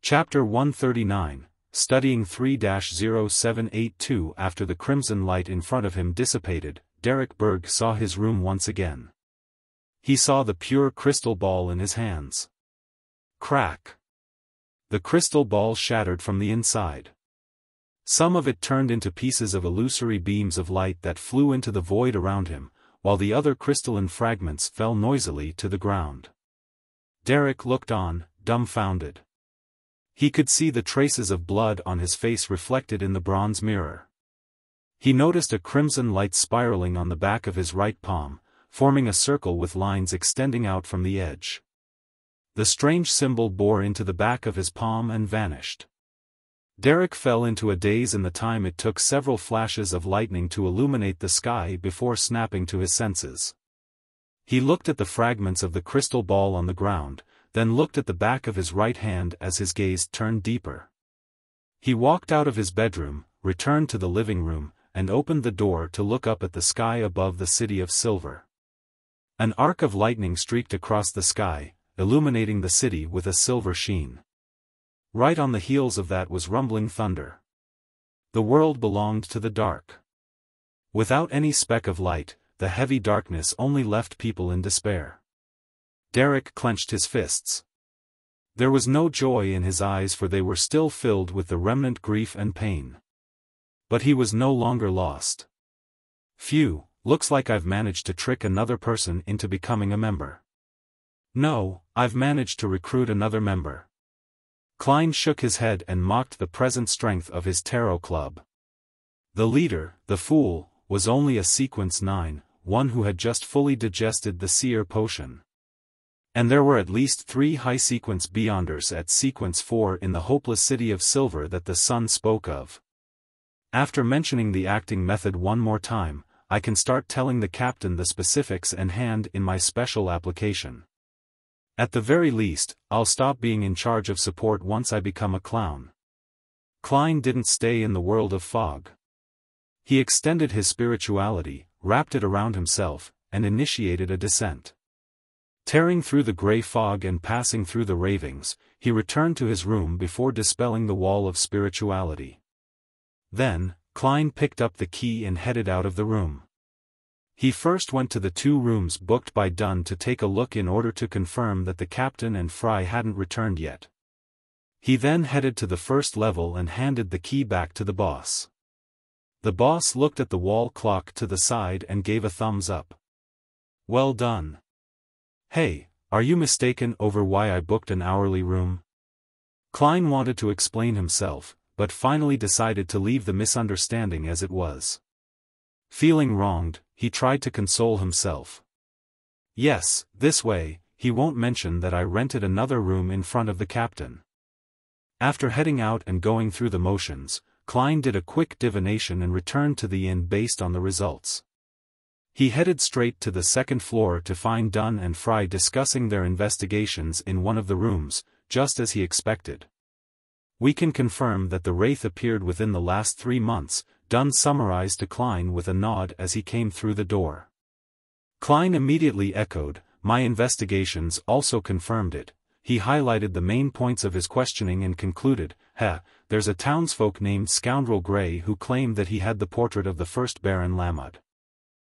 Chapter 139, Studying 3-0782. After the crimson light in front of him dissipated, Derek Berg saw his room once again. He saw the pure crystal ball in his hands. Crack! The crystal ball shattered from the inside. Some of it turned into pieces of illusory beams of light that flew into the void around him, while the other crystalline fragments fell noisily to the ground. Derek looked on, dumbfounded. He could see the traces of blood on his face reflected in the bronze mirror. He noticed a crimson light spiraling on the back of his right palm, forming a circle with lines extending out from the edge. The strange symbol bore into the back of his palm and vanished. Derek fell into a daze in the time it took several flashes of lightning to illuminate the sky before snapping to his senses. He looked at the fragments of the crystal ball on the ground, then looked at the back of his right hand as his gaze turned deeper. He walked out of his bedroom, returned to the living room, and opened the door to look up at the sky above the city of silver. An arc of lightning streaked across the sky, illuminating the city with a silver sheen. Right on the heels of that was rumbling thunder. The world belonged to the dark. Without any speck of light, the heavy darkness only left people in despair. Derek clenched his fists. There was no joy in his eyes, for they were still filled with the remnant grief and pain. But he was no longer lost. Phew, looks like I've managed to trick another person into becoming a member. No, I've managed to recruit another member. Klein shook his head and mocked the present strength of his tarot club. The leader, the fool, was only a sequence 9, one who had just fully digested the seer potion. And there were at least 3 high-sequence beyonders at sequence 4 in the hopeless city of silver that the sun spoke of. After mentioning the acting method one more time, I can start telling the captain the specifics and hand in my special application. At the very least, I'll stop being in charge of support once I become a clown. Klein didn't stay in the world of fog. He extended his spirituality, wrapped it around himself, and initiated a descent. Tearing through the grey fog and passing through the ravings, he returned to his room before dispelling the wall of spirituality. Then, Klein picked up the key and headed out of the room. He first went to the 2 rooms booked by Dunn to take a look in order to confirm that the captain and Fry hadn't returned yet. He then headed to the first level and handed the key back to the boss. The boss looked at the wall clock to the side and gave a thumbs up. Well done. Hey, are you mistaken over why I booked an hourly room? Klein wanted to explain himself, but finally decided to leave the misunderstanding as it was. Feeling wronged, he tried to console himself. Yes, this way, he won't mention that I rented another room in front of the captain. After heading out and going through the motions, Klein did a quick divination and returned to the inn based on the results. He headed straight to the second floor to find Dunn and Fry discussing their investigations in one of the rooms, just as he expected. We can confirm that the wraith appeared within the last 3 months, Dunn summarized to Klein with a nod as he came through the door. Klein immediately echoed, my investigations also confirmed it. He highlighted the main points of his questioning and concluded, there's a townsfolk named Scoundrel Grey who claimed that he had the portrait of the first Baron Lamud.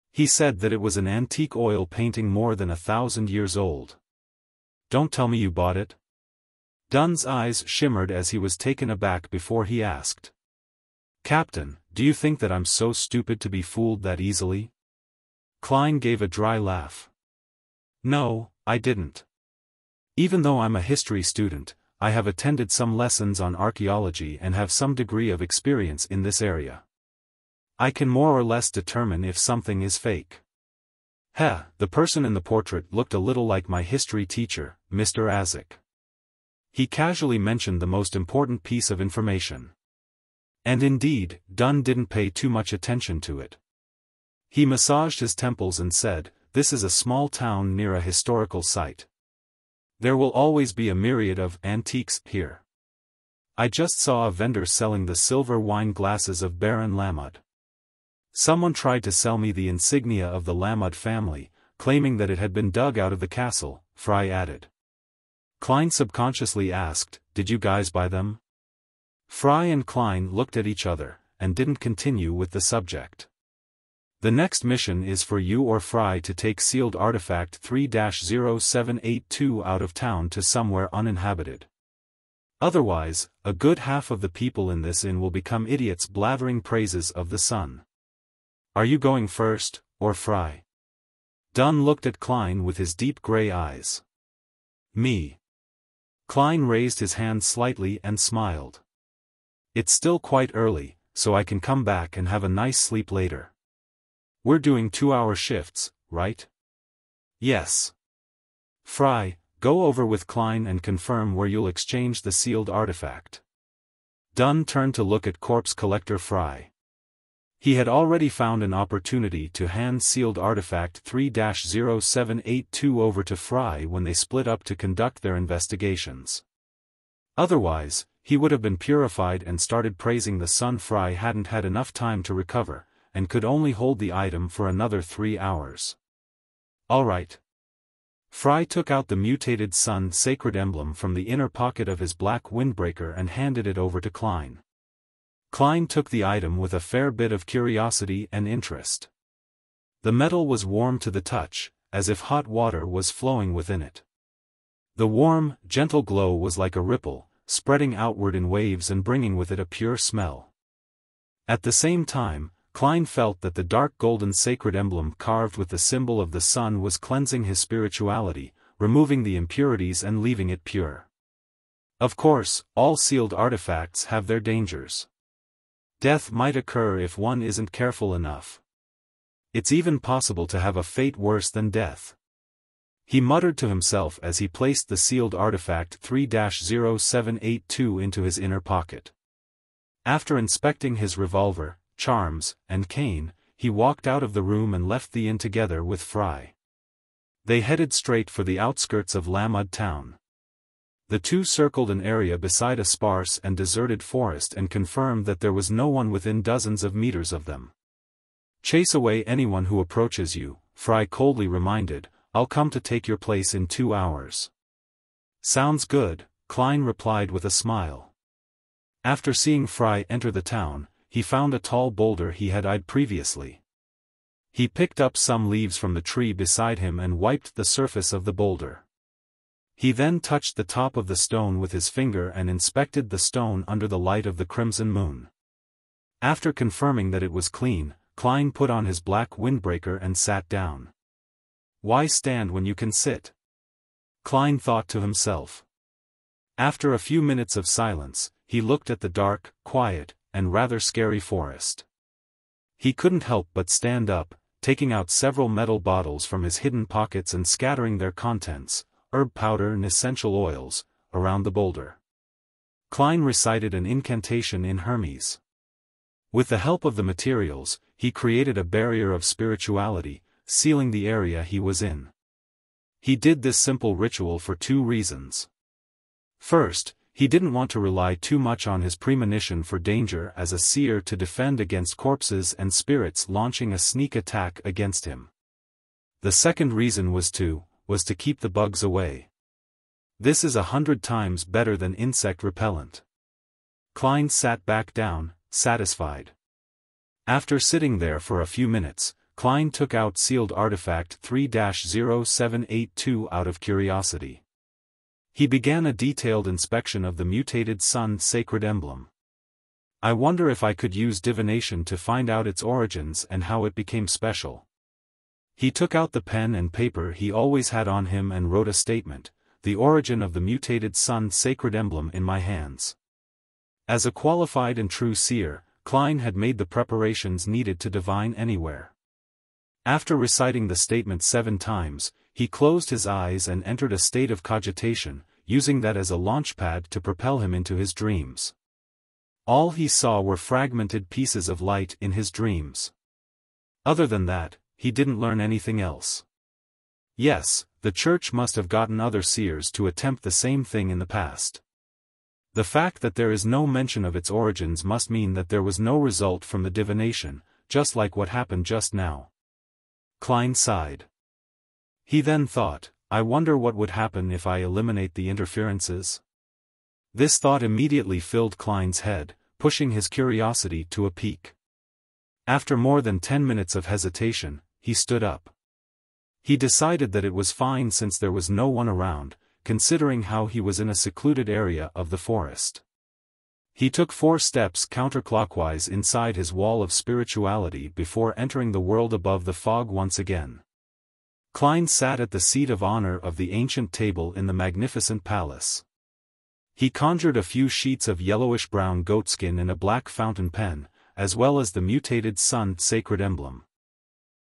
He said that it was an antique oil painting more than 1,000 years old. Don't tell me you bought it? Dunn's eyes shimmered as he was taken aback before he asked. Captain, do you think that I'm so stupid to be fooled that easily? Klein gave a dry laugh. No, I didn't. Even though I'm a history student, I have attended some lessons on archaeology and have some degree of experience in this area. I can more or less determine if something is fake. The person in the portrait looked a little like my history teacher, Mr. Azik. He casually mentioned the most important piece of information. And indeed, Dunn didn't pay too much attention to it. He massaged his temples and said, this is a small town near a historical site. There will always be a myriad of antiques here. I just saw a vendor selling the silver wine glasses of Baron Lamud. Someone tried to sell me the insignia of the Lamud family, claiming that it had been dug out of the castle, Fry added. Klein subconsciously asked, "Did you guys buy them?" Fry and Klein looked at each other, and didn't continue with the subject. The next mission is for you or Fry to take sealed artifact 3-0782 out of town to somewhere uninhabited. Otherwise, a good half of the people in this inn will become idiots blathering praises of the sun. Are you going first, or Fry? Dunn looked at Klein with his deep gray eyes. Me. Klein raised his hand slightly and smiled. It's still quite early, so I can come back and have a nice sleep later. We're doing 2-hour shifts, right? Yes. Fry, go over with Klein and confirm where you'll exchange the sealed artifact. Dunn turned to look at corpse collector Fry. He had already found an opportunity to hand sealed artifact 3-0782 over to Fry when they split up to conduct their investigations. Otherwise, he would have been purified and started praising the sun. Fry hadn't had enough time to recover, and could only hold the item for another 3 hours. All right. Fry took out the mutated sun sacred emblem from the inner pocket of his black windbreaker and handed it over to Klein. Klein took the item with a fair bit of curiosity and interest. The metal was warm to the touch, as if hot water was flowing within it. The warm, gentle glow was like a ripple, spreading outward in waves and bringing with it a pure smell. At the same time, Klein felt that the dark golden sacred emblem carved with the symbol of the sun was cleansing his spirituality, removing the impurities and leaving it pure. Of course, all sealed artifacts have their dangers. Death might occur if one isn't careful enough. It's even possible to have a fate worse than death. He muttered to himself as he placed the sealed artifact 3-0782 into his inner pocket. After inspecting his revolver, charms, and cane, he walked out of the room and left the inn together with Fry. They headed straight for the outskirts of Lamud town. The two circled an area beside a sparse and deserted forest and confirmed that there was no one within dozens of meters of them. Chase away anyone who approaches you, Fry coldly reminded. I'll come to take your place in 2 hours. Sounds good, Klein replied with a smile. After seeing Fry enter the town, he found a tall boulder he had eyed previously. He picked up some leaves from the tree beside him and wiped the surface of the boulder. He then touched the top of the stone with his finger and inspected the stone under the light of the crimson moon. After confirming that it was clean, Klein put on his black windbreaker and sat down. Why stand when you can sit? Klein thought to himself. After a few minutes of silence, he looked at the dark, quiet, and rather scary forest. He couldn't help but stand up, taking out several metal bottles from his hidden pockets and scattering their contents, herb powder and essential oils, around the boulder. Klein recited an incantation in Hermes. With the help of the materials, he created a barrier of spirituality, sealing the area he was in. He did this simple ritual for 2 reasons. First, he didn't want to rely too much on his premonition for danger as a seer to defend against corpses and spirits launching a sneak attack against him. The second reason was to keep the bugs away. This is 100 times better than insect repellent. Klein sat back down, satisfied. After sitting there for a few minutes, Klein took out sealed artifact 3-0782 out of curiosity. He began a detailed inspection of the mutated sun sacred emblem. I wonder if I could use divination to find out its origins and how it became special. He took out the pen and paper he always had on him and wrote a statement, the origin of the mutated sun sacred emblem in my hands. As a qualified and true seer, Klein had made the preparations needed to divine anywhere. After reciting the statement 7 times, he closed his eyes and entered a state of cogitation, using that as a launchpad to propel him into his dreams. All he saw were fragmented pieces of light in his dreams. Other than that, he didn't learn anything else. Yes, the church must have gotten other seers to attempt the same thing in the past. The fact that there is no mention of its origins must mean that there was no result from the divination, just like what happened just now. Klein sighed. He then thought, I wonder what would happen if I eliminate the interferences? This thought immediately filled Klein's head, pushing his curiosity to a peak. After more than 10 minutes of hesitation, he stood up. He decided that it was fine since there was no one around, considering how he was in a secluded area of the forest. He took 4 steps counterclockwise inside his wall of spirituality before entering the world above the fog once again. Klein sat at the seat of honor of the ancient table in the magnificent palace. He conjured a few sheets of yellowish-brown goatskin in a black fountain pen, as well as the mutated sun sacred emblem.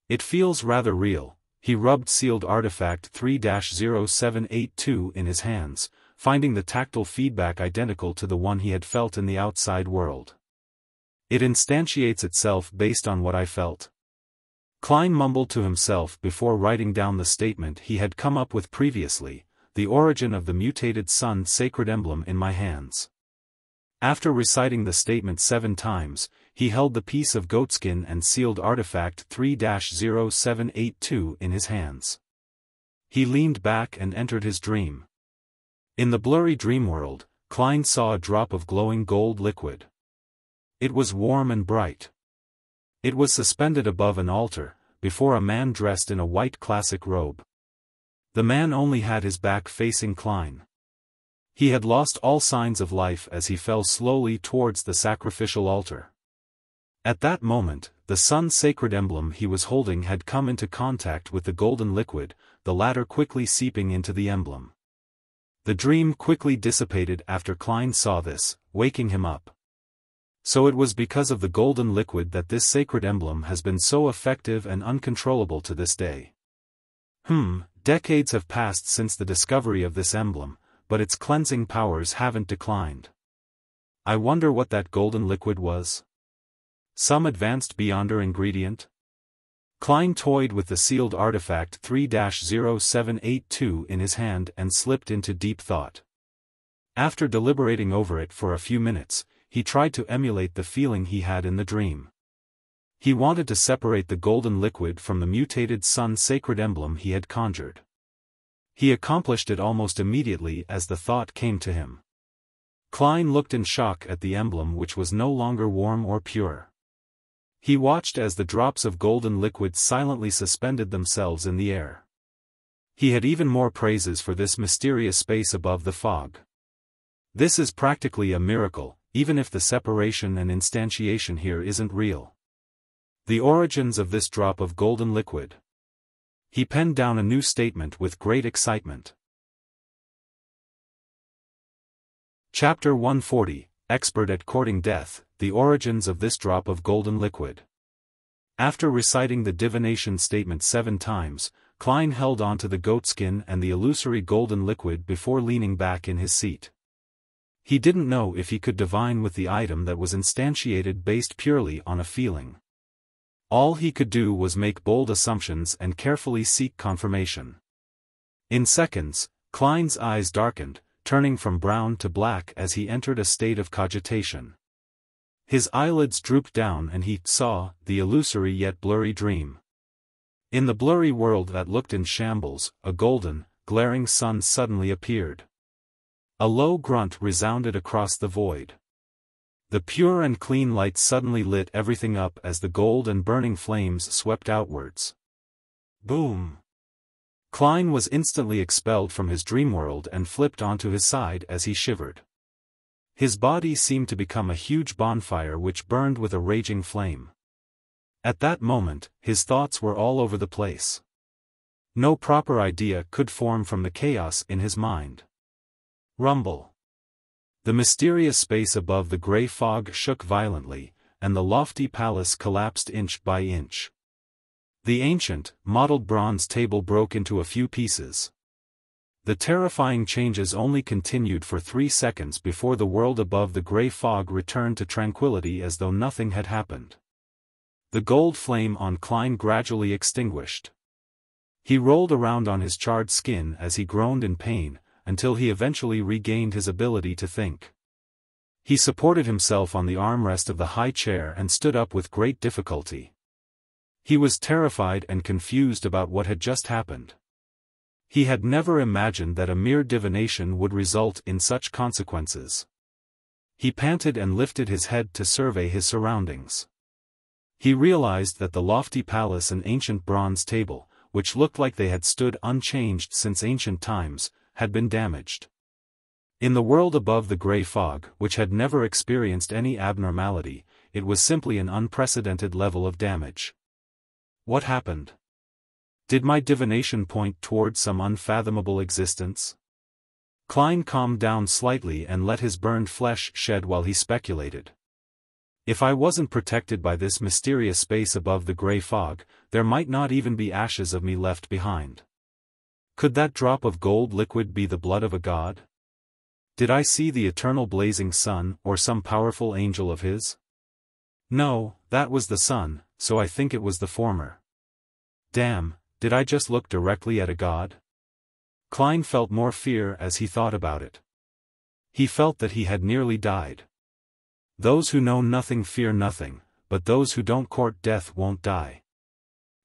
It feels rather real. He rubbed sealed artifact 3-0782 in his hands, finding the tactile feedback identical to the one he had felt in the outside world. It instantiates itself based on what I felt. Klein mumbled to himself before writing down the statement he had come up with previously, the origin of the mutated sun sacred emblem in my hands. After reciting the statement 7 times, he held the piece of goatskin and sealed artifact 3-0782 in his hands. He leaned back and entered his dream. In the blurry dream world, Klein saw a drop of glowing gold liquid. It was warm and bright. It was suspended above an altar, before a man dressed in a white classic robe. The man only had his back facing Klein. He had lost all signs of life as he fell slowly towards the sacrificial altar. At that moment, the sun sacred emblem he was holding had come into contact with the golden liquid, the latter quickly seeping into the emblem. The dream quickly dissipated after Klein saw this, waking him up. So it was because of the golden liquid that this sacred emblem has been so effective and uncontrollable to this day. Decades have passed since the discovery of this emblem, but its cleansing powers haven't declined. I wonder what that golden liquid was. Some advanced Beyonder ingredient? Klein toyed with the sealed artifact 3-0782 in his hand and slipped into deep thought. After deliberating over it for a few minutes, he tried to emulate the feeling he had in the dream. He wanted to separate the golden liquid from the mutated sun sacred emblem he had conjured. He accomplished it almost immediately as the thought came to him. Klein looked in shock at the emblem, which was no longer warm or pure. He watched as the drops of golden liquid silently suspended themselves in the air. He had even more praises for this mysterious space above the fog. This is practically a miracle, even if the separation and instantiation here isn't real. The origins of this drop of golden liquid. He penned down a new statement with great excitement. Chapter 140, Expert at Courting Death, the origins of this drop of golden liquid. After reciting the divination statement 7 times, Klein held on to the goatskin and the illusory golden liquid before leaning back in his seat. He didn't know if he could divine with the item that was instantiated based purely on a feeling. All he could do was make bold assumptions and carefully seek confirmation. In seconds, Klein's eyes darkened, turning from brown to black as he entered a state of cogitation. His eyelids drooped down and he saw the illusory yet blurry dream. In the blurry world that looked in shambles, a golden, glaring sun suddenly appeared. A low grunt resounded across the void. The pure and clean light suddenly lit everything up as the gold and burning flames swept outwards. Boom! Klein was instantly expelled from his dream world and flipped onto his side as he shivered. His body seemed to become a huge bonfire which burned with a raging flame. At that moment, his thoughts were all over the place. No proper idea could form from the chaos in his mind. Rumble. The mysterious space above the gray fog shook violently, and the lofty palace collapsed inch by inch. The ancient, mottled bronze table broke into a few pieces. The terrifying changes only continued for 3 seconds before the world above the gray fog returned to tranquility as though nothing had happened. The gold flame on Klein gradually extinguished. He rolled around on his charred skin as he groaned in pain, until he eventually regained his ability to think. He supported himself on the armrest of the high chair and stood up with great difficulty. He was terrified and confused about what had just happened. He had never imagined that a mere divination would result in such consequences. He panted and lifted his head to survey his surroundings. He realized that the lofty palace and ancient bronze table, which looked like they had stood unchanged since ancient times, had been damaged. In the world above the gray fog, which had never experienced any abnormality, it was simply an unprecedented level of damage. What happened? Did my divination point toward some unfathomable existence? Klein calmed down slightly and let his burned flesh shed while he speculated. If I wasn't protected by this mysterious space above the gray fog, there might not even be ashes of me left behind. Could that drop of gold liquid be the blood of a god? Did I see the eternal blazing sun or some powerful angel of his? No, that was the sun, so I think it was the former. Damn, did I just look directly at a god? Klein felt more fear as he thought about it. He felt that he had nearly died. Those who know nothing fear nothing, but those who don't court death won't die.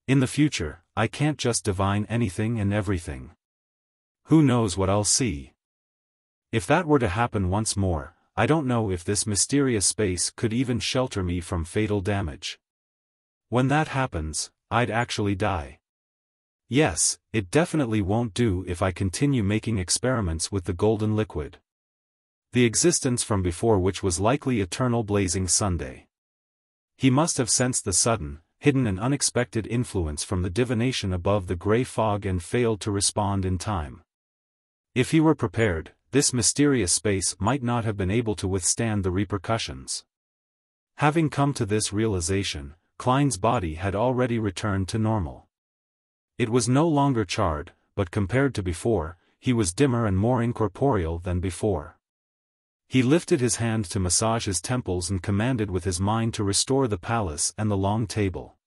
In the future, I can't just divine anything and everything. Who knows what I'll see? If that were to happen once more, I don't know if this mysterious space could even shelter me from fatal damage. When that happens, I'd actually die. Yes, it definitely won't do if I continue making experiments with the golden liquid. The existence from before which was likely eternal blazing Sunday. He must have sensed the sudden, hidden and unexpected influence from the divination above the gray fog and failed to respond in time. If he were prepared, this mysterious space might not have been able to withstand the repercussions. Having come to this realization, Klein's body had already returned to normal. It was no longer charred, but compared to before, he was dimmer and more incorporeal than before. He lifted his hand to massage his temples and commanded with his mind to restore the palace and the long table.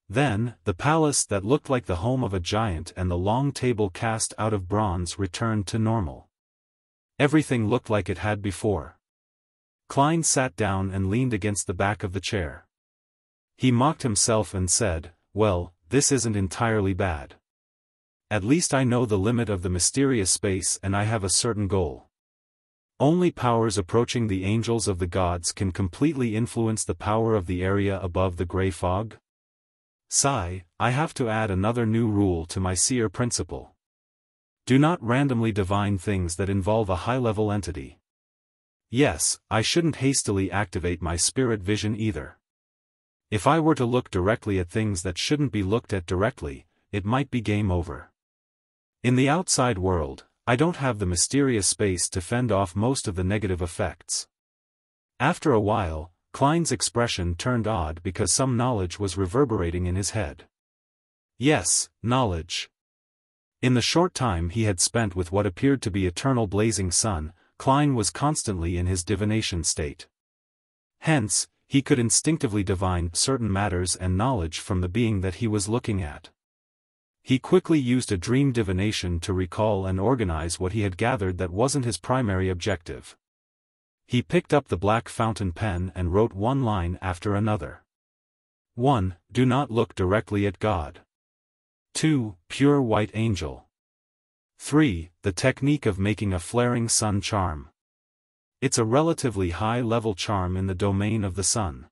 Then, the palace that looked like the home of a giant and the long table cast out of bronze returned to normal. Everything looked like it had before. Klein sat down and leaned against the back of the chair. He mocked himself and said, "Well, this isn't entirely bad. At least I know the limit of the mysterious space and I have a certain goal. Only powers approaching the angels of the gods can completely influence the power of the area above the gray fog. Sigh, I have to add another new rule to my seer principle. Do not randomly divine things that involve a high-level entity. Yes, I shouldn't hastily activate my spirit vision either. If I were to look directly at things that shouldn't be looked at directly, it might be game over. In the outside world, I don't have the mysterious space to fend off most of the negative effects." After a while, Klein's expression turned odd because some knowledge was reverberating in his head. Yes, knowledge. In the short time he had spent with what appeared to be eternal blazing sun, Klein was constantly in his divination state. Hence, he could instinctively divine certain matters and knowledge from the being that he was looking at. He quickly used a dream divination to recall and organize what he had gathered that wasn't his primary objective. He picked up the black fountain pen and wrote one line after another. 1. Do not look directly at God. 2. Pure white angel. 3. The technique of making a flaring sun charm. It's a relatively high-level charm in the domain of the sun.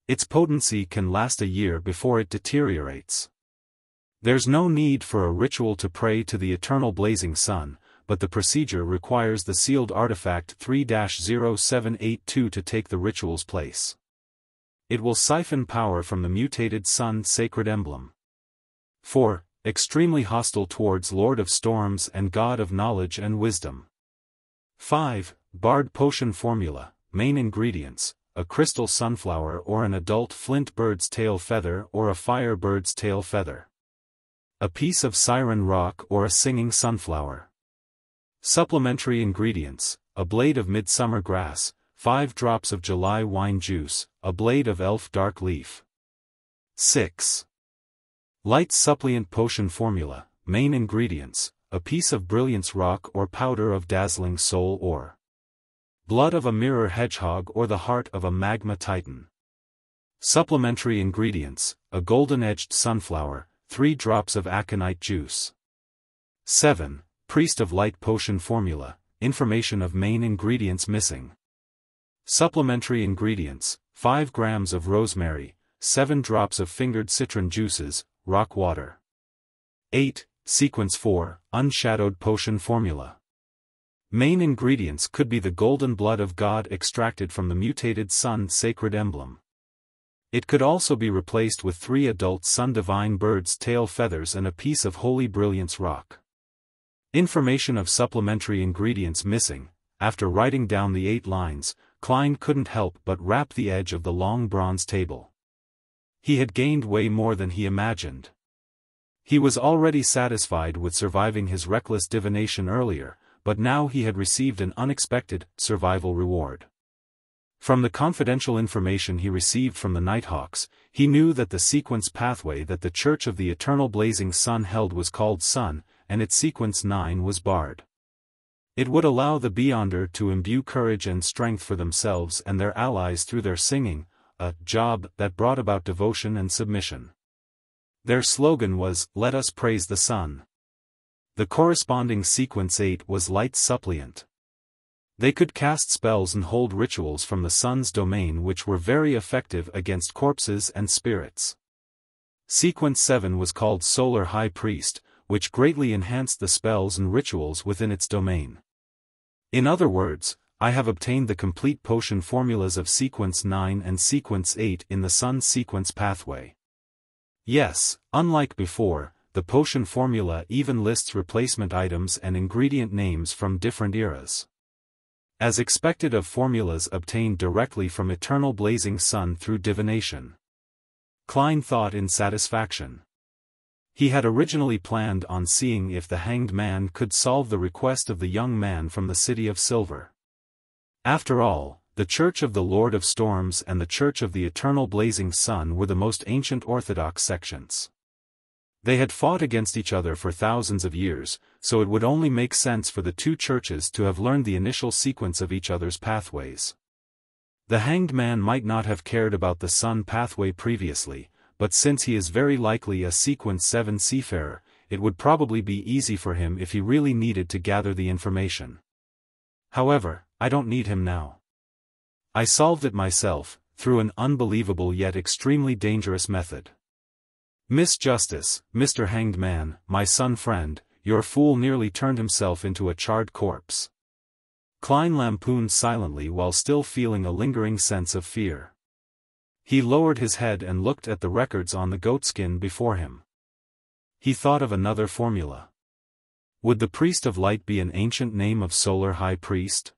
Its potency can last a year before it deteriorates. There's no need for a ritual to pray to the eternal blazing sun, but the procedure requires the sealed artifact 3-0782 to take the ritual's place. It will siphon power from the mutated sun sacred emblem. 4. Extremely hostile towards Lord of Storms and God of Knowledge and Wisdom. 5. Bard Potion Formula, main ingredients, a crystal sunflower or an adult flint bird's tail feather or a fire bird's tail feather. A piece of siren rock or a singing sunflower. Supplementary ingredients, a blade of midsummer grass, 5 drops of July wine juice, a blade of elf dark leaf. 6. Light Suppliant Potion Formula, main ingredients, a piece of brilliance rock or powder of dazzling soul ore. Blood of a mirror hedgehog or the heart of a magma titan. Supplementary ingredients, a golden-edged sunflower, 3 drops of aconite juice. 7. Priest of Light Potion Formula, information of main ingredients missing. Supplementary ingredients, 5 grams of rosemary, 7 drops of fingered citron juices, rock water. 8. Sequence 4, Unshadowed Potion Formula. Main ingredients could be the golden blood of God extracted from the mutated sun sacred emblem. It could also be replaced with 3 adult sun divine birds' tail feathers and a piece of holy brilliance rock. Information of supplementary ingredients missing. After writing down the 8 lines, Klein couldn't help but rap the edge of the long bronze table. He had gained way more than he imagined. He was already satisfied with surviving his reckless divination earlier, but now he had received an unexpected survival reward. From the confidential information he received from the Nighthawks, he knew that the sequence pathway that the Church of the Eternal Blazing Sun held was called Sun, and its sequence 9 was barred. It would allow the Beyonder to imbue courage and strength for themselves and their allies through their singing, a job that brought about devotion and submission. Their slogan was, "Let us praise the sun." The corresponding sequence 8 was Light's Suppliant. They could cast spells and hold rituals from the sun's domain which were very effective against corpses and spirits. Sequence 7 was called Solar High Priest, which greatly enhanced the spells and rituals within its domain. In other words, I have obtained the complete potion formulas of Sequence 9 and Sequence 8 in the Sun sequence pathway. Yes, unlike before, the potion formula even lists replacement items and ingredient names from different eras. As expected of formulas obtained directly from Eternal Blazing Sun through divination. Klein thought in satisfaction. He had originally planned on seeing if the Hanged Man could solve the request of the young man from the City of Silver. After all, the Church of the Lord of Storms and the Church of the Eternal Blazing Sun were the most ancient orthodox sections. They had fought against each other for thousands of years, so it would only make sense for the two churches to have learned the initial sequence of each other's pathways. The Hanged Man might not have cared about the Sun pathway previously, but since he is very likely a Sequence 7 seafarer, it would probably be easy for him if he really needed to gather the information. However, I don't need him now. I solved it myself, through an unbelievable yet extremely dangerous method. Miss Justice, Mr. Hanged Man, my son friend, your fool nearly turned himself into a charred corpse. Klein lampooned silently while still feeling a lingering sense of fear. He lowered his head and looked at the records on the goatskin before him. He thought of another formula. Would the Priest of Light be an ancient name of Solar High Priest?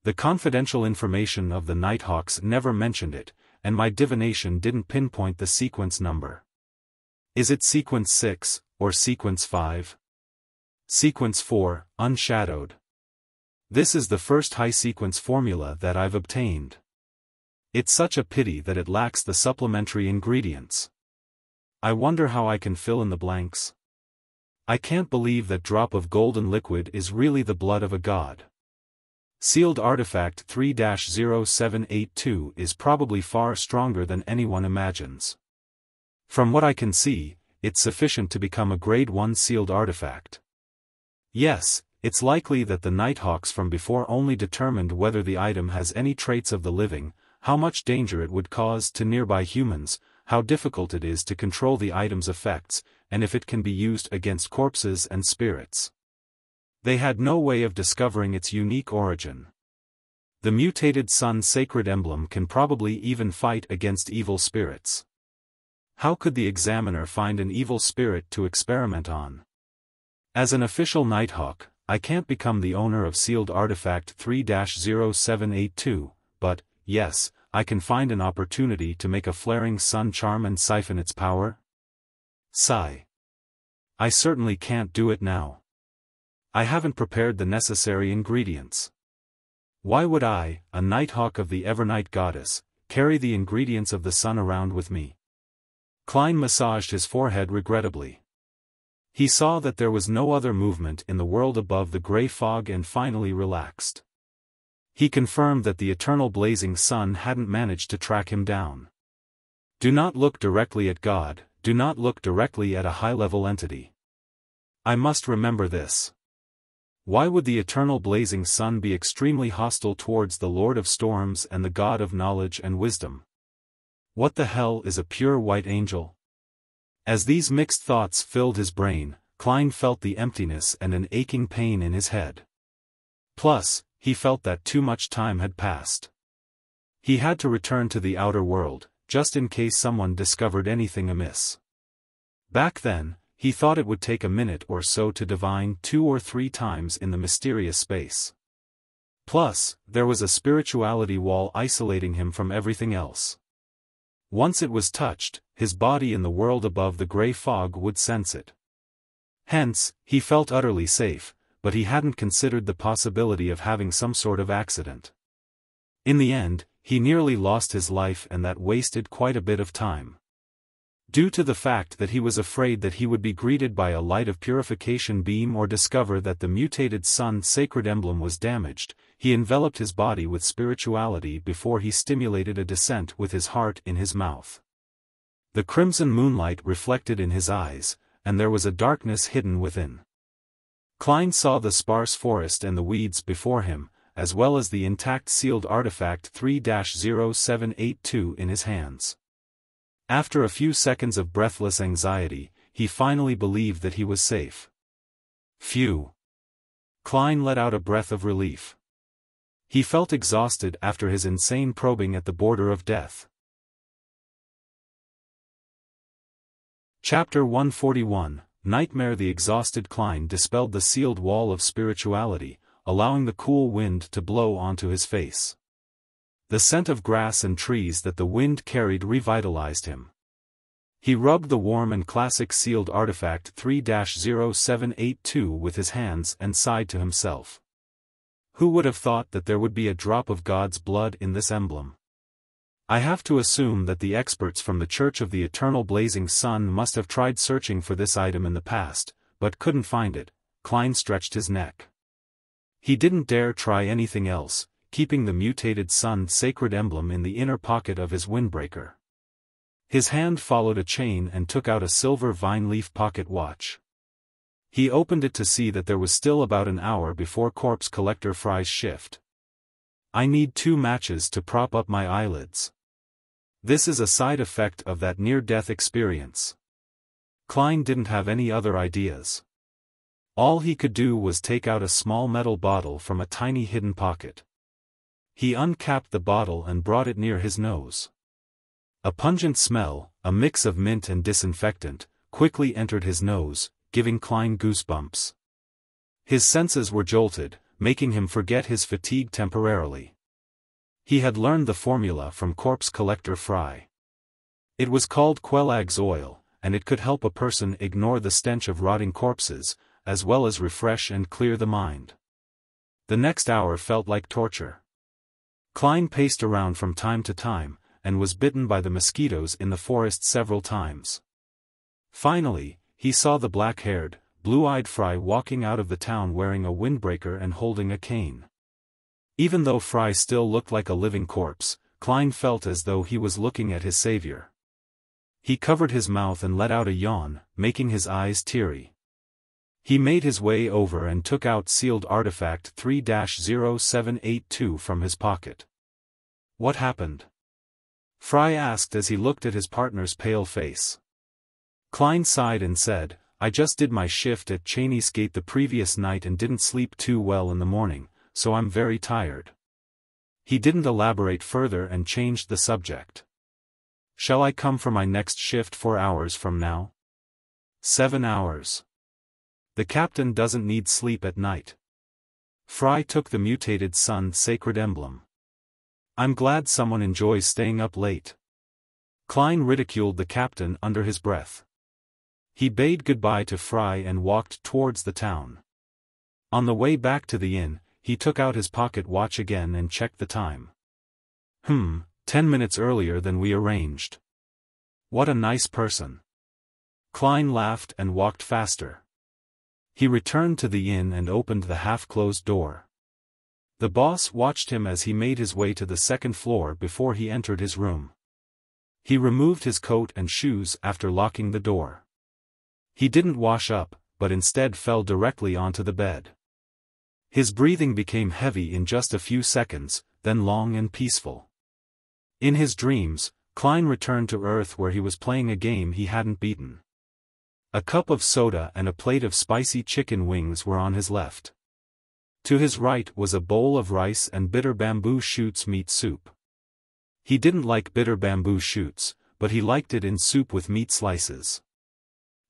The confidential information of the Nighthawks never mentioned it, and my divination didn't pinpoint the sequence number. Is it Sequence 6, or Sequence 5? Sequence 4, Unshadowed. This is the first high sequence formula that I've obtained. It's such a pity that it lacks the supplementary ingredients. I wonder how I can fill in the blanks. I can't believe that drop of golden liquid is really the blood of a god. Sealed Artifact 3-0782 is probably far stronger than anyone imagines. From what I can see, it's sufficient to become a Grade 1 sealed artifact. Yes, it's likely that the Nighthawks from before only determined whether the item has any traits of the living, how much danger it would cause to nearby humans, how difficult it is to control the item's effects, and if it can be used against corpses and spirits. They had no way of discovering its unique origin. The mutated sun sacred emblem can probably even fight against evil spirits. How could the examiner find an evil spirit to experiment on? As an official Nighthawk, I can't become the owner of Sealed Artifact 3-0782, but, yes, I can find an opportunity to make a flaring sun charm and siphon its power? Sigh. I certainly can't do it now. I haven't prepared the necessary ingredients. Why would I, a Nighthawk of the Evernight Goddess, carry the ingredients of the sun around with me? Klein massaged his forehead regrettably. He saw that there was no other movement in the world above the gray fog and finally relaxed. He confirmed that the Eternal Blazing Sun hadn't managed to track him down. Do not look directly at God, do not look directly at a high-level entity. I must remember this. Why would the eternal blazing sun be extremely hostile towards the Lord of Storms and the God of Knowledge and Wisdom? What the hell is a pure white angel? As these mixed thoughts filled his brain, Klein felt the emptiness and an aching pain in his head. Plus, he felt that too much time had passed. He had to return to the outer world, just in case someone discovered anything amiss. Back then, he thought it would take a minute or so to divine 2 or 3 times in the mysterious space. Plus, there was a spirituality wall isolating him from everything else. Once it was touched, his body in the world above the gray fog would sense it. Hence, he felt utterly safe, but he hadn't considered the possibility of having some sort of accident. In the end, he nearly lost his life, and that wasted quite a bit of time. Due to the fact that he was afraid that he would be greeted by a light of purification beam or discover that the mutated sun sacred emblem was damaged, he enveloped his body with spirituality before he stimulated a descent with his heart in his mouth. The crimson moonlight reflected in his eyes, and there was a darkness hidden within. Klein saw the sparse forest and the weeds before him, as well as the intact sealed artifact 3-0782 in his hands. After a few seconds of breathless anxiety, he finally believed that he was safe. Phew! Klein let out a breath of relief. He felt exhausted after his insane probing at the border of death. Chapter 141, Nightmare. The exhausted Klein dispelled the sealed wall of spirituality, allowing the cool wind to blow onto his face. The scent of grass and trees that the wind carried revitalized him. He rubbed the warm and classic sealed artifact 3-0782 with his hands and sighed to himself. Who would have thought that there would be a drop of God's blood in this emblem? I have to assume that the experts from the Church of the Eternal Blazing Sun must have tried searching for this item in the past, but couldn't find it. Klein stretched his neck. He didn't dare try anything else, keeping the mutated sun sacred emblem in the inner pocket of his windbreaker. His hand followed a chain and took out a silver vine leaf pocket watch. He opened it to see that there was still about an hour before Corpse Collector Fry's shift. I need 2 matches to prop up my eyelids. This is a side effect of that near-death experience. Klein didn't have any other ideas. All he could do was take out a small metal bottle from a tiny hidden pocket. He uncapped the bottle and brought it near his nose. A pungent smell, a mix of mint and disinfectant, quickly entered his nose, giving Klein goosebumps. His senses were jolted, making him forget his fatigue temporarily. He had learned the formula from Corpse Collector Fry. It was called Quelaag's oil, and it could help a person ignore the stench of rotting corpses, as well as refresh and clear the mind. The next hour felt like torture. Klein paced around from time to time, and was bitten by the mosquitoes in the forest several times. Finally, he saw the black-haired, blue-eyed Fry walking out of the town wearing a windbreaker and holding a cane. Even though Fry still looked like a living corpse, Klein felt as though he was looking at his savior. He covered his mouth and let out a yawn, making his eyes teary. He made his way over and took out sealed artifact 3-0782 from his pocket. What happened? Fry asked as he looked at his partner's pale face. Klein sighed and said, I just did my shift at Cheney's Gate the previous night and didn't sleep too well in the morning, so I'm very tired. He didn't elaborate further and changed the subject. Shall I come for my next shift 4 hours from now? 7 hours. The captain doesn't need sleep at night. Fry took the mutated sun sacred emblem. I'm glad someone enjoys staying up late. Klein ridiculed the captain under his breath. He bade goodbye to Fry and walked towards the town. On the way back to the inn, he took out his pocket watch again and checked the time. 10 minutes earlier than we arranged. What a nice person. Klein laughed and walked faster. He returned to the inn and opened the half-closed door. The boss watched him as he made his way to the second floor before he entered his room. He removed his coat and shoes after locking the door. He didn't wash up, but instead fell directly onto the bed. His breathing became heavy in just a few seconds, then long and peaceful. In his dreams, Klein returned to Earth where he was playing a game he hadn't beaten. A cup of soda and a plate of spicy chicken wings were on his left. To his right was a bowl of rice and bitter bamboo shoots meat soup. He didn't like bitter bamboo shoots, but he liked it in soup with meat slices.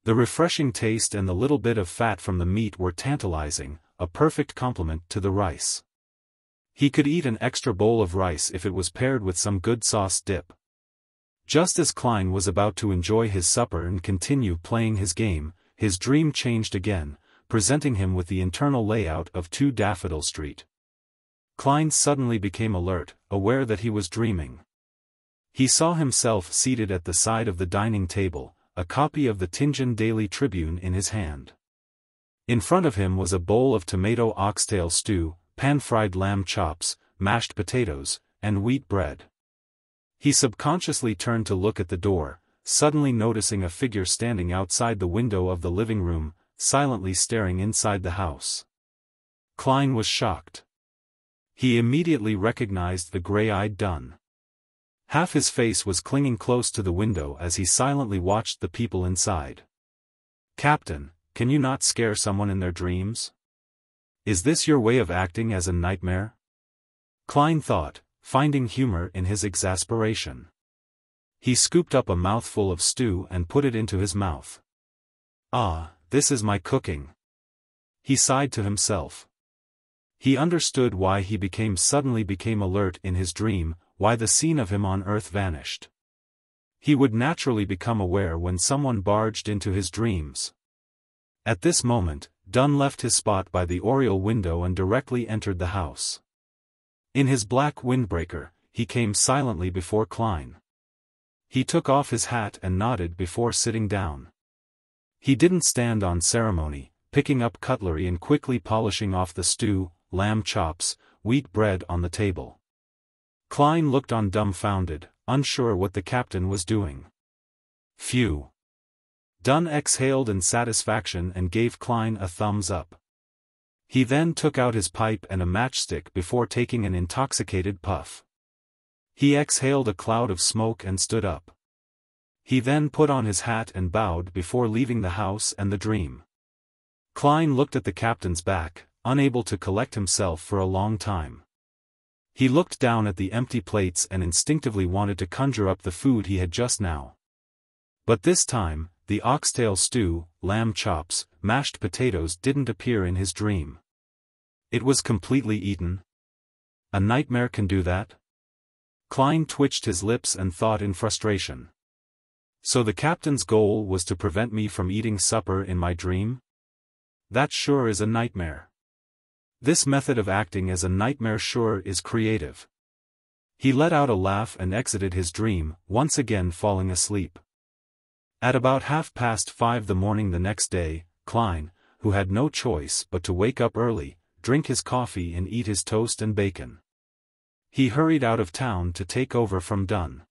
The refreshing taste and the little bit of fat from the meat were tantalizing, a perfect complement to the rice. He could eat an extra bowl of rice if it was paired with some good sauce dip. Just as Klein was about to enjoy his supper and continue playing his game, his dream changed again, presenting him with the internal layout of 2 Daffodil Street. Klein suddenly became alert, aware that he was dreaming. He saw himself seated at the side of the dining table, a copy of the Tianjin Daily Tribune in his hand. In front of him was a bowl of tomato oxtail stew, pan-fried lamb chops, mashed potatoes, and wheat bread. He subconsciously turned to look at the door, suddenly noticing a figure standing outside the window of the living room, silently staring inside the house. Klein was shocked. He immediately recognized the gray-eyed Dun. Half his face was clinging close to the window as he silently watched the people inside. "Captain, can you not scare someone in their dreams? Is this your way of acting as a nightmare?" Klein thought, finding humor in his exasperation. He scooped up a mouthful of stew and put it into his mouth. "Ah, this is my cooking." He sighed to himself. He understood why he suddenly became alert in his dream, why the scene of him on Earth vanished. He would naturally become aware when someone barged into his dreams. At this moment, Dun left his spot by the oriel window and directly entered the house. In his black windbreaker, he came silently before Klein. He took off his hat and nodded before sitting down. He didn't stand on ceremony, picking up cutlery and quickly polishing off the stew, lamb chops, wheat bread on the table. Klein looked on dumbfounded, unsure what the captain was doing. "Phew." Dun exhaled in satisfaction and gave Klein a thumbs up. He then took out his pipe and a matchstick before taking an intoxicated puff. He exhaled a cloud of smoke and stood up. He then put on his hat and bowed before leaving the house and the dream. Klein looked at the captain's back, unable to collect himself for a long time. He looked down at the empty plates and instinctively wanted to conjure up the food he had just now. But this time, the oxtail stew, lamb chops, mashed potatoes didn't appear in his dream. It was completely eaten. A nightmare can do that? Klein twitched his lips and thought in frustration. So the captain's goal was to prevent me from eating supper in my dream? That sure is a nightmare. This method of acting as a nightmare sure is creative. He let out a laugh and exited his dream, once again falling asleep. At about 5:30 the morning the next day, Klein, who had no choice but to wake up early, drink his coffee and eat his toast and bacon. He hurried out of town to take over from Dun.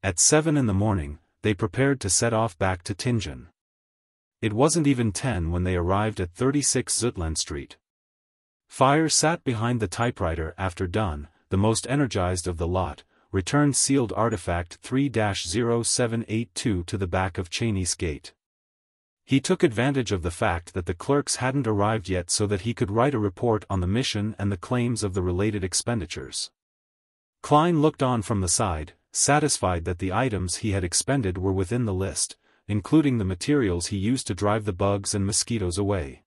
At 7 in the morning, they prepared to set off back to Tianjin. It wasn't even 10 when they arrived at 36 Zutland Street. Fire sat behind the typewriter after Dun, the most energized of the lot, returned sealed artifact 3-0782 to the back of Chinese Gate. He took advantage of the fact that the clerks hadn't arrived yet so that he could write a report on the mission and the claims of the related expenditures. Klein looked on from the side, satisfied that the items he had expended were within the list, including the materials he used to drive the bugs and mosquitoes away.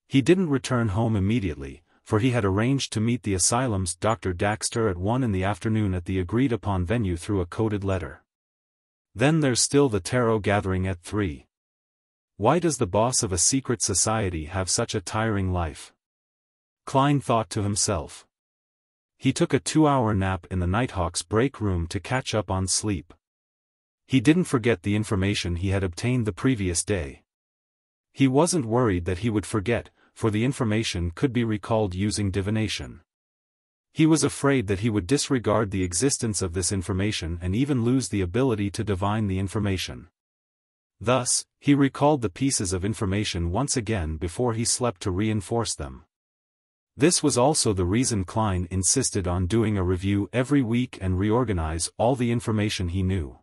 He didn't return home immediately, for he had arranged to meet the asylum's Dr. Daxter at 1 in the afternoon at the agreed-upon venue through a coded letter. Then there's still the tarot gathering at 3. Why does the boss of a secret society have such a tiring life? Klein thought to himself. He took a 2-hour nap in the Nighthawk's break room to catch up on sleep. He didn't forget the information he had obtained the previous day. He wasn't worried that he would forget, for the information could be recalled using divination. He was afraid that he would disregard the existence of this information and even lose the ability to divine the information. Thus, he recalled the pieces of information once again before he slept to reinforce them. This was also the reason Klein insisted on doing a review every week and reorganize all the information he knew.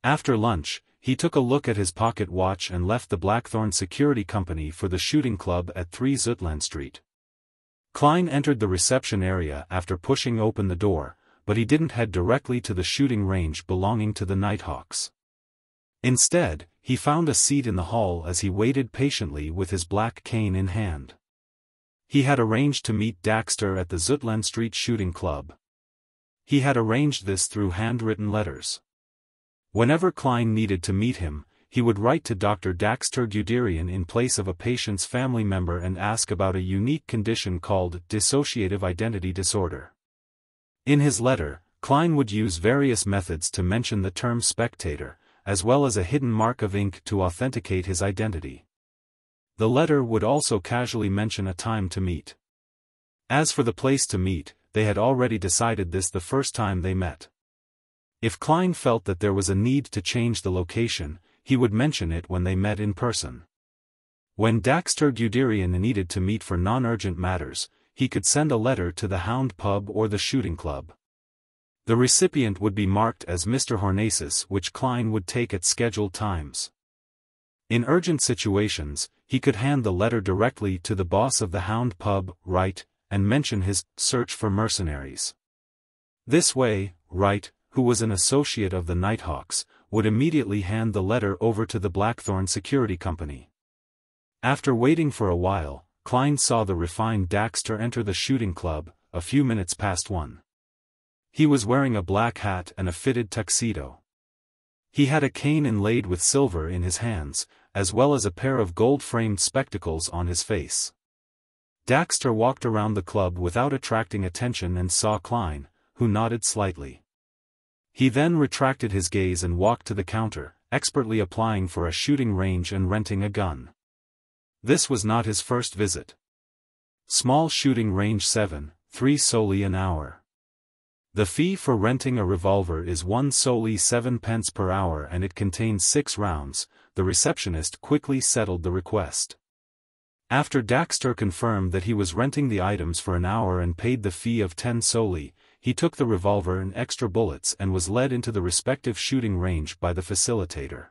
After lunch, he took a look at his pocket watch and left the Blackthorn Security Company for the shooting club at 3 Zutland Street. Klein entered the reception area after pushing open the door, but he didn't head directly to the shooting range belonging to the Nighthawks. Instead, he found a seat in the hall as he waited patiently with his black cane in hand. He had arranged to meet Daxter at the Zutland Street Shooting Club. He had arranged this through handwritten letters. Whenever Klein needed to meet him, he would write to Dr. Daxter Guderian in place of a patient's family member and ask about a unique condition called dissociative identity disorder. In his letter, Klein would use various methods to mention the term spectator, as well as a hidden mark of ink to authenticate his identity. The letter would also casually mention a time to meet. As for the place to meet, they had already decided this the first time they met. If Klein felt that there was a need to change the location, he would mention it when they met in person. When Daxter Guderian needed to meet for non-urgent matters, he could send a letter to the Hound Pub or the Shooting Club. The recipient would be marked as Mr. Hornaces, which Klein would take at scheduled times. In urgent situations, he could hand the letter directly to the boss of the Hound Pub, Wright, and mention his search for mercenaries. This way, Wright, who was an associate of the Nighthawks, would immediately hand the letter over to the Blackthorn Security Company. After waiting for a while, Klein saw the refined Daxter enter the shooting club, a few minutes past 1. He was wearing a black hat and a fitted tuxedo. He had a cane inlaid with silver in his hands, as well as a pair of gold-framed spectacles on his face. Daxter walked around the club without attracting attention and saw Klein, who nodded slightly. He then retracted his gaze and walked to the counter, expertly applying for a shooting range and renting a gun. This was not his first visit. Small shooting range 7, 3 solely an hour. The fee for renting a revolver is 1 solely 7 pence per hour and it contains 6 rounds. The receptionist quickly settled the request. After Daxter confirmed that he was renting the items for an hour and paid the fee of 10 solely, he took the revolver and extra bullets and was led into the respective shooting range by the facilitator.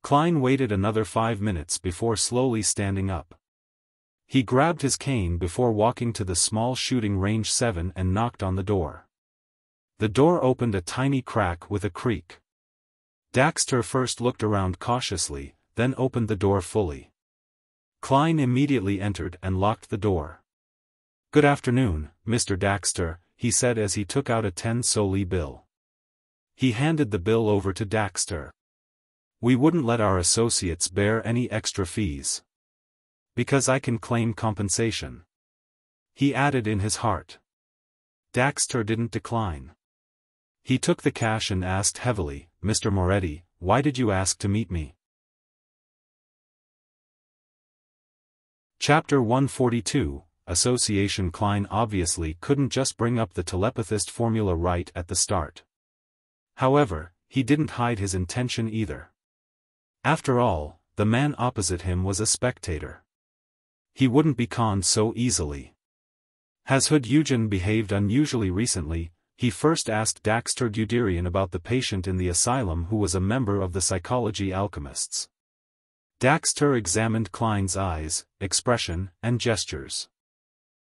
Klein waited another 5 minutes before slowly standing up. He grabbed his cane before walking to the small shooting range 7 and knocked on the door. The door opened a tiny crack with a creak. Daxter first looked around cautiously, then opened the door fully. Klein immediately entered and locked the door. "Good afternoon, Mr. Daxter," he said as he took out a 10 solely bill. He handed the bill over to Daxter. "We wouldn't let our associates bear any extra fees. Because I can claim compensation," he added in his heart. Daxter didn't decline. He took the cash and asked heavily, "Mr. Moretti, why did you ask to meet me?" Chapter 142, Association. Klein obviously couldn't just bring up the telepathist formula right at the start. However, he didn't hide his intention either. After all, the man opposite him was a spectator. He wouldn't be conned so easily. Has Hood Eugen behaved unusually recently? He first asked Daxter Guderian about the patient in the asylum who was a member of the psychology alchemists. Daxter examined Klein's eyes, expression, and gestures.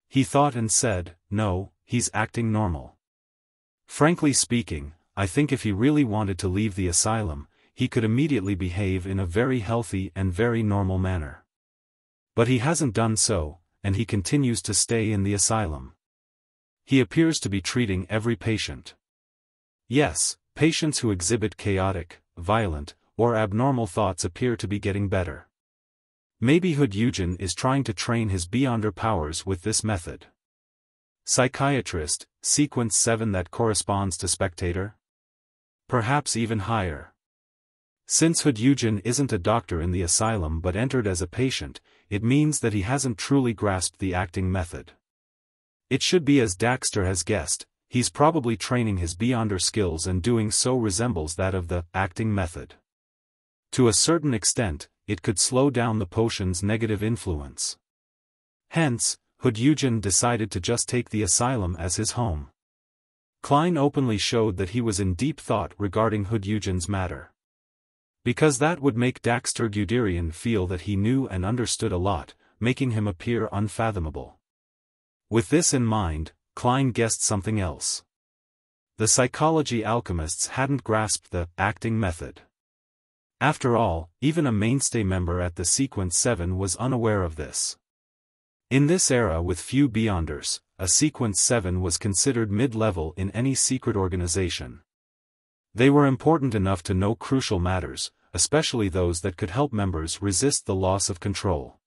He thought and said, "No, he's acting normal. Frankly speaking, I think if he really wanted to leave the asylum, he could immediately behave in a very healthy and very normal manner. But he hasn't done so, and he continues to stay in the asylum. He appears to be treating every patient. Yes, patients who exhibit chaotic, violent, or abnormal thoughts appear to be getting better. Maybe Hood Eugen is trying to train his beyonder powers with this method." Psychiatrist, sequence 7 that corresponds to spectator? Perhaps even higher. Since Hood Eugen isn't a doctor in the asylum but entered as a patient, it means that he hasn't truly grasped the acting method. It should be as Daxter has guessed, he's probably training his beyonder skills and doing so resembles that of the acting method. To a certain extent, it could slow down the potion's negative influence. Hence, Hudjujin decided to just take the asylum as his home. Klein openly showed that he was in deep thought regarding Hudjujin's matter. Because that would make Daxter Guderian feel that he knew and understood a lot, making him appear unfathomable. With this in mind, Klein guessed something else. The psychology alchemists hadn't grasped the acting method. After all, even a mainstay member at the Sequence 7 was unaware of this. In this era with few Beyonders, a Sequence 7 was considered mid-level in any secret organization. They were important enough to know crucial matters, especially those that could help members resist the loss of control.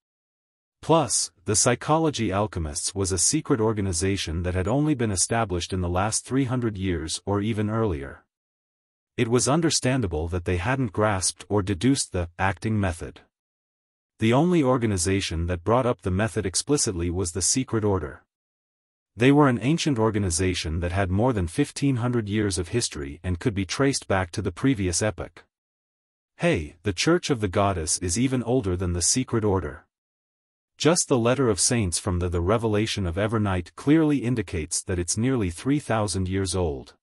Plus, the Psychology Alchemists was a secret organization that had only been established in the last 300 years or even earlier. It was understandable that they hadn't grasped or deduced the acting method. The only organization that brought up the method explicitly was the Secret Order. They were an ancient organization that had more than 1500 years of history and could be traced back to the previous epoch. Hey, the Church of the Goddess is even older than the Secret Order. Just the Letter of Saints from the Revelation of Evernight clearly indicates that it's nearly 3,000 years old.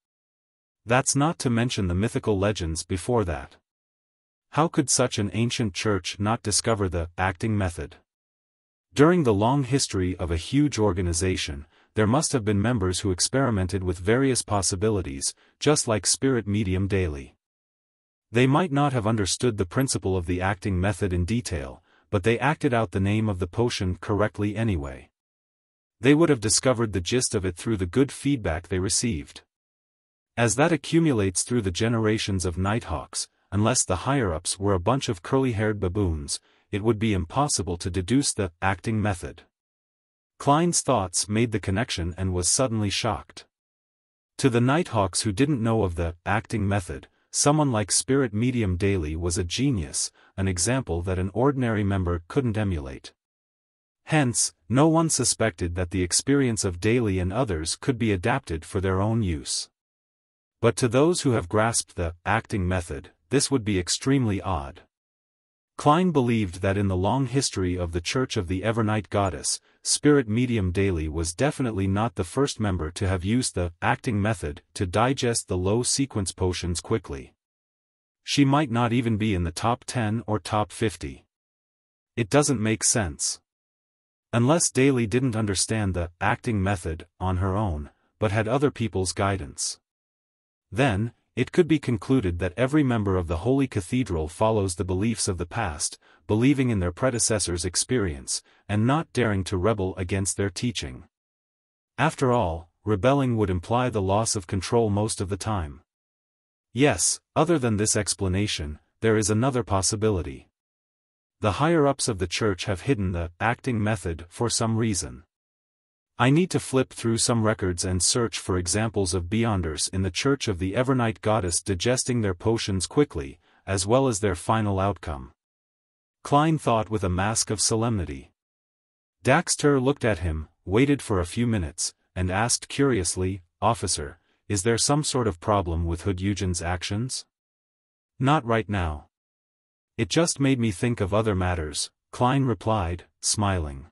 That's not to mention the mythical legends before that. How could such an ancient church not discover the acting method? During the long history of a huge organization, there must have been members who experimented with various possibilities, just like Spirit Medium Daily. They might not have understood the principle of the acting method in detail, but they acted out the name of the potion correctly anyway. They would have discovered the gist of it through the good feedback they received. As that accumulates through the generations of Nighthawks, unless the higher-ups were a bunch of curly-haired baboons, it would be impossible to deduce the acting method. Klein's thoughts made the connection and was suddenly shocked. To the Nighthawks who didn't know of the acting method, someone like Spirit Medium Daily was a genius, an example that an ordinary member couldn't emulate. Hence, no one suspected that the experience of Daily and others could be adapted for their own use. But to those who have grasped the acting method, this would be extremely odd. Klein believed that in the long history of the Church of the Evernight Goddess, Spirit Medium Daily was definitely not the first member to have used the acting method to digest the low sequence potions quickly. She might not even be in the top 10 or top 50. It doesn't make sense. Unless Daily didn't understand the acting method on her own, but had other people's guidance. Then, it could be concluded that every member of the Holy Cathedral follows the beliefs of the past, believing in their predecessors' experience, and not daring to rebel against their teaching. After all, rebelling would imply the loss of control most of the time. Yes, other than this explanation, there is another possibility. The higher-ups of the church have hidden the acting method for some reason. I need to flip through some records and search for examples of Beyonders in the Church of the Evernight Goddess digesting their potions quickly, as well as their final outcome. Klein thought with a mask of solemnity. Daxter looked at him, waited for a few minutes, and asked curiously, "Officer, is there some sort of problem with Hudjujin's actions?" "Not right now. It just made me think of other matters," Klein replied, smiling.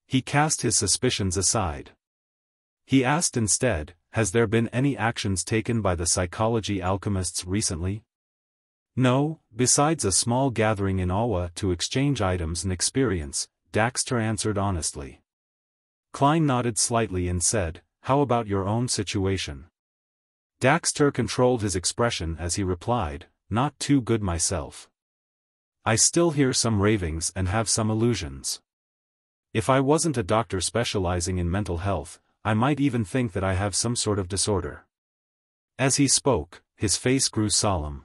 He cast his suspicions aside. He asked instead, "Has there been any actions taken by the psychology alchemists recently?" "No, besides a small gathering in Awa to exchange items and experience," Daxter answered honestly. Klein nodded slightly and said, "How about your own situation?" Daxter controlled his expression as he replied, "Not too good myself. I still hear some ravings and have some illusions. If I wasn't a doctor specializing in mental health, I might even think that I have some sort of disorder." As he spoke, his face grew solemn.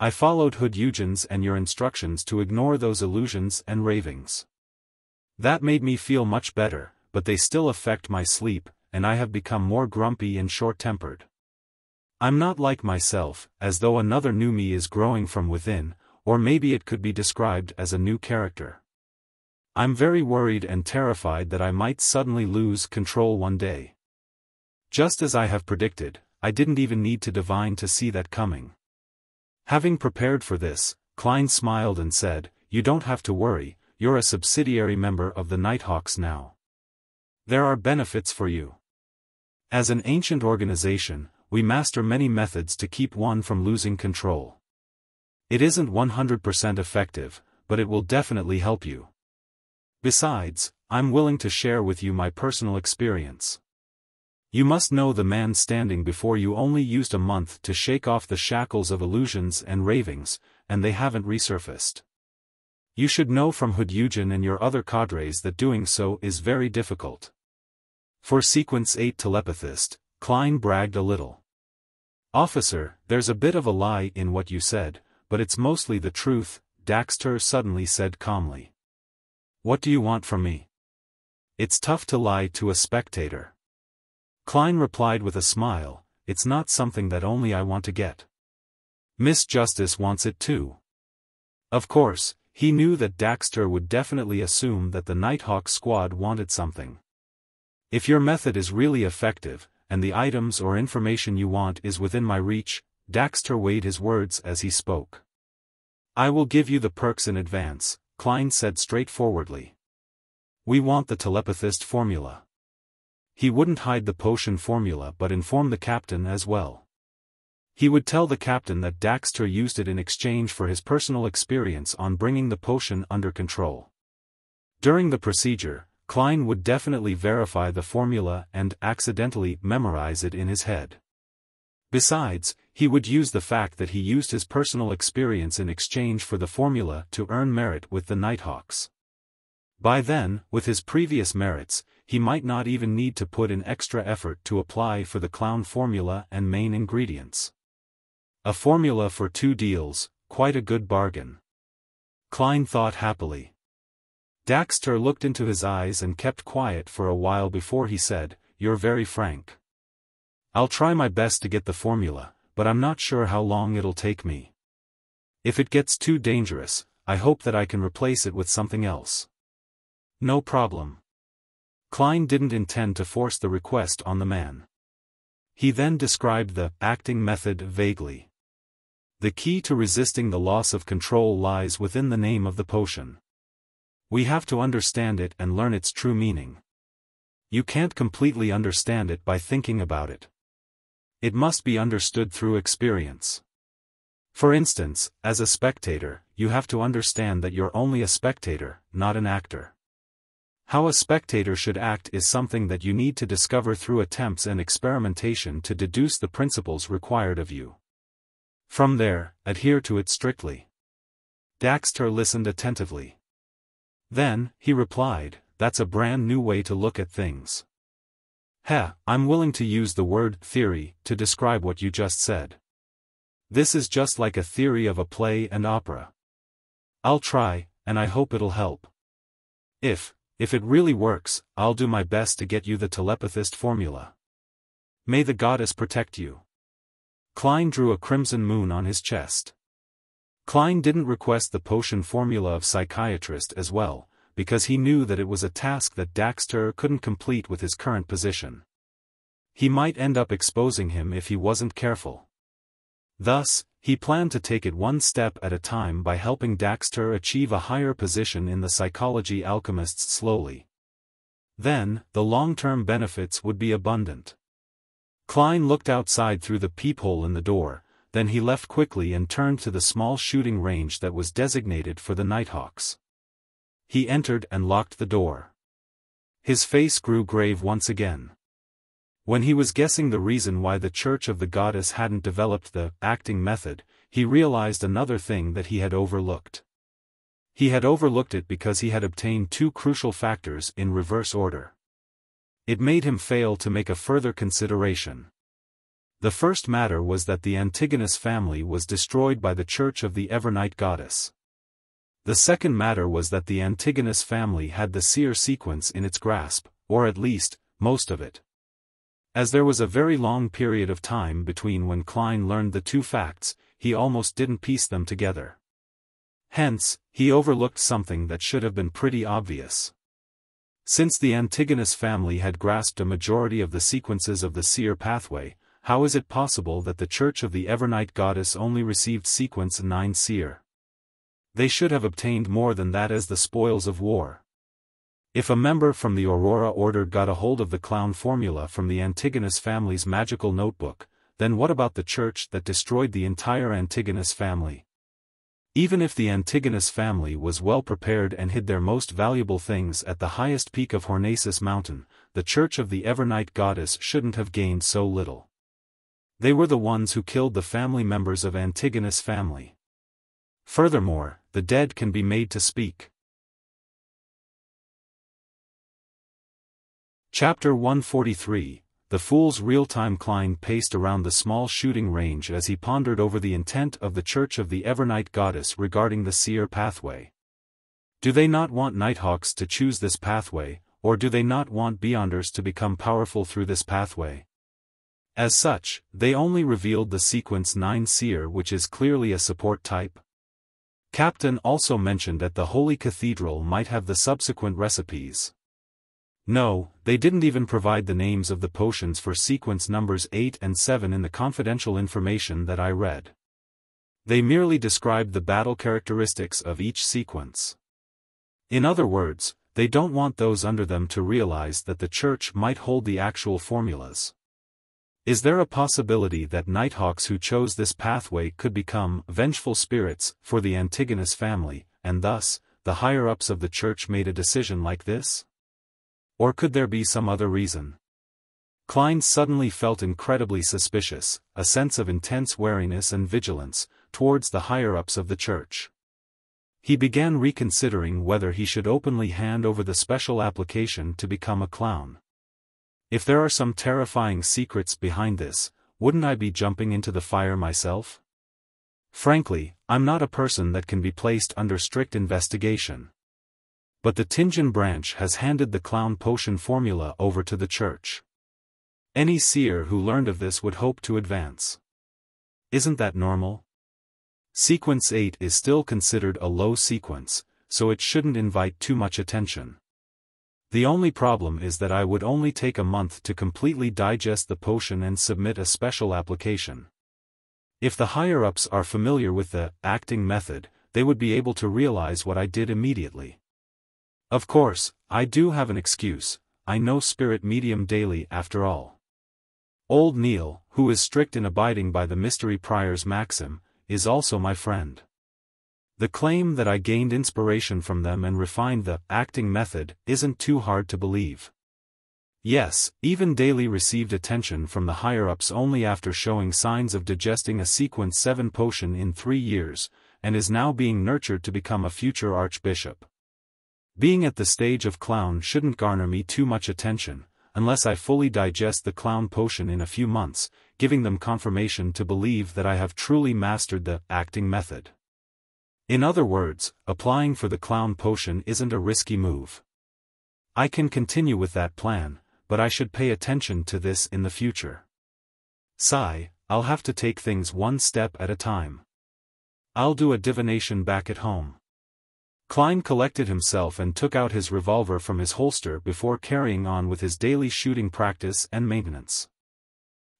"I followed Hudjujin's and your instructions to ignore those illusions and ravings. That made me feel much better, but they still affect my sleep, and I have become more grumpy and short-tempered. I'm not like myself, as though another new me is growing from within, or maybe it could be described as a new character. I'm very worried and terrified that I might suddenly lose control one day. Just as I have predicted, I didn't even need to divine to see that coming. Having prepared for this, Klein smiled and said, "You don't have to worry, you're a subsidiary member of the Nighthawks now. There are benefits for you. As an ancient organization, we master many methods to keep one from losing control. It isn't 100% effective, but it will definitely help you. Besides, I'm willing to share with you my personal experience. You must know the man standing before you only used a month to shake off the shackles of illusions and ravings, and they haven't resurfaced. You should know from Hudyujin and your other cadres that doing so is very difficult." For Sequence 8 telepathist, Klein bragged a little. "Officer, there's a bit of a lie in what you said, but it's mostly the truth," Daxter suddenly said calmly. "What do you want from me?" "It's tough to lie to a spectator." Klein replied with a smile, "It's not something that only I want to get. Miss Justice wants it too." Of course, he knew that Daxter would definitely assume that the Nighthawk squad wanted something. "If your method is really effective, and the items or information you want is within my reach," Daxter weighed his words as he spoke. "I will give you the perks in advance," Klein said straightforwardly. "We want the telepathist formula." He wouldn't hide the potion formula but inform the captain as well. He would tell the captain that Daxter used it in exchange for his personal experience on bringing the potion under control. During the procedure, Klein would definitely verify the formula and accidentally memorize it in his head. Besides, he would use the fact that he used his personal experience in exchange for the formula to earn merit with the Nighthawks. By then, with his previous merits, he might not even need to put in extra effort to apply for the clown formula and main ingredients. A formula for 2 deals, quite a good bargain. Klein thought happily. Daxter looked into his eyes and kept quiet for a while before he said, "You're very frank. I'll try my best to get the formula, but I'm not sure how long it'll take me. If it gets too dangerous, I hope that I can replace it with something else." "No problem." Klein didn't intend to force the request on the man. He then described the acting method vaguely. "The key to resisting the loss of control lies within the name of the potion. We have to understand it and learn its true meaning. You can't completely understand it by thinking about it. It must be understood through experience. For instance, as a spectator, you have to understand that you're only a spectator, not an actor. How a spectator should act is something that you need to discover through attempts and experimentation to deduce the principles required of you. From there, adhere to it strictly." Daxter listened attentively. Then, he replied, "That's a brand new way to look at things. I'm willing to use the word theory to describe what you just said. This is just like a theory of a play and opera. I'll try, and I hope it'll help. If it really works, I'll do my best to get you the telepathist formula. May the goddess protect you." Klein drew a crimson moon on his chest. Klein didn't request the potion formula of psychiatrist as well, because he knew that it was a task that Daxter couldn't complete with his current position. He might end up exposing him if he wasn't careful. Thus, he planned to take it one step at a time by helping Daxter achieve a higher position in the psychology alchemists slowly. Then, the long-term benefits would be abundant. Klein looked outside through the peephole in the door, then he left quickly and turned to the small shooting range that was designated for the Nighthawks. He entered and locked the door. His face grew grave once again. When he was guessing the reason why the Church of the Goddess hadn't developed the acting method, he realized another thing that he had overlooked. He had overlooked it because he had obtained 2 crucial factors in reverse order. It made him fail to make a further consideration. The first matter was that the Antigonus family was destroyed by the Church of the Evernight Goddess. The second matter was that the Antigonus family had the seer sequence in its grasp, or at least, most of it. As there was a very long period of time between when Klein learned the 2 facts, he almost didn't piece them together. Hence, he overlooked something that should have been pretty obvious. Since the Antigonus family had grasped a majority of the sequences of the seer pathway, how is it possible that the Church of the Evernight Goddess only received sequence 9 seer? They should have obtained more than that as the spoils of war. If a member from the Aurora Order got a hold of the clown formula from the Antigonus family's magical notebook, then what about the church that destroyed the entire Antigonus family? Even if the Antigonus family was well prepared and hid their most valuable things at the highest peak of Hornacis Mountain, the church of the Evernight goddess shouldn't have gained so little. They were the ones who killed the family members of Antigonus' family. Furthermore, the dead can be made to speak. Chapter 143. The fool's real-time. Klein paced around the small shooting range as he pondered over the intent of the Church of the Evernight Goddess regarding the seer pathway. Do they not want Nighthawks to choose this pathway, or do they not want Beyonders to become powerful through this pathway? As such, they only revealed the sequence 9 seer, which is clearly a support type. Captain also mentioned that the Holy Cathedral might have the subsequent recipes. No, they didn't even provide the names of the potions for sequence numbers 8 and 7 in the confidential information that I read. They merely described the battle characteristics of each sequence. In other words, they don't want those under them to realize that the church might hold the actual formulas. Is there a possibility that Nighthawks who chose this pathway could become vengeful spirits for the Antigonus family, and thus, the higher-ups of the church made a decision like this? Or could there be some other reason? Klein suddenly felt incredibly suspicious, a sense of intense wariness and vigilance, towards the higher-ups of the church. He began reconsidering whether he should openly hand over the special application to become a clown. If there are some terrifying secrets behind this, wouldn't I be jumping into the fire myself? Frankly, I'm not a person that can be placed under strict investigation. But the Tinjin branch has handed the clown potion formula over to the church. Any seer who learned of this would hope to advance. Isn't that normal? Sequence 8 is still considered a low sequence, so it shouldn't invite too much attention. The only problem is that I would only take a month to completely digest the potion and submit a special application. If the higher-ups are familiar with the acting method, they would be able to realize what I did immediately. Of course, I do have an excuse. I know spirit medium daily after all. Old Neil, who is strict in abiding by the Mystery Prior's maxim, is also my friend. The claim that I gained inspiration from them and refined the acting method isn't too hard to believe. Yes, even Daly received attention from the higher-ups only after showing signs of digesting a sequence 7 potion in 3 years, and is now being nurtured to become a future archbishop. Being at the stage of clown shouldn't garner me too much attention, unless I fully digest the clown potion in a few months, giving them confirmation to believe that I have truly mastered the acting method. In other words, applying for the clown potion isn't a risky move. I can continue with that plan, but I should pay attention to this in the future. Sigh, I'll have to take things one step at a time. I'll do a divination back at home. Klein collected himself and took out his revolver from his holster before carrying on with his daily shooting practice and maintenance.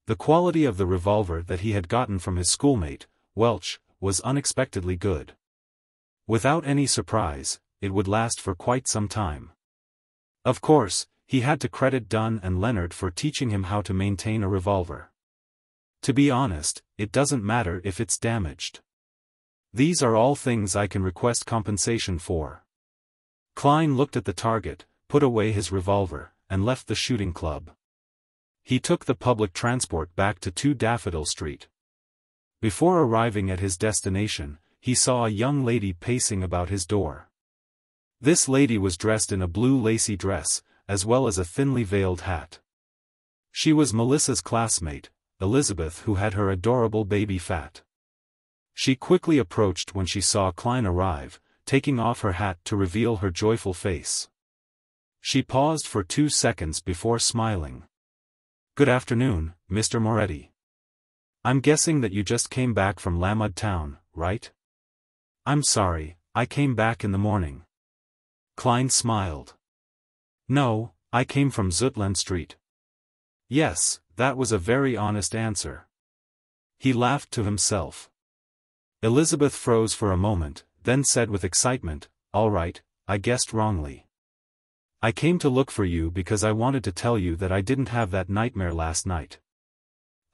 The quality of the revolver that he had gotten from his schoolmate, Welch, was unexpectedly good. Without any surprise, it would last for quite some time. Of course, he had to credit Dunn and Leonard for teaching him how to maintain a revolver. To be honest, it doesn't matter if it's damaged. These are all things I can request compensation for. Klein looked at the target, put away his revolver, and left the shooting club. He took the public transport back to 2 Daffodil Street. Before arriving at his destination, he saw a young lady pacing about his door. This lady was dressed in a blue lacy dress, as well as a thinly veiled hat. She was Melissa's classmate, Elizabeth, who had her adorable baby fat. She quickly approached when she saw Klein arrive, taking off her hat to reveal her joyful face. She paused for 2 seconds before smiling. "Good afternoon, Mr. Moretti. I'm guessing that you just came back from Lamud Town, right?" "I'm sorry, I came back in the morning." Klein smiled. "No, I came from Zutland Street." Yes, that was a very honest answer. He laughed to himself. Elizabeth froze for a moment, then said with excitement, "All right, I guessed wrongly. I came to look for you because I wanted to tell you that I didn't have that nightmare last night.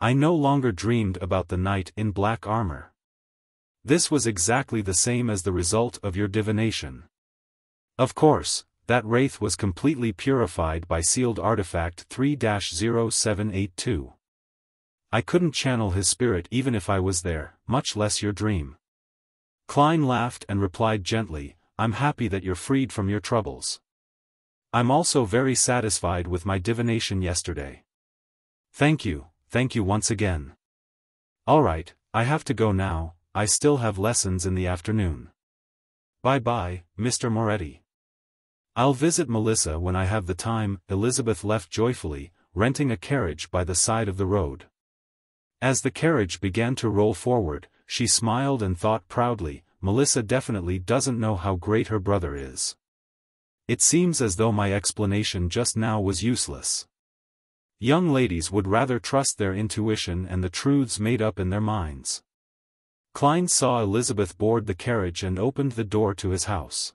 I no longer dreamed about the knight in black armor. This was exactly the same as the result of your divination. Of course, that wraith was completely purified by sealed artifact 3-0782. I couldn't channel his spirit even if I was there, much less your dream." Klein laughed and replied gently, "I'm happy that you're freed from your troubles. I'm also very satisfied with my divination yesterday. Thank you once again. Alright, I have to go now, I still have lessons in the afternoon. Bye-bye, Mr. Moretti. I'll visit Melissa when I have the time." Elizabeth left joyfully, renting a carriage by the side of the road. As the carriage began to roll forward, she smiled and thought proudly, "Melissa definitely doesn't know how great her brother is. It seems as though my explanation just now was useless. Young ladies would rather trust their intuition and the truths made up in their minds." Klein saw Elizabeth board the carriage and opened the door to his house.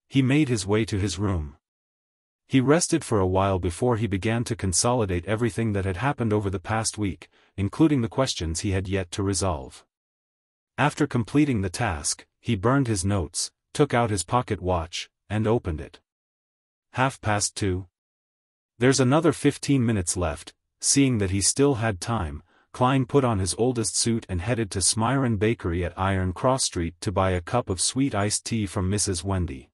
He made his way to his room. He rested for a while before he began to consolidate everything that had happened over the past week, including the questions he had yet to resolve. After completing the task, he burned his notes, took out his pocket watch, and opened it. 2:30. There's another 15 minutes left. Seeing that he still had time, Klein put on his oldest suit and headed to Smyron Bakery at Iron Cross Street to buy a cup of sweet iced tea from Mrs. Wendy.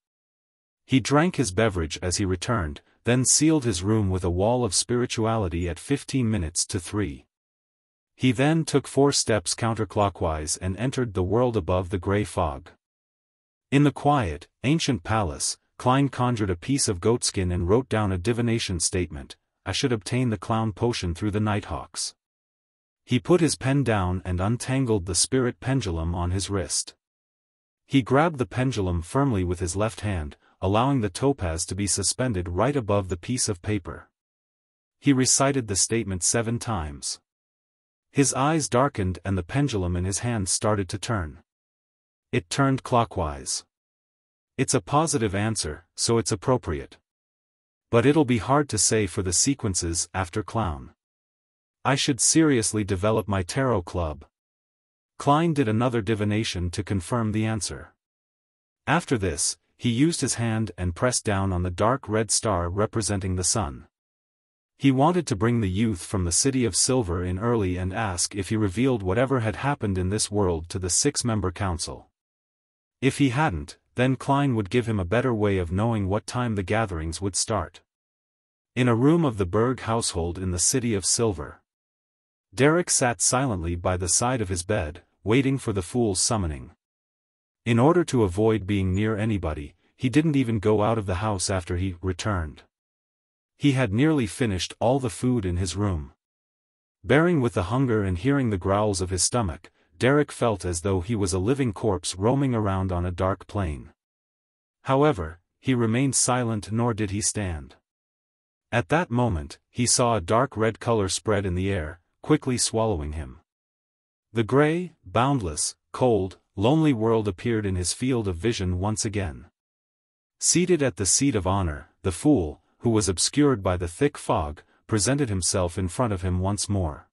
He drank his beverage as he returned, then sealed his room with a wall of spirituality at 3:15. He then took 4 steps counterclockwise and entered the world above the grey fog. In the quiet, ancient palace, Klein conjured a piece of goatskin and wrote down a divination statement: "I should obtain the clown potion through the Nighthawks." He put his pen down and untangled the spirit pendulum on his wrist. He grabbed the pendulum firmly with his left hand, allowing the topaz to be suspended right above the piece of paper. He recited the statement 7 times. His eyes darkened and the pendulum in his hand started to turn. It turned clockwise. It's a positive answer, so it's appropriate. But it'll be hard to say for the sequences after clown. I should seriously develop my tarot club. Klein did another divination to confirm the answer. After this, he used his hand and pressed down on the dark red star representing the sun. He wanted to bring the youth from the City of Silver in early and ask if he revealed whatever had happened in this world to the 6-member council. If he hadn't, then Klein would give him a better way of knowing what time the gatherings would start. In a room of the Berg household in the City of Silver, Derek sat silently by the side of his bed, waiting for the fool's summoning. In order to avoid being near anybody, he didn't even go out of the house after he returned. He had nearly finished all the food in his room. Bearing with the hunger and hearing the growls of his stomach, Derek felt as though he was a living corpse roaming around on a dark plain. However, he remained silent nor did he stand. At that moment, he saw a dark red color spread in the air, quickly swallowing him. The gray, boundless, cold, lonely world appeared in his field of vision once again. Seated at the seat of honor, the fool, who was obscured by the thick fog, presented himself in front of him once more.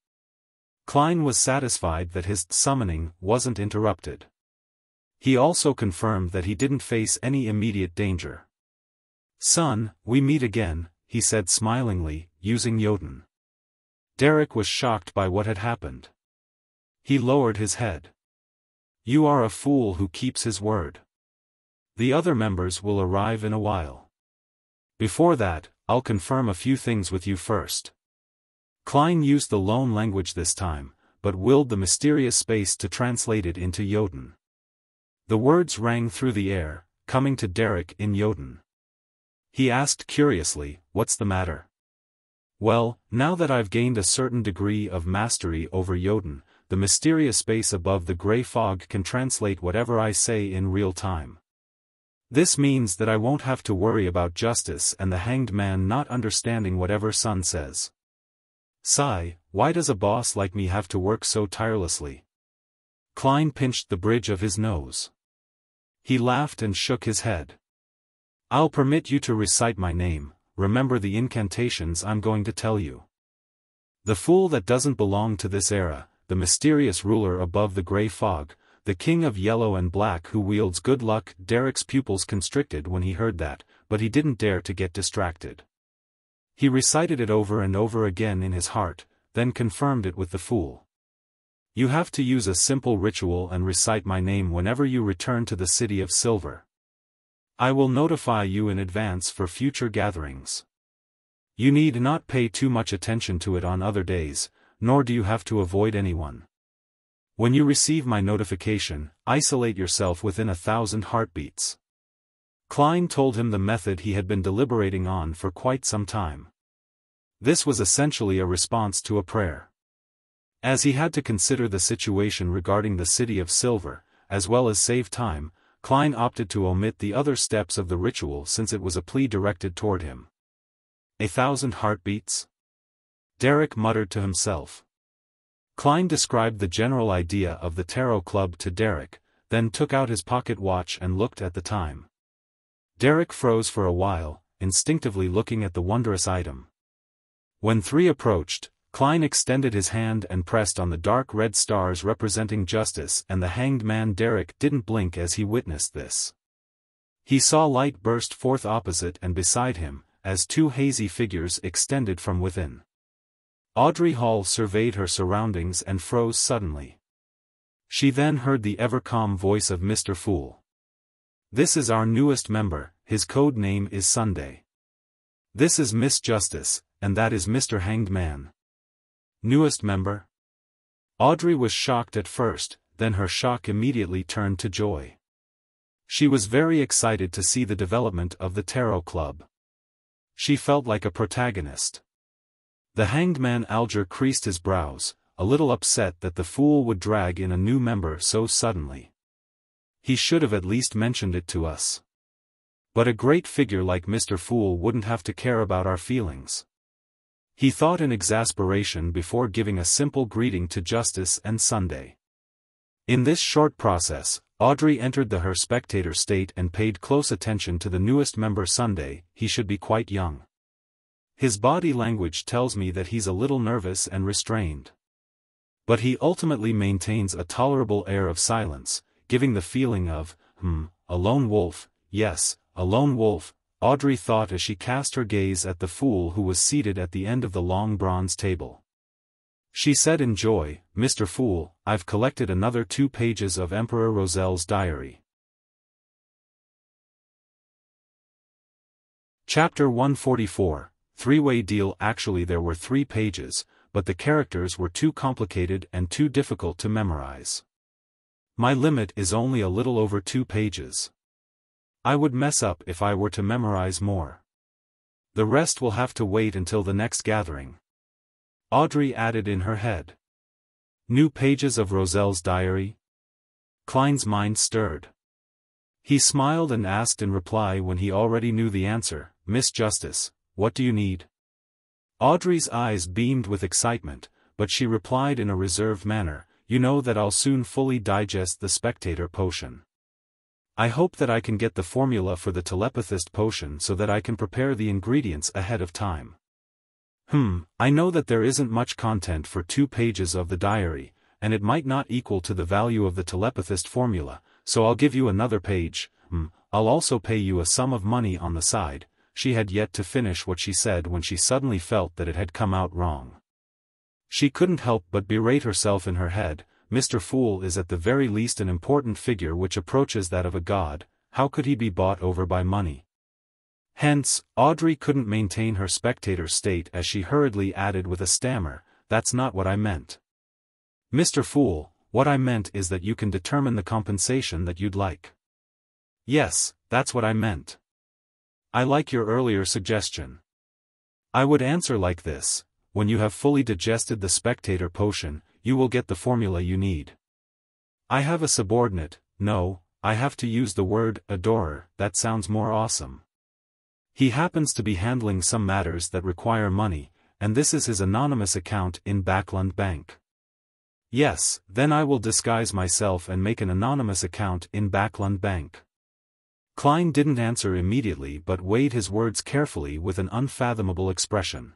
Klein was satisfied that his summoning wasn't interrupted. He also confirmed that he didn't face any immediate danger. "Son, we meet again," he said smilingly, using Jotun. Derek was shocked by what had happened. He lowered his head. "You are a fool who keeps his word. The other members will arrive in a while. Before that, I'll confirm a few things with you first." Klein used the loan language this time, but willed the mysterious space to translate it into Jotun. The words rang through the air, coming to Derek in Jotun. He asked curiously, "What's the matter?" "Well, now that I've gained a certain degree of mastery over Jotun, the mysterious space above the gray fog can translate whatever I say in real time. This means that I won't have to worry about justice and the hanged man not understanding whatever Sun says. Sigh, why does a boss like me have to work so tirelessly?" Klein pinched the bridge of his nose. He laughed and shook his head. I'll permit you to recite my name, remember the incantations I'm going to tell you. The fool that doesn't belong to this era, the mysterious ruler above the grey fog, the king of yellow and black who wields good luck. Derek's pupils constricted when he heard that, but he didn't dare to get distracted. He recited it over and over again in his heart, then confirmed it with the fool. You have to use a simple ritual and recite my name whenever you return to the City of Silver. I will notify you in advance for future gatherings. You need not pay too much attention to it on other days, nor do you have to avoid anyone. When you receive my notification, isolate yourself within 1,000 heartbeats. Klein told him the method he had been deliberating on for quite some time. This was essentially a response to a prayer. As he had to consider the situation regarding the City of Silver, as well as save time, Klein opted to omit the other steps of the ritual since it was a plea directed toward him. 1,000 heartbeats? Derek muttered to himself. Klein described the general idea of the tarot club to Derek, then took out his pocket watch and looked at the time. Derek froze for a while, instinctively looking at the wondrous item. When 3 approached, Klein extended his hand and pressed on the dark red stars representing justice and the hanged man. Derek didn't blink as he witnessed this. He saw light burst forth opposite and beside him, as 2 hazy figures extended from within. Audrey Hall surveyed her surroundings and froze suddenly. She then heard the ever-calm voice of Mr. Fool. This is our newest member, his code name is Sunday. This is Miss Justice, and that is Mr. Hanged Man. Newest member? Audrey was shocked at first, then her shock immediately turned to joy. She was very excited to see the development of the Tarot Club. She felt like a protagonist. The hanged man Alger creased his brows, a little upset that the fool would drag in a new member so suddenly. He should have at least mentioned it to us. But a great figure like Mr. Fool wouldn't have to care about our feelings. He thought in exasperation before giving a simple greeting to Justice and Sunday. In this short process, Audrey entered the her spectator state and paid close attention to the newest member Sunday. He should be quite young. His body language tells me that he's a little nervous and restrained. But he ultimately maintains a tolerable air of silence, giving the feeling of, a lone wolf. Yes, a lone wolf, Audrey thought as she cast her gaze at the fool who was seated at the end of the long bronze table. She said in joy, Mr. Fool, I've collected another 2 pages of Emperor Roselle's diary. Chapter 144. Three-way deal. Actually there were 3 pages, but the characters were too complicated and too difficult to memorize. My limit is only a little over 2 pages. I would mess up if I were to memorize more. The rest will have to wait until the next gathering. Audrey added in her head. New pages of Roselle's diary? Klein's mind stirred. He smiled and asked in reply when he already knew the answer, Miss Justice, what do you need? Audrey's eyes beamed with excitement, but she replied in a reserved manner, you know that I'll soon fully digest the spectator potion. I hope that I can get the formula for the telepathist potion so that I can prepare the ingredients ahead of time. I know that there isn't much content for 2 pages of the diary, and it might not equal to the value of the telepathist formula, so I'll give you another page. I'll also pay you a sum of money on the side. She had yet to finish what she said when she suddenly felt that it had come out wrong. She couldn't help but berate herself in her head. Mr. Fool is at the very least an important figure which approaches that of a god. How could he be bought over by money? Hence, Audrey couldn't maintain her spectator state as she hurriedly added with a stammer, that's not what I meant. Mr. Fool, what I meant is that you can determine the compensation that you'd like. Yes, that's what I meant. I like your earlier suggestion. I would answer like this, when you have fully digested the spectator potion, you will get the formula you need. I have a subordinate, no, I have to use the word adorer, that sounds more awesome. He happens to be handling some matters that require money, and this is his anonymous account in Backland Bank. Yes, then I will disguise myself and make an anonymous account in Backland Bank. Klein didn't answer immediately but weighed his words carefully with an unfathomable expression.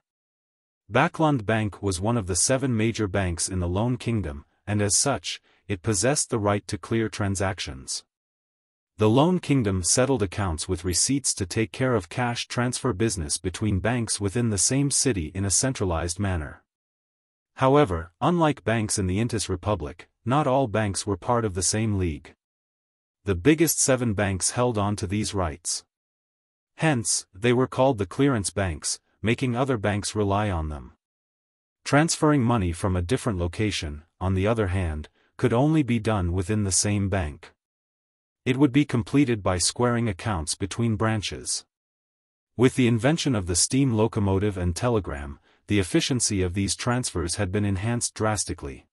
Backland Bank was one of the 7 major banks in the Loan Kingdom, and as such, it possessed the right to clear transactions. The Loan Kingdom settled accounts with receipts to take care of cash transfer business between banks within the same city in a centralized manner. However, unlike banks in the Intis Republic, not all banks were part of the same league. The biggest 7 banks held on to these rights. Hence, they were called the clearance banks, making other banks rely on them. Transferring money from a different location, on the other hand, could only be done within the same bank. It would be completed by squaring accounts between branches. With the invention of the steam locomotive and telegram, the efficiency of these transfers had been enhanced drastically.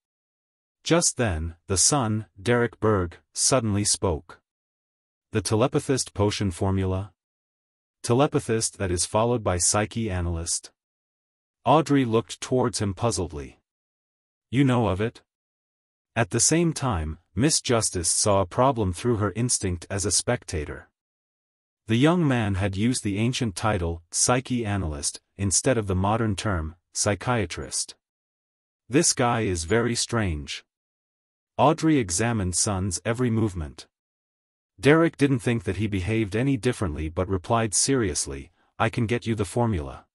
Just then, the son, Derek Berg, suddenly spoke. The telepathist potion formula? Telepathist that is followed by psyche analyst? Audrey looked towards him puzzledly. You know of it? At the same time, Miss Justice saw a problem through her instinct as a spectator. The young man had used the ancient title, psyche analyst, instead of the modern term, psychiatrist. This guy is very strange. Audrey examined Son's every movement. Derek didn't think that he behaved any differently but replied seriously, I can get you the formula.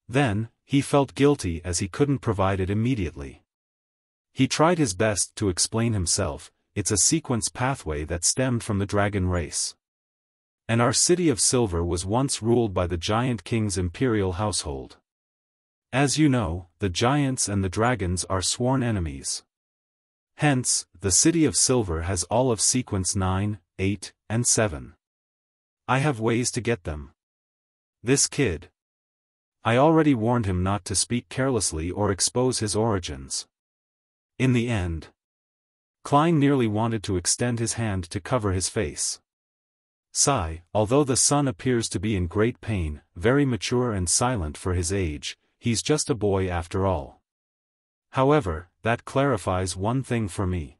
Then, he felt guilty as he couldn't provide it immediately. He tried his best to explain himself, it's a sequence pathway that stemmed from the dragon race. And our city of Silver was once ruled by the Giant King's imperial household. As you know, the giants and the dragons are sworn enemies. Hence, the city of Silver has all of sequence 9, 8, and 7. I have ways to get them. This kid. I already warned him not to speak carelessly or expose his origins. In the end, Klein nearly wanted to extend his hand to cover his face. Sigh, although the son appears to be in great pain, very mature and silent for his age, he's just a boy after all. However, that clarifies one thing for me.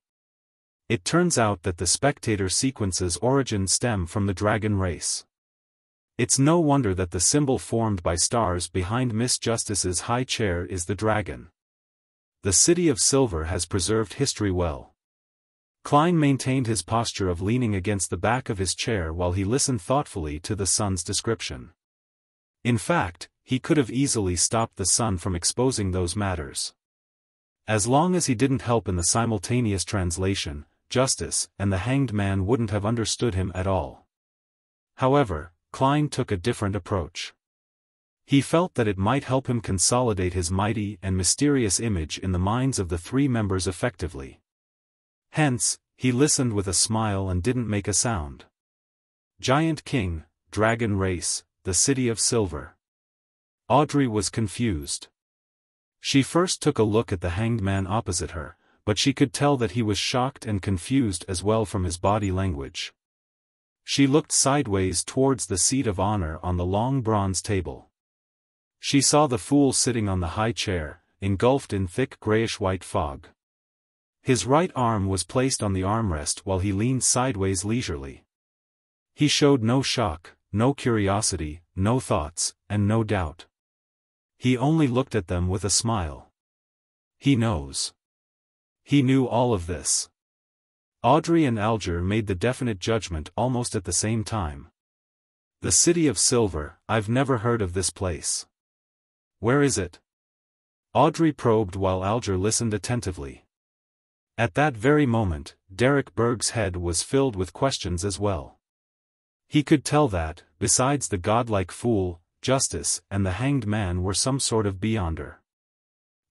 It turns out that the spectator sequence's origin stem from the dragon race. It's no wonder that the symbol formed by stars behind Miss Justice's high chair is the dragon. The city of Silver has preserved history well. Klein maintained his posture of leaning against the back of his chair while he listened thoughtfully to the son's description. In fact, he could have easily stopped the son from exposing those matters. As long as he didn't help in the simultaneous translation, Justice and the hanged man wouldn't have understood him at all. However, Klein took a different approach. He felt that it might help him consolidate his mighty and mysterious image in the minds of the 3 members effectively. Hence, he listened with a smile and didn't make a sound. Giant King, Dragon Race, the City of Silver. Audrey was confused. She first took a look at the hanged man opposite her, but she could tell that he was shocked and confused as well from his body language. She looked sideways towards the seat of honor on the long bronze table. She saw the fool sitting on the high chair, engulfed in thick grayish-white fog. His right arm was placed on the armrest while he leaned sideways leisurely. He showed no shock, no curiosity, no thoughts, and no doubt. He only looked at them with a smile. He knows. He knew all of this. Audrey and Alger made the definite judgment almost at the same time. The City of Silver, I've never heard of this place. Where is it? Audrey probed while Alger listened attentively. At that very moment, Derek Berg's head was filled with questions as well. He could tell that, besides the godlike fool, Justice and the hanged man were some sort of beyonder.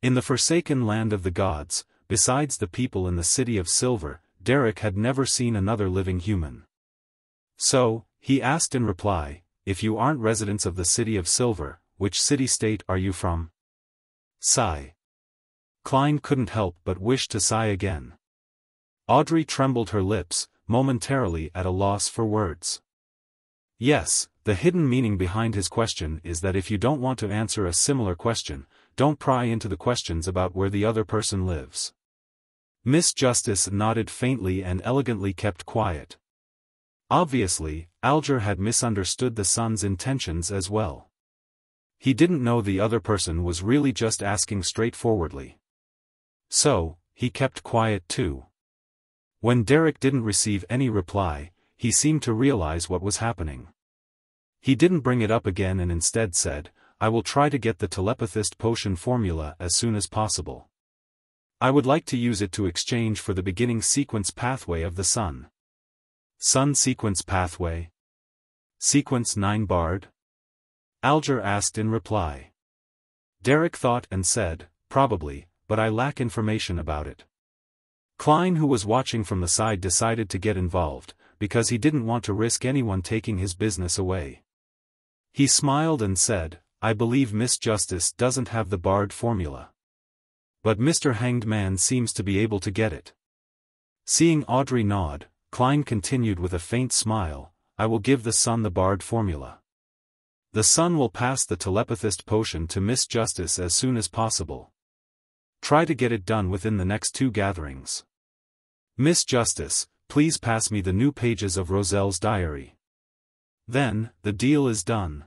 In the forsaken land of the gods, besides the people in the City of Silver, Derek had never seen another living human. So, he asked in reply, if you aren't residents of the City of Silver, which city-state are you from? Sigh. Klein couldn't help but wish to sigh again. Audrey trembled her lips, momentarily at a loss for words. Yes, the hidden meaning behind his question is that if you don't want to answer a similar question, don't pry into the questions about where the other person lives. Miss Justice nodded faintly and elegantly kept quiet. Obviously, Alger had misunderstood the son's intentions as well. He didn't know the other person was really just asking straightforwardly. So, he kept quiet too. When Derek didn't receive any reply, he seemed to realize what was happening. He didn't bring it up again and instead said, I will try to get the telepathist potion formula as soon as possible. I would like to use it to exchange for the beginning sequence pathway of the sun. Sun sequence pathway? Sequence 9 Bard? Alger asked in reply. Derek thought and said, probably, but I lack information about it. Klein, who was watching from the side, decided to get involved, because he didn't want to risk anyone taking his business away. He smiled and said, I believe Miss Justice doesn't have the Bard formula. But Mr. Hanged Man seems to be able to get it. Seeing Audrey nod, Klein continued with a faint smile, I will give the sun the Bard formula. The sun will pass the telepathist potion to Miss Justice as soon as possible. Try to get it done within the next 2 gatherings. Miss Justice, please pass me the new pages of Roselle's diary. Then, the deal is done.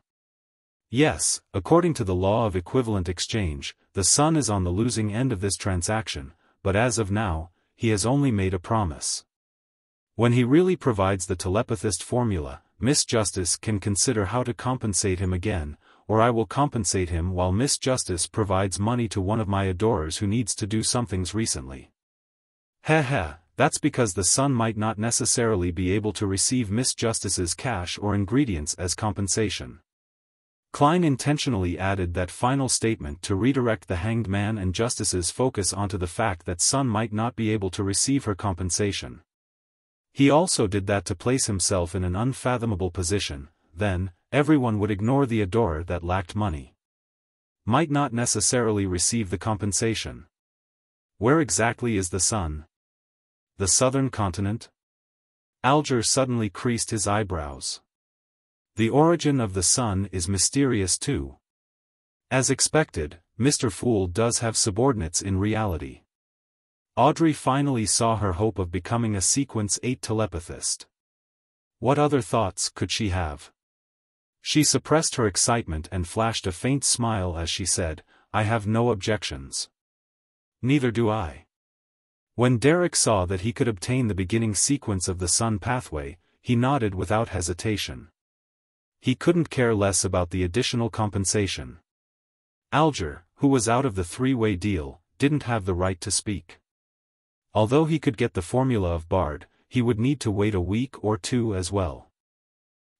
Yes, according to the law of equivalent exchange, the sun is on the losing end of this transaction, but as of now, he has only made a promise. When he really provides the telepathist formula, Miss Justice can consider how to compensate him again, or I will compensate him while Miss Justice provides money to one of my adorers who needs to do somethings recently. Heh, that's because the sun might not necessarily be able to receive Miss Justice's cash or ingredients as compensation. Klein intentionally added that final statement to redirect the Hanged Man and Justice's focus onto the fact that Sun might not be able to receive her compensation. He also did that to place himself in an unfathomable position, then, everyone would ignore the adorer that lacked money. Might not necessarily receive the compensation. Where exactly is the sun? The southern continent? Alger suddenly creased his eyebrows. The origin of the sun is mysterious too. As expected, Mr. Fool does have subordinates in reality. Audrey finally saw her hope of becoming a Sequence 8 telepathist. What other thoughts could she have? She suppressed her excitement and flashed a faint smile as she said, I have no objections. Neither do I. When Derek saw that he could obtain the beginning sequence of the sun pathway, he nodded without hesitation. He couldn't care less about the additional compensation. Alger, who was out of the 3-way deal, didn't have the right to speak. Although he could get the formula of Bard, he would need to wait a week or 2 as well.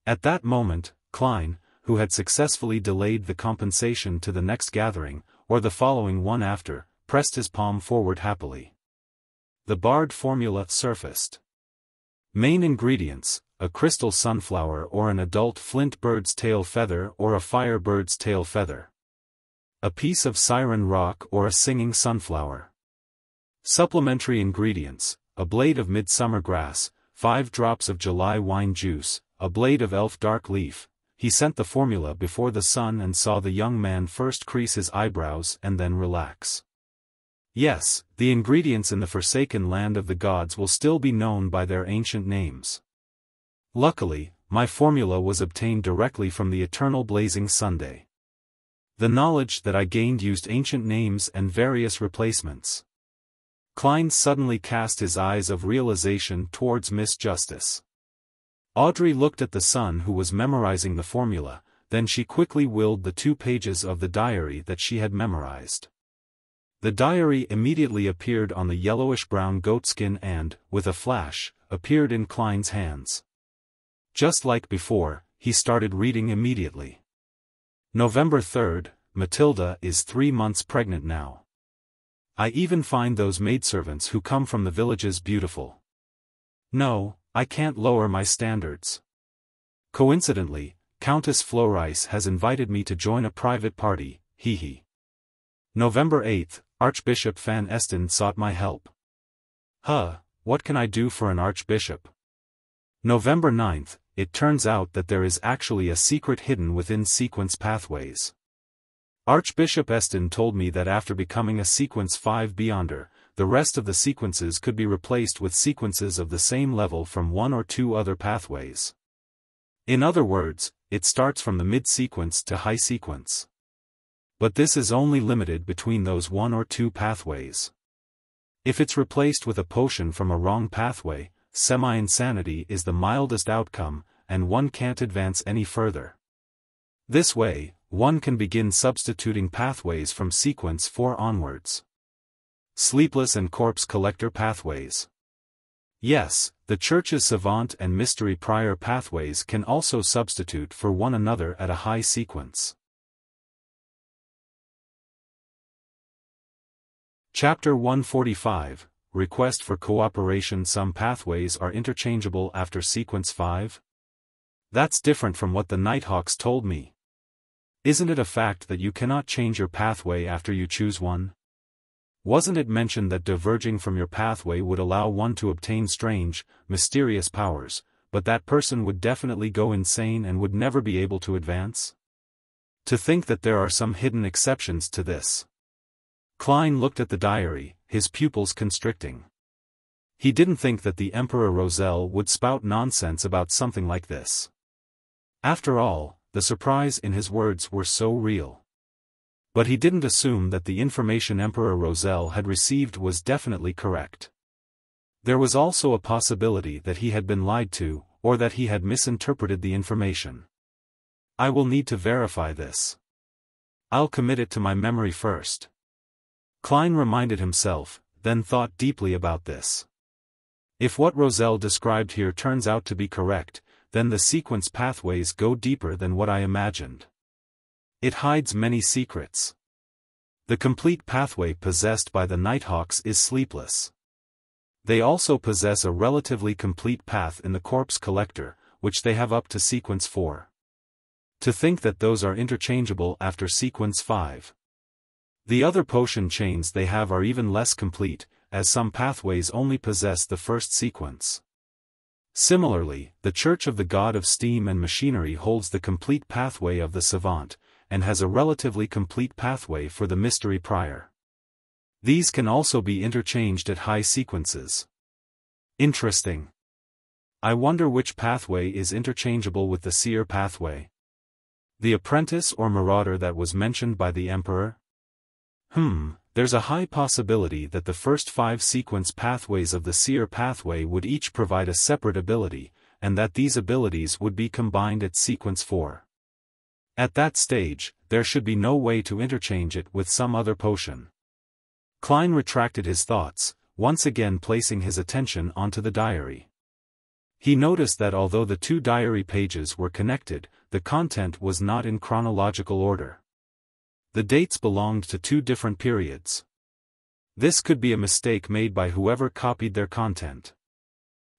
At that moment, Klein, who had successfully delayed the compensation to the next gathering, or the following one after, pressed his palm forward happily. The Bard formula surfaced. Main ingredients: a crystal sunflower or an adult flint bird's tail feather or a fire bird's tail feather. A piece of siren rock or a singing sunflower. Supplementary ingredients: a blade of midsummer grass, 5 drops of July wine juice, a blade of elf dark leaf. He sent the formula before the sun and saw the young man first crease his eyebrows and then relax. Yes, the ingredients in the forsaken land of the gods will still be known by their ancient names. Luckily, my formula was obtained directly from the eternal blazing Sunday. The knowledge that I gained used ancient names and various replacements. Klein suddenly cast his eyes of realization towards Miss Justice. Audrey looked at the son who was memorizing the formula, then she quickly willed the 2 pages of the diary that she had memorized. The diary immediately appeared on the yellowish-brown goatskin and, with a flash, appeared in Klein's hands. Just like before, he started reading immediately. November 3rd, Matilda is 3 months pregnant now. I even find those maidservants who come from the villages beautiful. No, I can't lower my standards. Coincidentally, Countess Florice has invited me to join a private party, hee. November 8th, Archbishop Van Esten sought my help. What can I do for an archbishop? November 9th, it turns out that there is actually a secret hidden within sequence pathways. Archbishop Esten told me that after becoming a Sequence 5 Beyonder, the rest of the sequences could be replaced with sequences of the same level from one or two other pathways. In other words, it starts from the mid-sequence to high sequence. But this is only limited between those one or two pathways. If it's replaced with a potion from a wrong pathway, semi-insanity is the mildest outcome, and one can't advance any further. This way, one can begin substituting pathways from sequence 4 onwards. Sleepless and corpse collector pathways. Yes, the Church's savant and mystery prior pathways can also substitute for one another at a high sequence. Chapter 145, Request for Cooperation. Some pathways are interchangeable after sequence 5. That's different from what the Nighthawks told me. Isn't it a fact that you cannot change your pathway after you choose one? Wasn't it mentioned that diverging from your pathway would allow one to obtain strange, mysterious powers, but that person would definitely go insane and would never be able to advance? To think that there are some hidden exceptions to this. Klein looked at the diary, his pupils constricting. He didn't think that the Emperor Roselle would spout nonsense about something like this. After all, the surprise in his words were so real. But he didn't assume that the information Emperor Roselle had received was definitely correct. There was also a possibility that he had been lied to, or that he had misinterpreted the information. I will need to verify this. I'll commit it to my memory first. Klein reminded himself, then thought deeply about this. If what Roselle described here turns out to be correct, then the sequence pathways go deeper than what I imagined. It hides many secrets. The complete pathway possessed by the Nighthawks is sleepless. They also possess a relatively complete path in the Corpse Collector, which they have up to sequence 4. To think that those are interchangeable after sequence 5. The other potion chains they have are even less complete, as some pathways only possess the first sequence. Similarly, the Church of the God of Steam and Machinery holds the complete pathway of the Savant, and has a relatively complete pathway for the Mystery Prior. These can also be interchanged at high sequences. Interesting. I wonder which pathway is interchangeable with the Seer pathway. The apprentice or marauder that was mentioned by the Emperor? There's a high possibility that the first 5 sequence pathways of the Seer pathway would each provide a separate ability, and that these abilities would be combined at sequence 4. At that stage, there should be no way to interchange it with some other potion. Klein retracted his thoughts, once again placing his attention onto the diary. He noticed that although the 2 diary pages were connected, the content was not in chronological order. The dates belonged to 2 different periods. This could be a mistake made by whoever copied their content.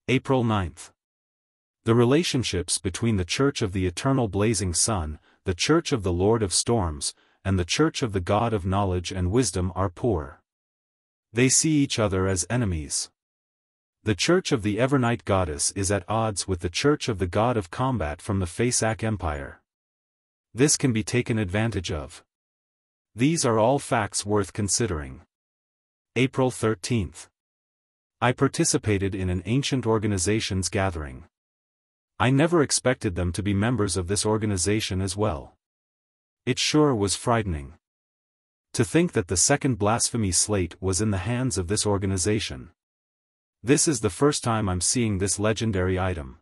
April 9th. The relationships between the Church of the Eternal Blazing Sun, the Church of the Lord of Storms, and the Church of the God of Knowledge and Wisdom are poor. They see each other as enemies. The Church of the Evernight Goddess is at odds with the Church of the God of Combat from the Fasak Empire. This can be taken advantage of. These are all facts worth considering. April 13th. I participated in an ancient organization's gathering. I never expected them to be members of this organization as well. It sure was frightening. To think that the second blasphemy slate was in the hands of this organization. This is the first time I'm seeing this legendary item.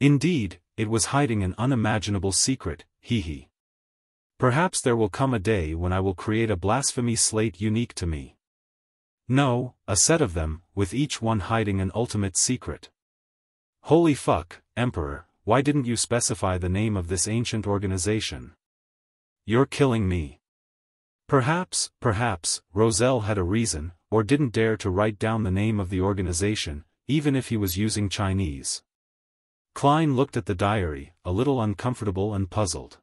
Indeed, it was hiding an unimaginable secret, hee. Perhaps there will come a day when I will create a blasphemy slate unique to me. No, a set of them, with each one hiding an ultimate secret. Holy fuck, Emperor, why didn't you specify the name of this ancient organization? You're killing me. Perhaps, Roselle had a reason, or didn't dare to write down the name of the organization, even if he was using Chinese. Klein looked at the diary, a little uncomfortable and puzzled.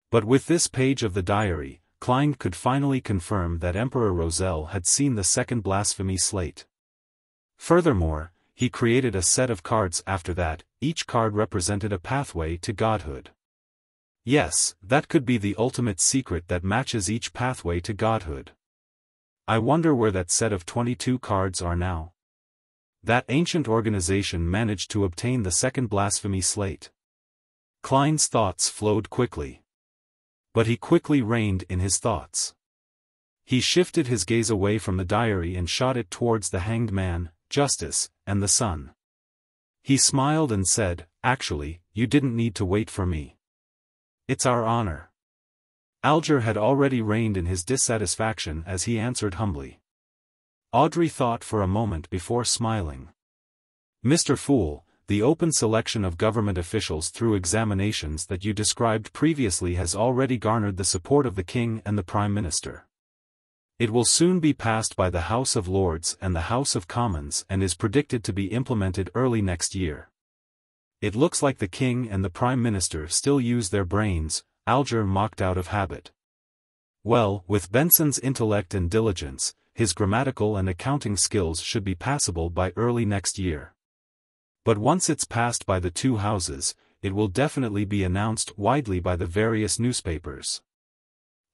But with this page of the diary, Klein could finally confirm that Emperor Roselle had seen the second blasphemy slate. Furthermore, he created a set of cards after that, each card represented a pathway to godhood. Yes, that could be the ultimate secret that matches each pathway to godhood. I wonder where that set of 22 cards are now. That ancient organization managed to obtain the second blasphemy slate. Klein's thoughts flowed quickly. But he quickly reined in his thoughts. He shifted his gaze away from the diary and shot it towards the hanged man, Justice, and the sun. He smiled and said, "Actually, you didn't need to wait for me. It's our honor." Alger had already reined in his dissatisfaction as he answered humbly. Audrey thought for a moment before smiling. "Mr. Fool, the open selection of government officials through examinations that you described previously has already garnered the support of the King and the Prime Minister. It will soon be passed by the House of Lords and the House of Commons and is predicted to be implemented early next year. It looks like the King and the Prime Minister still use their brains," Alger mocked out of habit. "Well, with Benson's intellect and diligence, his grammatical and accounting skills should be passable by early next year. But once it's passed by the two houses, it will definitely be announced widely by the various newspapers.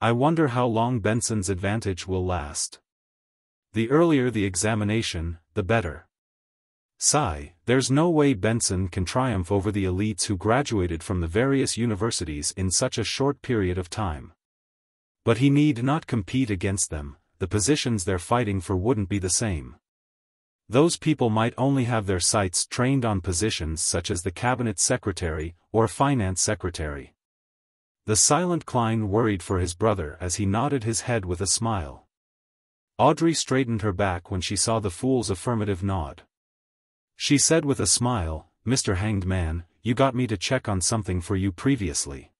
I wonder how long Benson's advantage will last. The earlier the examination, the better. Sigh, there's no way Benson can triumph over the elites who graduated from the various universities in such a short period of time. But he need not compete against them, the positions they're fighting for wouldn't be the same. Those people might only have their sights trained on positions such as the cabinet secretary or finance secretary." The silent Klein worried for his brother as he nodded his head with a smile. Audrey straightened her back when she saw the fool's affirmative nod. She said with a smile, "Mr. Hanged Man, you got me to check on something for you previously.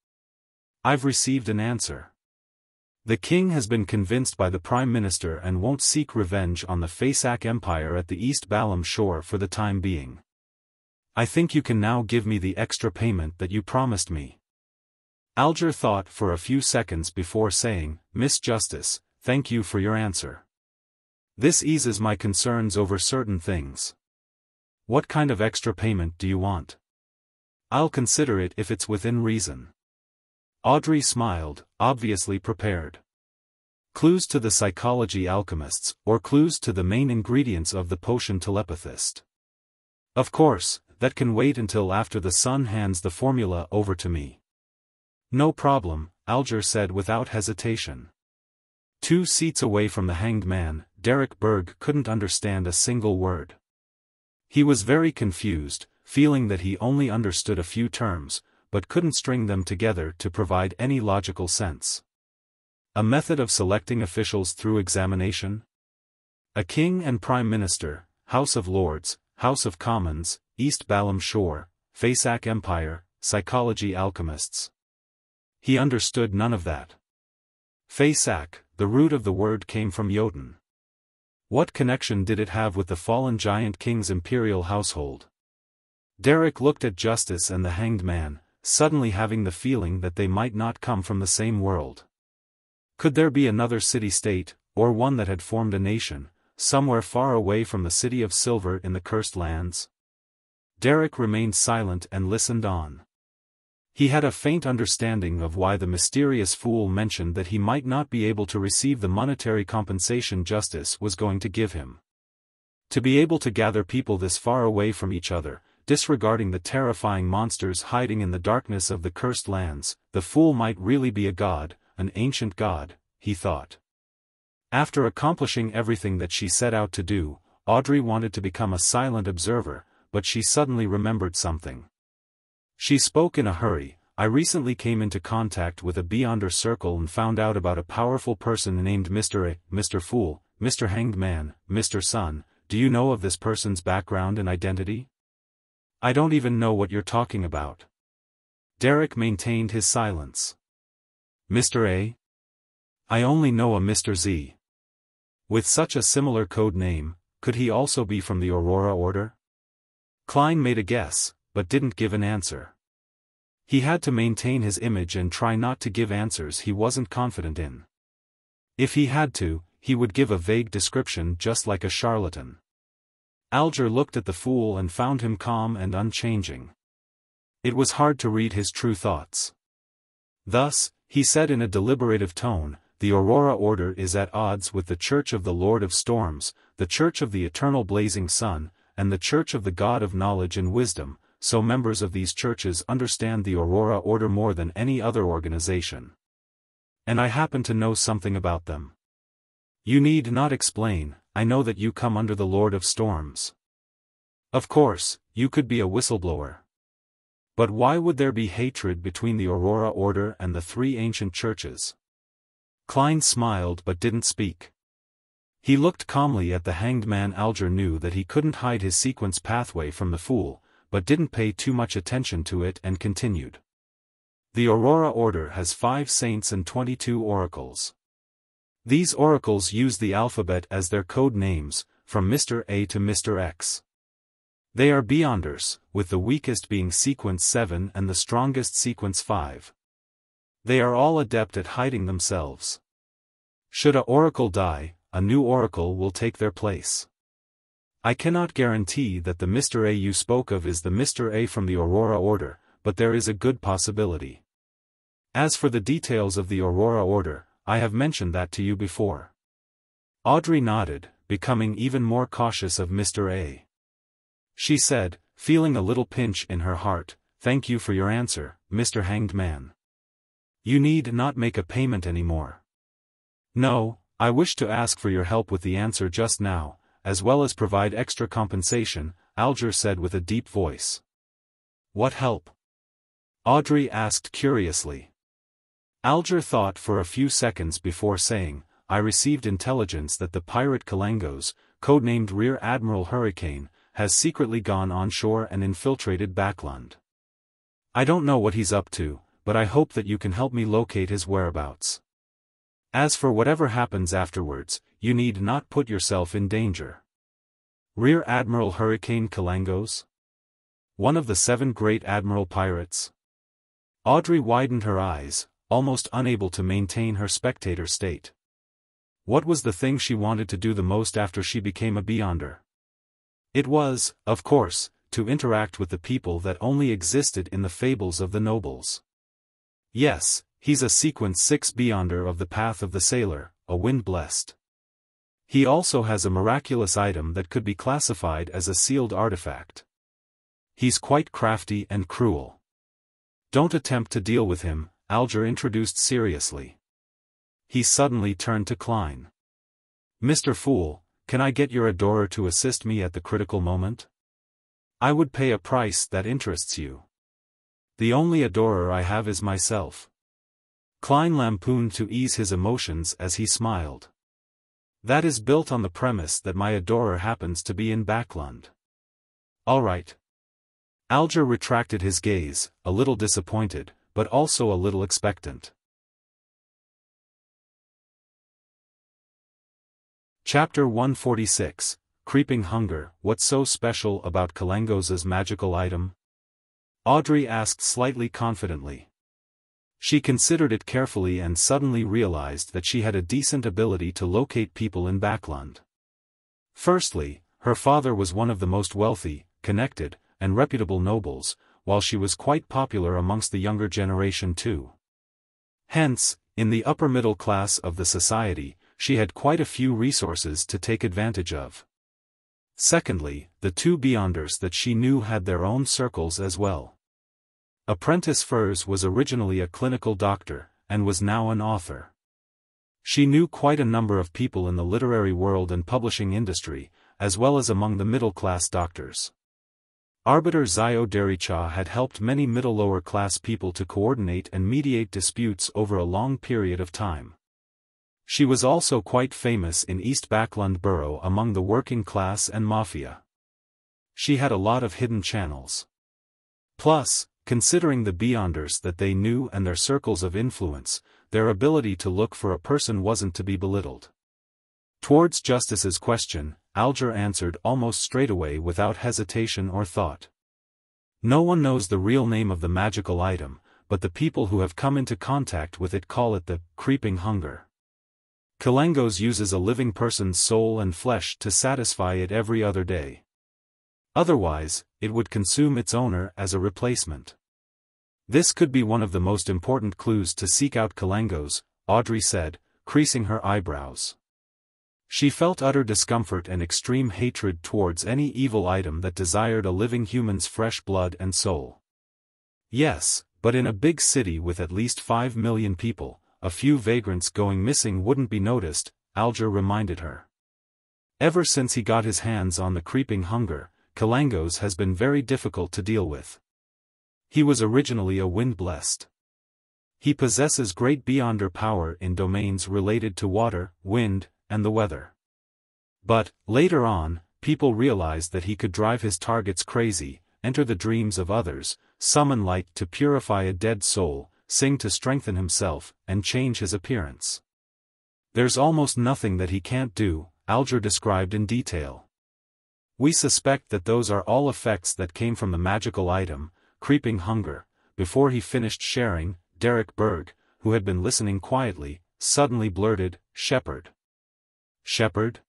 I've received an answer. The King has been convinced by the Prime Minister and won't seek revenge on the Fasak Empire at the East Balam shore for the time being. I think you can now give me the extra payment that you promised me." Alger thought for a few seconds before saying, "Miss Justice, thank you for your answer. This eases my concerns over certain things. What kind of extra payment do you want? I'll consider it if it's within reason." Audrey smiled, obviously prepared. "Clues to the psychology alchemists, or clues to the main ingredients of the potion telepathist?" "Of course, that can wait until after the sun hands the formula over to me." "No problem," Alger said without hesitation. 2 seats away from the hanged man, Derek Berg couldn't understand a single word. He was very confused, feeling that he only understood a few terms, but couldn't string them together to provide any logical sense. A method of selecting officials through examination? A King and Prime Minister, House of Lords, House of Commons, East Balam Shore, Fasak Empire, psychology alchemists. He understood none of that. Fasak, the root of the word came from Jotun. What connection did it have with the fallen giant king's imperial household? Derek looked at Justice and the hanged man, suddenly having the feeling that they might not come from the same world. Could there be another city-state, or one that had formed a nation, somewhere far away from the City of Silver in the Cursed Lands? Derek remained silent and listened on. He had a faint understanding of why the mysterious fool mentioned that he might not be able to receive the monetary compensation Justice was going to give him. To be able to gather people this far away from each other, disregarding the terrifying monsters hiding in the darkness of the Cursed Lands, the fool might really be a god, an ancient god, he thought. After accomplishing everything that she set out to do, Audrey wanted to become a silent observer, but she suddenly remembered something. She spoke in a hurry. "I recently came into contact with a Beyonder Circle and found out about a powerful person named Mr. A, Mr. Fool, Mr. Hanged Man, Mr. Sun. Do you know of this person's background and identity?" "I don't even know what you're talking about." Derek maintained his silence. "Mr. A? I only know a Mr. Z. With such a similar code name, could he also be from the Aurora Order?" Klein made a guess, but didn't give an answer. He had to maintain his image and try not to give answers he wasn't confident in. If he had to, he would give a vague description just like a charlatan. Alger looked at the fool and found him calm and unchanging. It was hard to read his true thoughts. Thus, he said in a deliberative tone, the Aurora Order is at odds with the Church of the Lord of Storms, the Church of the Eternal Blazing Sun, and the Church of the God of Knowledge and Wisdom, so members of these churches understand the Aurora Order more than any other organization. And I happen to know something about them. You need not explain, I know that you come under the Lord of Storms. Of course, you could be a whistleblower. But why would there be hatred between the Aurora Order and the three ancient churches? Klein smiled but didn't speak. He looked calmly at the hanged man. Alger knew that he couldn't hide his sequence pathway from the fool, but didn't pay too much attention to it and continued. The Aurora Order has 5 saints and 22 oracles. These oracles use the alphabet as their code names, from Mr. A to Mr. X. They are Beyonders, with the weakest being sequence 7 and the strongest sequence 5. They are all adept at hiding themselves. Should a oracle die, a new oracle will take their place. I cannot guarantee that the Mr. A you spoke of is the Mr. A from the Aurora Order, but there is a good possibility. As for the details of the Aurora Order, I have mentioned that to you before. Audrey nodded, becoming even more cautious of Mr. A. She said, feeling a little pinch in her heart, "Thank you for your answer, Mr. Hanged Man. You need not make a payment anymore." "No, I wish to ask for your help with the answer just now, as well as provide extra compensation," Alger said with a deep voice. "What help?" Audrey asked curiously. Alger thought for a few seconds before saying, "I received intelligence that the pirate Kalangos, codenamed Rear Admiral Hurricane, has secretly gone onshore and infiltrated Backland. I don't know what he's up to, but I hope that you can help me locate his whereabouts. As for whatever happens afterwards, you need not put yourself in danger." Rear Admiral Hurricane Kalangos? One of the 7 great admiral pirates? Audrey widened her eyes, almost unable to maintain her spectator state. What was the thing she wanted to do the most after she became a Beyonder? It was, of course, to interact with the people that only existed in the fables of the nobles. Yes, he's a sequence 6 Beyonder of the Path of the Sailor, a wind-blessed. He also has a miraculous item that could be classified as a sealed artifact. He's quite crafty and cruel. Don't attempt to deal with him, Alger introduced seriously. He suddenly turned to Klein. "Mr. Fool, can I get your adorer to assist me at the critical moment? I would pay a price that interests you. The only adorer I have is myself." Klein lampooned to ease his emotions as he smiled. "That is built on the premise that my adorer happens to be in Backland." "All right." Alger retracted his gaze, a little disappointed, but also a little expectant. Chapter 146, Creeping Hunger. What's so special about Kalangos' magical item? Audrey asked slightly confidently. She considered it carefully and suddenly realized that she had a decent ability to locate people in Backland. Firstly, her father was one of the most wealthy, connected, and reputable nobles, while she was quite popular amongst the younger generation too. Hence, in the upper middle class of the society, she had quite a few resources to take advantage of. Secondly, the 2 Beyonders that she knew had their own circles as well. Apprentice Furs was originally a clinical doctor, and was now an author. She knew quite a number of people in the literary world and publishing industry, as well as among the middle-class doctors. Arbiter Zio Dericha had helped many middle-lower class people to coordinate and mediate disputes over a long period of time. She was also quite famous in East Backland Borough among the working class and mafia. She had a lot of hidden channels. Plus, considering the Beyonders that they knew and their circles of influence, their ability to look for a person wasn't to be belittled. Towards Justice's question, Alger answered almost straightaway without hesitation or thought. "No one knows the real name of the magical item, but the people who have come into contact with it call it the creeping hunger. Kalangos uses a living person's soul and flesh to satisfy it every other day. Otherwise, it would consume its owner as a replacement. This could be one of the most important clues to seek out Kalangos," Audrey said, creasing her eyebrows. She felt utter discomfort and extreme hatred towards any evil item that desired a living human's fresh blood and soul. Yes, but in a big city with at least 5 million people, a few vagrants going missing wouldn't be noticed, Alger reminded her. Ever since he got his hands on the creeping hunger, Kalangos has been very difficult to deal with. He was originally a wind-blessed. He possesses great beyonder power in domains related to water, wind, and the weather. But, later on, people realized that he could drive his targets crazy, enter the dreams of others, summon light to purify a dead soul, sing to strengthen himself, and change his appearance. There's almost nothing that he can't do, Alger described in detail. We suspect that those are all effects that came from the magical item, creeping hunger. Before he finished sharing, Derek Berg, who had been listening quietly, suddenly blurted, "Shepherd." Shepherd?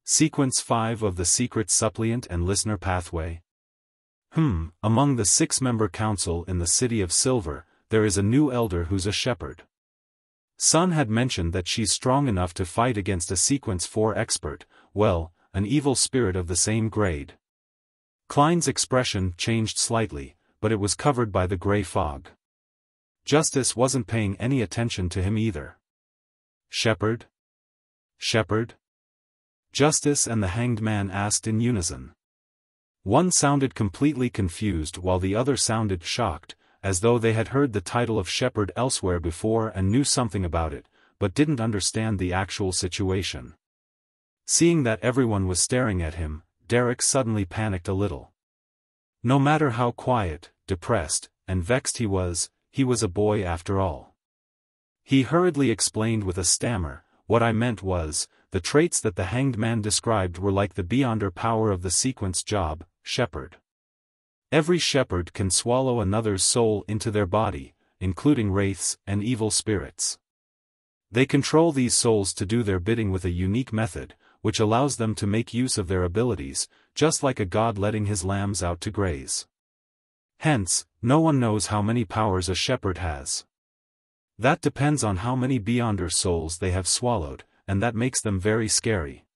Sequence 5 of the Secret Suppliant and Listener Pathway? Among the 6-member council in the City of Silver, there is a new elder who's a shepherd. Sun had mentioned that she's strong enough to fight against a Sequence 4 expert, well, an evil spirit of the same grade. Klein's expression changed slightly, but it was covered by the gray fog. Justice wasn't paying any attention to him either. Shepherd? Shepherd? Justice and the Hanged Man asked in unison. One sounded completely confused while the other sounded shocked, as though they had heard the title of shepherd elsewhere before and knew something about it, but didn't understand the actual situation. Seeing that everyone was staring at him, Derek suddenly panicked a little. No matter how quiet, depressed, and vexed he was a boy after all. He hurriedly explained with a stammer, "What I meant was, the traits that the Hanged Man described were like the beyonder power of the Sequence job, shepherd. Every shepherd can swallow another's soul into their body, including wraiths and evil spirits. They control these souls to do their bidding with a unique method, which allows them to make use of their abilities, just like a god letting his lambs out to graze. Hence, no one knows how many powers a shepherd has. That depends on how many beyonder souls they have swallowed, and that makes them very scary.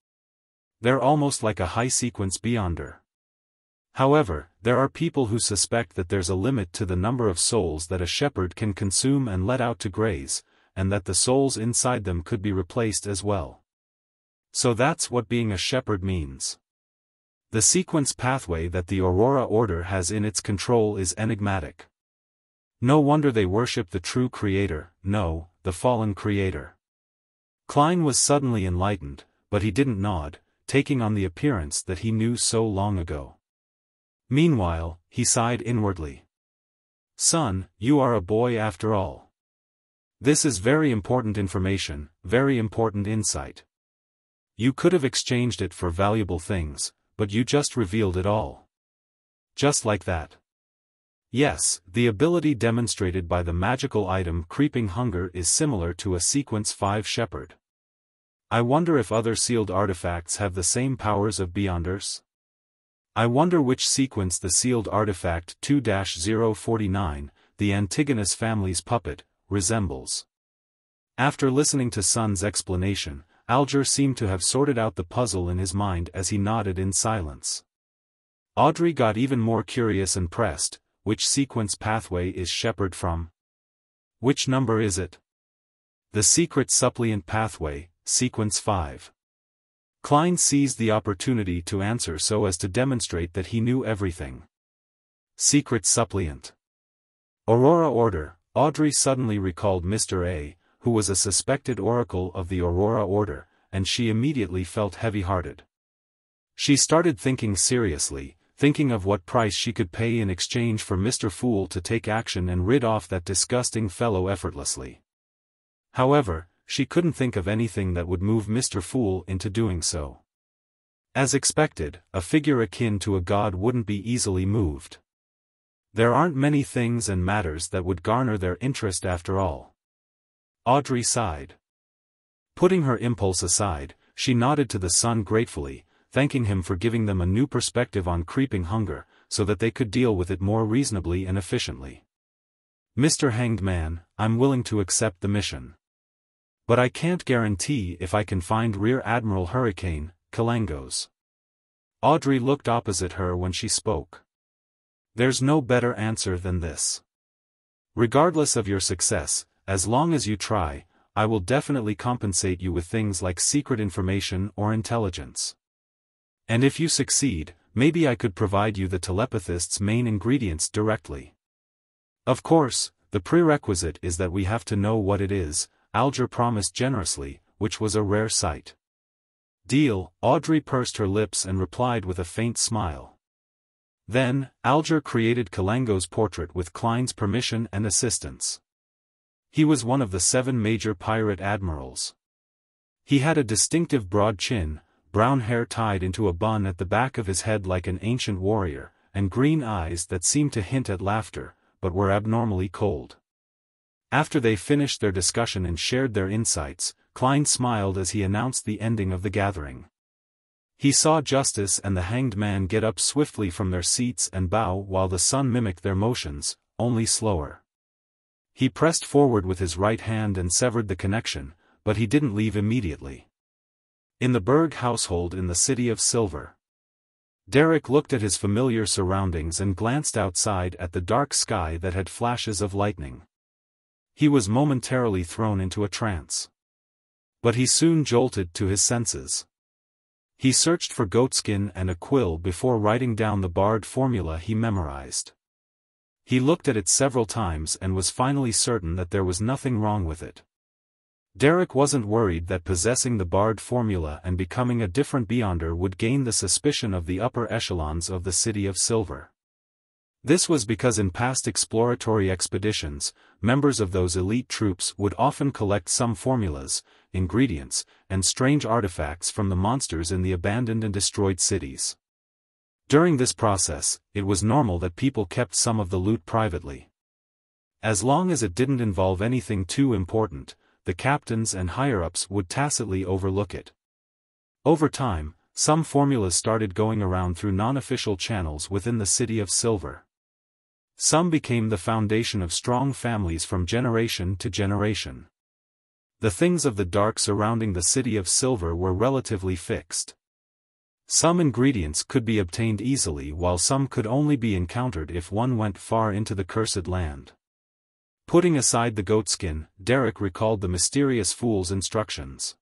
They're almost like a high sequence beyonder. However, there are people who suspect that there's a limit to the number of souls that a shepherd can consume and let out to graze, and that the souls inside them could be replaced as well. So that's what being a shepherd means. The sequence pathway that the Aurora Order has in its control is enigmatic. No wonder they worship the true creator, no, the fallen creator. Klein was suddenly enlightened, but he didn't nod, taking on the appearance that he knew so long ago. Meanwhile, he sighed inwardly. "Son, you are a boy after all. This is very important information, very important insight. You could have exchanged it for valuable things, but you just revealed it all. Just like that." Yes, the ability demonstrated by the magical item Creeping Hunger is similar to a Sequence 5 shepherd. I wonder if other sealed artifacts have the same powers of beyonders? I wonder which sequence the sealed artifact 2-049, the Antigonus family's puppet, resembles. After listening to Sun's explanation, Alger seemed to have sorted out the puzzle in his mind as he nodded in silence. Audrey got even more curious and pressed. Which sequence pathway is shepherd from? Which number is it? The secret suppliant pathway, sequence 5. Klein seized the opportunity to answer so as to demonstrate that he knew everything. Secret suppliant. Aurora Order. Audrey suddenly recalled Mr. A, who was a suspected oracle of the Aurora Order, and she immediately felt heavy-hearted. She started thinking seriously, thinking of what price she could pay in exchange for Mr. Fool to take action and rid off that disgusting fellow effortlessly. However, she couldn't think of anything that would move Mr. Fool into doing so. As expected, a figure akin to a god wouldn't be easily moved. There aren't many things and matters that would garner their interest after all. Audrey sighed. Putting her impulse aside, she nodded to the son gratefully, thanking him for giving them a new perspective on creeping hunger, so that they could deal with it more reasonably and efficiently. "Mr. Hanged Man, I'm willing to accept the mission. But I can't guarantee if I can find Rear Admiral Hurricane, Kalangos. Audrey looked opposite her when she spoke. There's no better answer than this. Regardless of your success, as long as you try, I will definitely compensate you with things like secret information or intelligence. And if you succeed, maybe I could provide you the telepathist's main ingredients directly. Of course, the prerequisite is that we have to know what it is, Alger promised generously, which was a rare sight. Deal, Audrey pursed her lips and replied with a faint smile. Then, Alger created Kalangos' portrait with Klein's permission and assistance. He was one of the 7 major pirate admirals. He had a distinctive broad chin, brown hair tied into a bun at the back of his head like an ancient warrior, and green eyes that seemed to hint at laughter, but were abnormally cold. After they finished their discussion and shared their insights, Klein smiled as he announced the ending of the gathering. He saw Justice and the Hanged Man get up swiftly from their seats and bow while the sun mimicked their motions, only slower. He pressed forward with his right hand and severed the connection, but he didn't leave immediately. In the Berg household in the City of Silver. Derek looked at his familiar surroundings and glanced outside at the dark sky that had flashes of lightning. He was momentarily thrown into a trance. But he soon jolted to his senses. He searched for goatskin and a quill before writing down the barred formula he memorized. He looked at it several times and was finally certain that there was nothing wrong with it. Derek wasn't worried that possessing the barred formula and becoming a different Beyonder would gain the suspicion of the upper echelons of the City of Silver. This was because in past exploratory expeditions, members of those elite troops would often collect some formulas, ingredients, and strange artifacts from the monsters in the abandoned and destroyed cities. During this process, it was normal that people kept some of the loot privately. As long as it didn't involve anything too important, the captains and higher-ups would tacitly overlook it. Over time, some formulas started going around through non-official channels within the City of Silver. Some became the foundation of strong families from generation to generation. The things of the dark surrounding the City of Silver were relatively fixed. Some ingredients could be obtained easily while some could only be encountered if one went far into the Cursed Land. Putting aside the goatskin, Derek recalled the mysterious fool's instructions.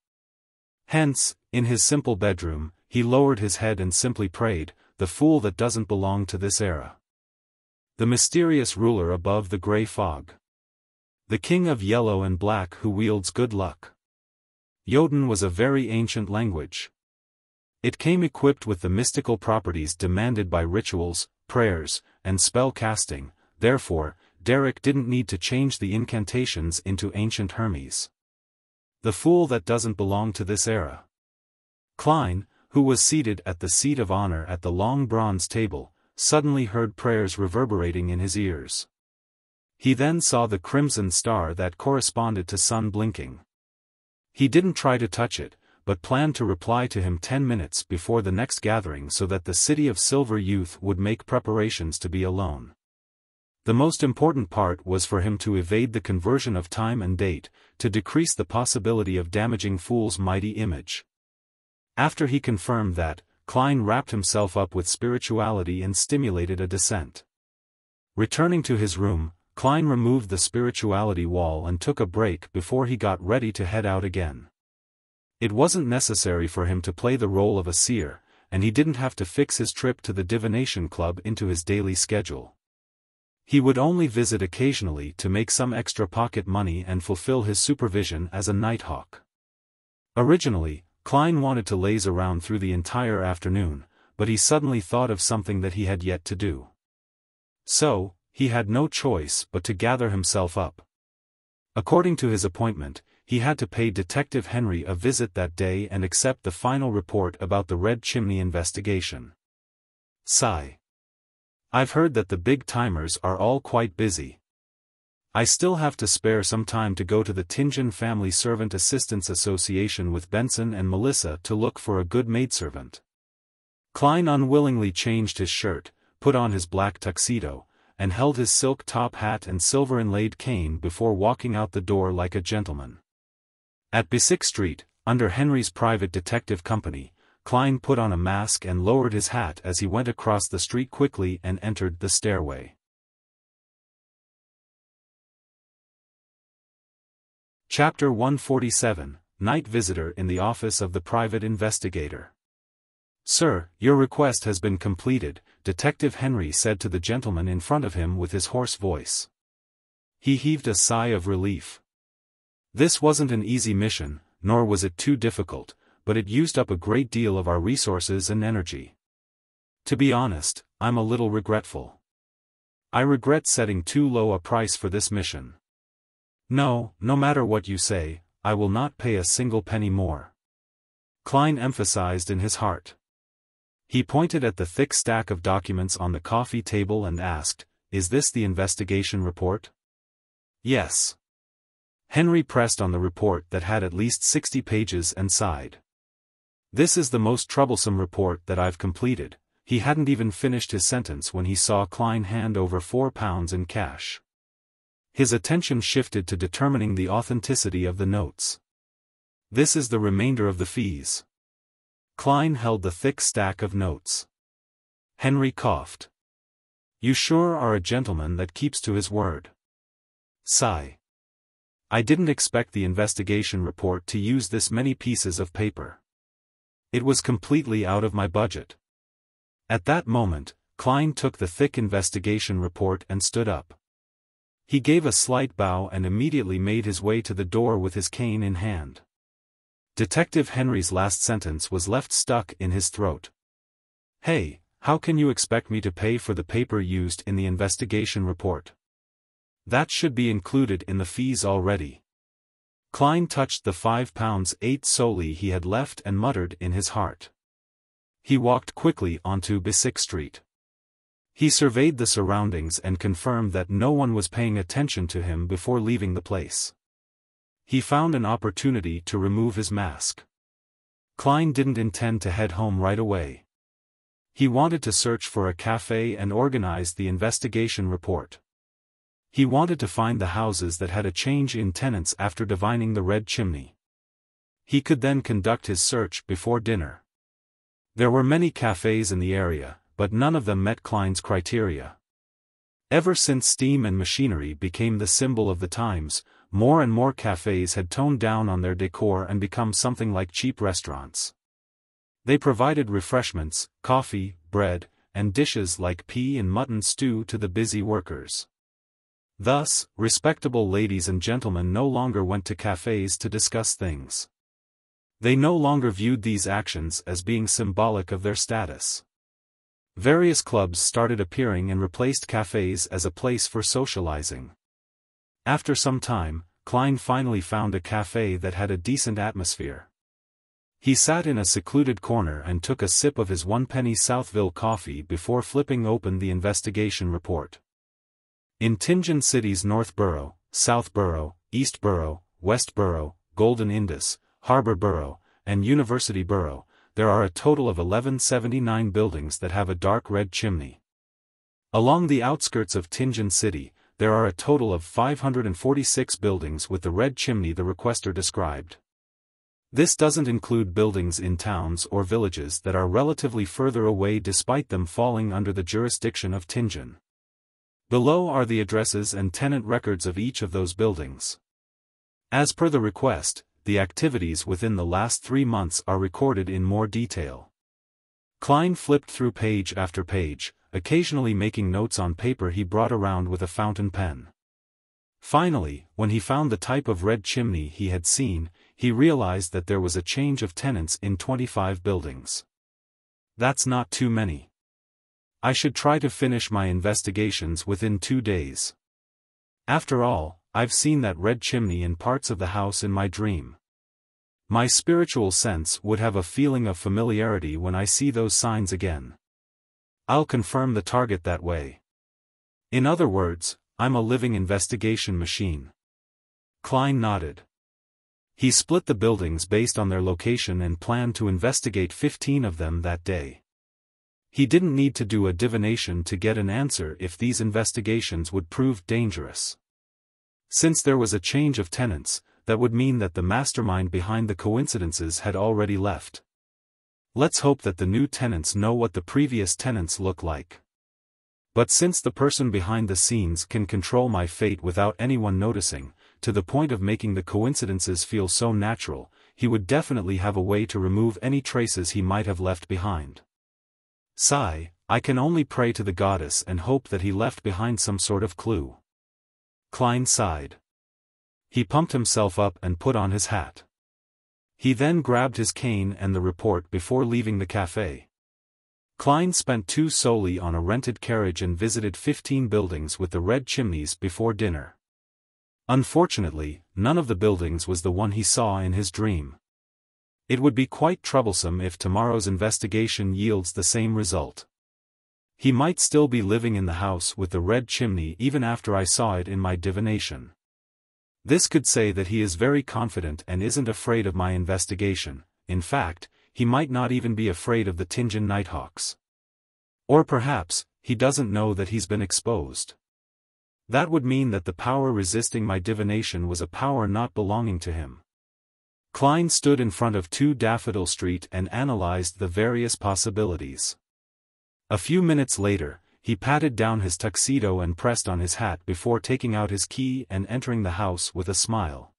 Hence, in his simple bedroom, he lowered his head and simply prayed, "The fool that doesn't belong to this era." The mysterious ruler above the gray fog. The king of yellow and black who wields good luck. Jotun was a very ancient language. It came equipped with the mystical properties demanded by rituals, prayers, and spell casting, therefore, Derek didn't need to change the incantations into ancient Hermes. The fool that doesn't belong to this era. Klein, who was seated at the seat of honor at the long bronze table, suddenly heard prayers reverberating in his ears. He then saw the crimson star that corresponded to sun blinking. He didn't try to touch it, but planned to reply to him 10 minutes before the next gathering so that the City of Silver youth would make preparations to be alone. The most important part was for him to evade the conversion of time and date, to decrease the possibility of damaging Fool's mighty image. After he confirmed that, Klein wrapped himself up with spirituality and stimulated a descent. Returning to his room, Klein removed the spirituality wall and took a break before he got ready to head out again. It wasn't necessary for him to play the role of a seer, and he didn't have to fix his trip to the divination club into his daily schedule. He would only visit occasionally to make some extra pocket money and fulfill his supervision as a nighthawk. Originally, Klein wanted to laze around through the entire afternoon, but he suddenly thought of something that he had yet to do. So, he had no choice but to gather himself up. According to his appointment, he had to pay Detective Henry a visit that day and accept the final report about the Red Chimney investigation. Sigh. I've heard that the big-timers are all quite busy. I still have to spare some time to go to the Tingen Family Servant Assistance Association with Benson and Melissa to look for a good maidservant. Klein unwillingly changed his shirt, put on his black tuxedo, and held his silk top hat and silver-inlaid cane before walking out the door like a gentleman. At Bisick Street, under Henry's private detective company, Klein put on a mask and lowered his hat as he went across the street quickly and entered the stairway. Chapter 147, Night Visitor in the Office of the Private Investigator. "Sir, your request has been completed," Detective Henry said to the gentleman in front of him with his hoarse voice. He heaved a sigh of relief. This wasn't an easy mission, nor was it too difficult, but it used up a great deal of our resources and energy. To be honest, I'm a little regretful. I regret setting too low a price for this mission. No matter what you say, I will not pay a single penny more," Klein emphasized in his heart. He pointed at the thick stack of documents on the coffee table and asked, "Is this the investigation report?" "Yes." Henry pressed on the report that had at least 60 pages and sighed. "This is the most troublesome report that I've completed." He hadn't even finished his sentence when he saw Klein hand over £4 in cash. His attention shifted to determining the authenticity of the notes. "This is the remainder of the fees." Klein held the thick stack of notes. Henry coughed. "You sure are a gentleman that keeps to his word." Sigh. "I didn't expect the investigation report to use this many pieces of paper. It was completely out of my budget." At that moment, Klein took the thick investigation report and stood up. He gave a slight bow and immediately made his way to the door with his cane in hand. Detective Henry's last sentence was left stuck in his throat. "Hey, how can you expect me to pay for the paper used in the investigation report? That should be included in the fees already." Klein touched the £5.8 solely he had left and muttered in his heart. He walked quickly onto Bisick Street. He surveyed the surroundings and confirmed that no one was paying attention to him before leaving the place. He found an opportunity to remove his mask. Klein didn't intend to head home right away. He wanted to search for a cafe and organize the investigation report. He wanted to find the houses that had a change in tenants after divining the red chimney. He could then conduct his search before dinner. There were many cafes in the area, but none of them met Klein's criteria. Ever since steam and machinery became the symbol of the times, more and more cafes had toned down on their decor and become something like cheap restaurants. They provided refreshments, coffee, bread, and dishes like pea and mutton stew to the busy workers. Thus, respectable ladies and gentlemen no longer went to cafes to discuss things. They no longer viewed these actions as being symbolic of their status. Various clubs started appearing and replaced cafes as a place for socializing. After some time, Klein finally found a cafe that had a decent atmosphere. He sat in a secluded corner and took a sip of his one-penny Southville coffee before flipping open the investigation report. In Tianjin City's North Borough, South Borough, East Borough, West Borough, Golden Indus, Harbor Borough, and University Borough, there are a total of 1179 buildings that have a dark red chimney. Along the outskirts of Tianjin City, there are a total of 546 buildings with the red chimney the requester described. This doesn't include buildings in towns or villages that are relatively further away despite them falling under the jurisdiction of Tianjin. Below are the addresses and tenant records of each of those buildings. As per the request, the activities within the last 3 months are recorded in more detail. Klein flipped through page after page, occasionally making notes on paper he brought around with a fountain pen. Finally, when he found the type of red chimney he had seen, he realized that there was a change of tenants in 25 buildings. That's not too many. I should try to finish my investigations within 2 days. After all, I've seen that red chimney in parts of the house in my dream. My spiritual sense would have a feeling of familiarity when I see those signs again. I'll confirm the target that way. In other words, I'm a living investigation machine. Klein nodded. He split the buildings based on their location and planned to investigate 15 of them that day. He didn't need to do a divination to get an answer if these investigations would prove dangerous. Since there was a change of tenants, that would mean that the mastermind behind the coincidences had already left. Let's hope that the new tenants know what the previous tenants look like. But since the person behind the scenes can control my fate without anyone noticing, to the point of making the coincidences feel so natural, he would definitely have a way to remove any traces he might have left behind. Sigh, I can only pray to the goddess and hope that he left behind some sort of clue. Klein sighed. He pumped himself up and put on his hat. He then grabbed his cane and the report before leaving the cafe. Klein spent 2 solely on a rented carriage and visited 15 buildings with the red chimneys before dinner. Unfortunately, none of the buildings was the one he saw in his dream. It would be quite troublesome if tomorrow's investigation yields the same result. He might still be living in the house with the red chimney even after I saw it in my divination. This could say that he is very confident and isn't afraid of my investigation. In fact, he might not even be afraid of the Tinjin Nighthawks. Or perhaps, he doesn't know that he's been exposed. That would mean that the power resisting my divination was a power not belonging to him. Klein stood in front of 2 Daffodil Street and analyzed the various possibilities. A few minutes later, he patted down his tuxedo and pressed on his hat before taking out his key and entering the house with a smile.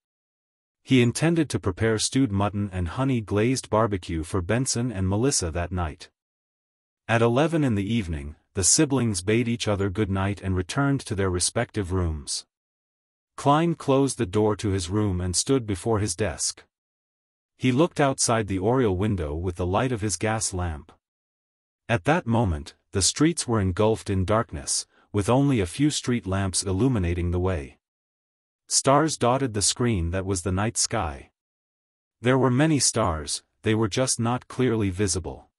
He intended to prepare stewed mutton and honey-glazed barbecue for Benson and Melissa that night. At 11 in the evening, the siblings bade each other good night and returned to their respective rooms. Klein closed the door to his room and stood before his desk. He looked outside the oriel window with the light of his gas lamp. At that moment, the streets were engulfed in darkness, with only a few street lamps illuminating the way. Stars dotted the screen that was the night sky. There were many stars, they were just not clearly visible.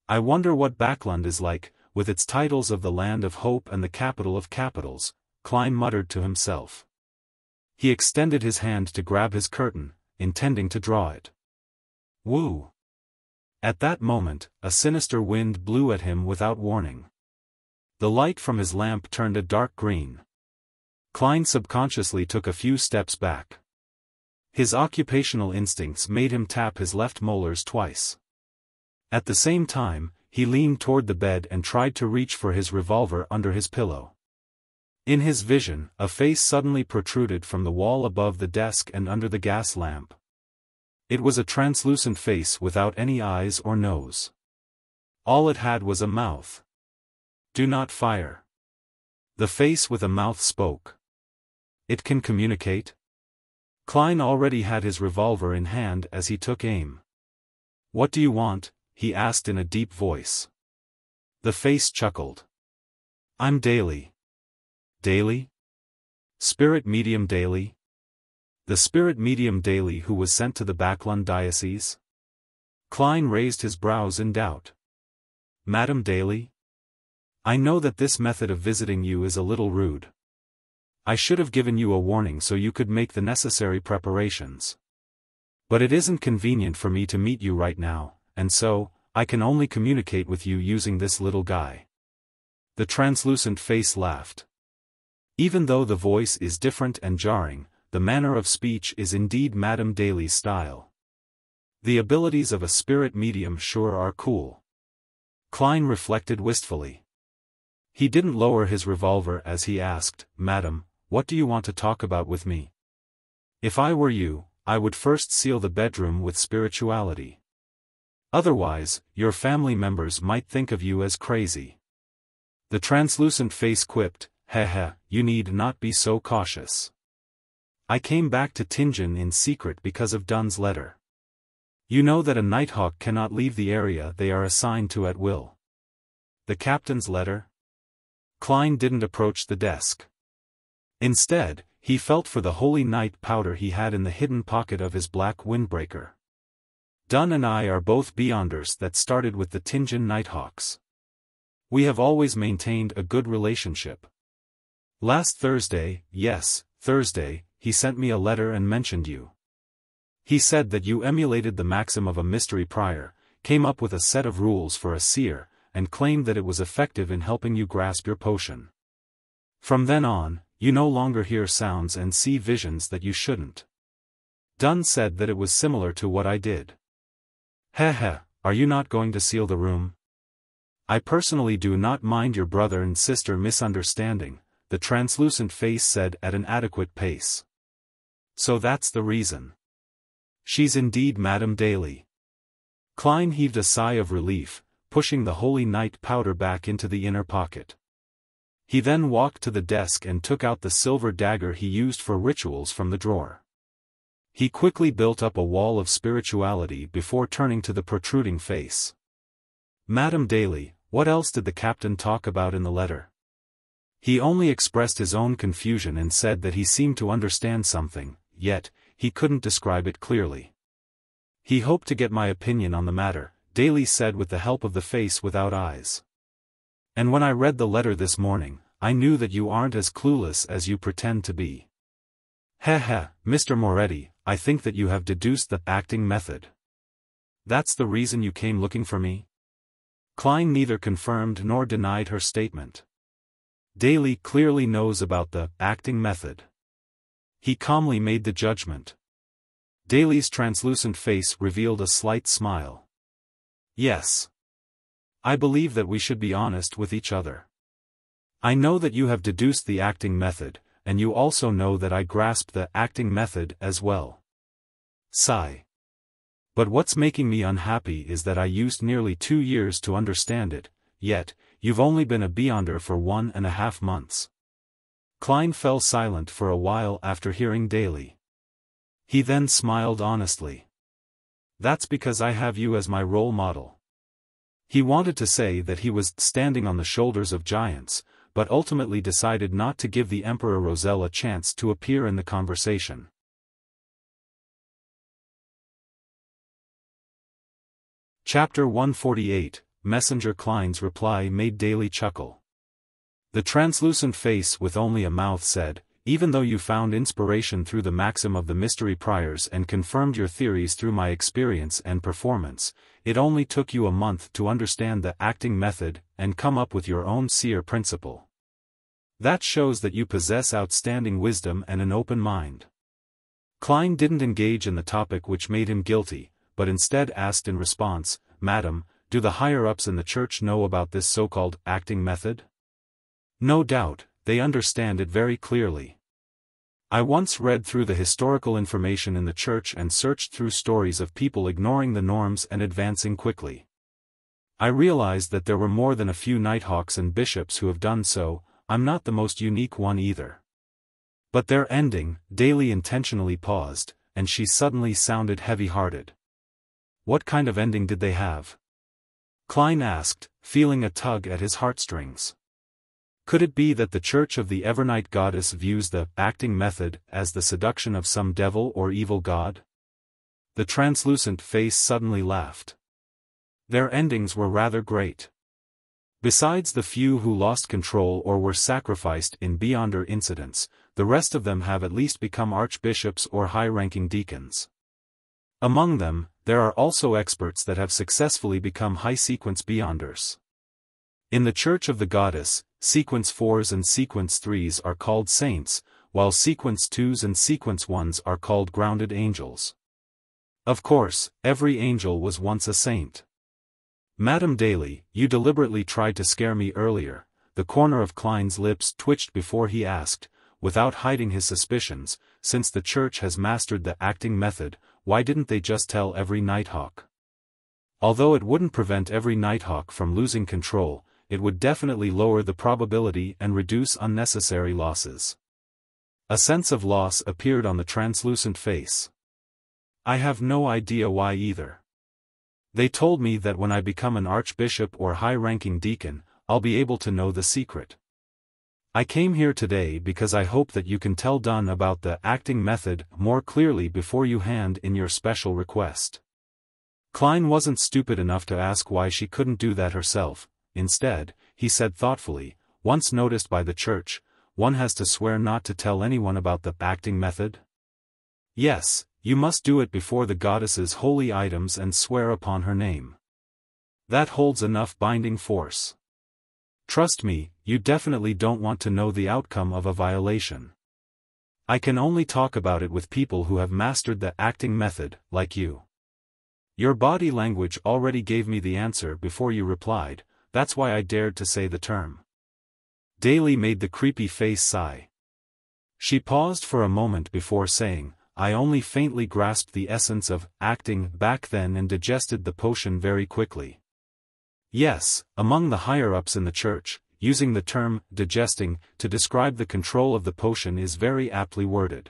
I wonder what Backland is like, with its titles of the land of hope and the capital of capitals, Klein muttered to himself. He extended his hand to grab his curtain, intending to draw it. Woo! At that moment, a sinister wind blew at him without warning. The light from his lamp turned a dark green. Klein subconsciously took a few steps back. His occupational instincts made him tap his left molars twice. At the same time, he leaned toward the bed and tried to reach for his revolver under his pillow. In his vision, a face suddenly protruded from the wall above the desk and under the gas lamp. It was a translucent face without any eyes or nose. All it had was a mouth. Do not fire. The face with a mouth spoke. It can communicate? Klein already had his revolver in hand as he took aim. What do you want? He asked in a deep voice. The face chuckled. I'm Daly. Daly? Spirit medium Daly? The spirit medium Daly who was sent to the Backland diocese? Klein raised his brows in doubt. Madam Daly? I know that this method of visiting you is a little rude. I should have given you a warning so you could make the necessary preparations. But it isn't convenient for me to meet you right now, and so, I can only communicate with you using this little guy. The translucent face laughed. Even though the voice is different and jarring, the manner of speech is indeed Madame Daly's style. The abilities of a spirit medium sure are cool. Klein reflected wistfully. He didn't lower his revolver as he asked, Madam, what do you want to talk about with me? If I were you, I would first seal the bedroom with spirituality. Otherwise, your family members might think of you as crazy. The translucent face quipped, Heh, you need not be so cautious. I came back to Tinjin in secret because of Dun's letter. You know that a Nighthawk cannot leave the area they are assigned to at will. The captain's letter? Klein didn't approach the desk. Instead, he felt for the holy night powder he had in the hidden pocket of his black windbreaker. Dun and I are both Beyonders that started with the Tinjin Nighthawks. We have always maintained a good relationship. Last Thursday, yes, Thursday, he sent me a letter and mentioned you. He said that you emulated the maxim of a mystery prior, came up with a set of rules for a seer, and claimed that it was effective in helping you grasp your potion. From then on, you no longer hear sounds and see visions that you shouldn't. Dunn said that it was similar to what I did. Heh, are you not going to seal the room? I personally do not mind your brother and sister misunderstanding, the translucent face said at an adequate pace. So that's the reason. She's indeed Madame Daly. Klein heaved a sigh of relief, pushing the holy night powder back into the inner pocket. He then walked to the desk and took out the silver dagger he used for rituals from the drawer. He quickly built up a wall of spirituality before turning to the protruding face. Madame Daly, what else did the captain talk about in the letter? He only expressed his own confusion and said that he seemed to understand something, yet, he couldn't describe it clearly. He hoped to get my opinion on the matter, Daly said with the help of the face without eyes. And when I read the letter this morning, I knew that you aren't as clueless as you pretend to be. Mr. Moretti, I think that you have deduced the acting method. That's the reason you came looking for me? Klein neither confirmed nor denied her statement. Daly clearly knows about the acting method. He calmly made the judgment. Daly's translucent face revealed a slight smile. Yes. I believe that we should be honest with each other. I know that you have deduced the acting method, and you also know that I grasped the acting method as well. Sigh. But what's making me unhappy is that I used nearly 2 years to understand it, yet, you've only been a Beyonder for 1.5 months. Klein fell silent for a while after hearing Daly. He then smiled honestly. That's because I have you as my role model. He wanted to say that he was standing on the shoulders of giants, but ultimately decided not to give the Emperor Roselle a chance to appear in the conversation. Chapter 148, Messenger Klein's reply made Daly chuckle. The translucent face with only a mouth said, even though you found inspiration through the maxim of the mystery priors and confirmed your theories through my experience and performance, it only took you a month to understand the acting method and come up with your own seer principle. That shows that you possess outstanding wisdom and an open mind. Klein didn't engage in the topic which made him guilty, but instead asked in response, Madam, do the higher-ups in the church know about this so-called acting method? No doubt, they understand it very clearly. I once read through the historical information in the church and searched through stories of people ignoring the norms and advancing quickly. I realized that there were more than a few nighthawks and bishops who have done so. I'm not the most unique one either. But their ending, Daly intentionally paused, and she suddenly sounded heavy-hearted. What kind of ending did they have? Klein asked, feeling a tug at his heartstrings. Could it be that the Church of the Evernight Goddess views the acting method as the seduction of some devil or evil god? The translucent face suddenly laughed. Their endings were rather great. Besides the few who lost control or were sacrificed in Beyonder incidents, the rest of them have at least become archbishops or high-ranking deacons. Among them, there are also experts that have successfully become high-sequence Beyonders. In the Church of the Goddess, Sequence 4s and Sequence 3s are called saints, while Sequence 2s and Sequence 1s are called grounded angels. Of course, every angel was once a saint. Madame Daly, you deliberately tried to scare me earlier. The corner of Klein's lips twitched before he asked, without hiding his suspicions, since the church has mastered the acting method, why didn't they just tell every nighthawk? Although it wouldn't prevent every nighthawk from losing control, it would definitely lower the probability and reduce unnecessary losses. A sense of loss appeared on the translucent face. I have no idea why either. They told me that when I become an archbishop or high-ranking deacon, I'll be able to know the secret. I came here today because I hope that you can tell Dunn about the acting method more clearly before you hand in your special request. Klein wasn't stupid enough to ask why she couldn't do that herself. Instead, he said thoughtfully, once noticed by the church, one has to swear not to tell anyone about the acting method? Yes, you must do it before the goddess's holy items and swear upon her name. That holds enough binding force. Trust me, you definitely don't want to know the outcome of a violation. I can only talk about it with people who have mastered the acting method, like you. Your body language already gave me the answer before you replied, that's why I dared to say the term. Daly made the creepy face sigh. She paused for a moment before saying, I only faintly grasped the essence of acting back then and digested the potion very quickly. Yes, among the higher-ups in the church, using the term digesting to describe the control of the potion is very aptly worded.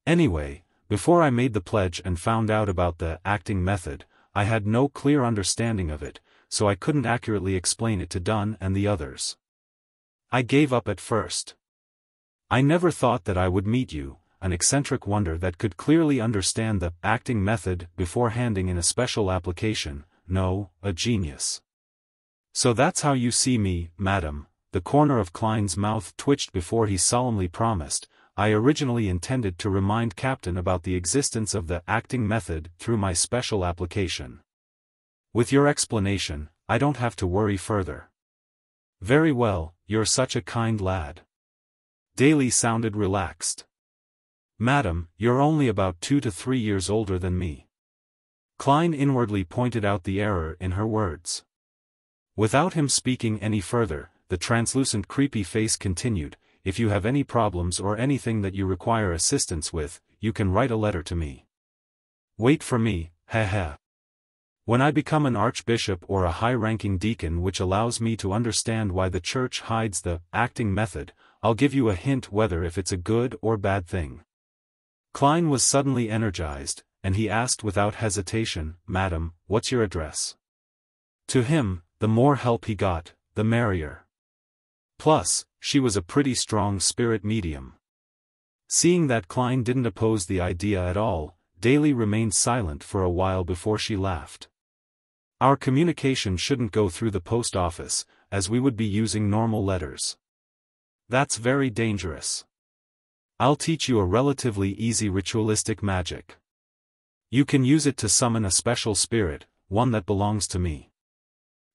Anyway, before I made the pledge and found out about the acting method, I had no clear understanding of it, so I couldn't accurately explain it to Dunn and the others. I gave up at first. I never thought that I would meet you, an eccentric wonder that could clearly understand the acting method before handing in a special application, no, a genius. So that's how you see me, madam. The corner of Klein's mouth twitched before he solemnly promised, I originally intended to remind Captain about the existence of the acting method through my special application. With your explanation, I don't have to worry further. Very well, you're such a kind lad. Daly sounded relaxed. Madam, you're only about 2 to 3 years older than me. Klein inwardly pointed out the error in her words. Without him speaking any further, the translucent creepy face continued, if you have any problems or anything that you require assistance with, you can write a letter to me. Wait for me, heh. When I become an archbishop or a high-ranking deacon which allows me to understand why the church hides the acting method, I'll give you a hint whether if it's a good or bad thing. Klein was suddenly energized, and he asked without hesitation, Madam, what's your address? To him, the more help he got, the merrier. Plus, she was a pretty strong spirit medium. Seeing that Klein didn't oppose the idea at all, Daly remained silent for a while before she laughed. Our communication shouldn't go through the post office, as we would be using normal letters. That's very dangerous. I'll teach you a relatively easy ritualistic magic. You can use it to summon a special spirit, one that belongs to me.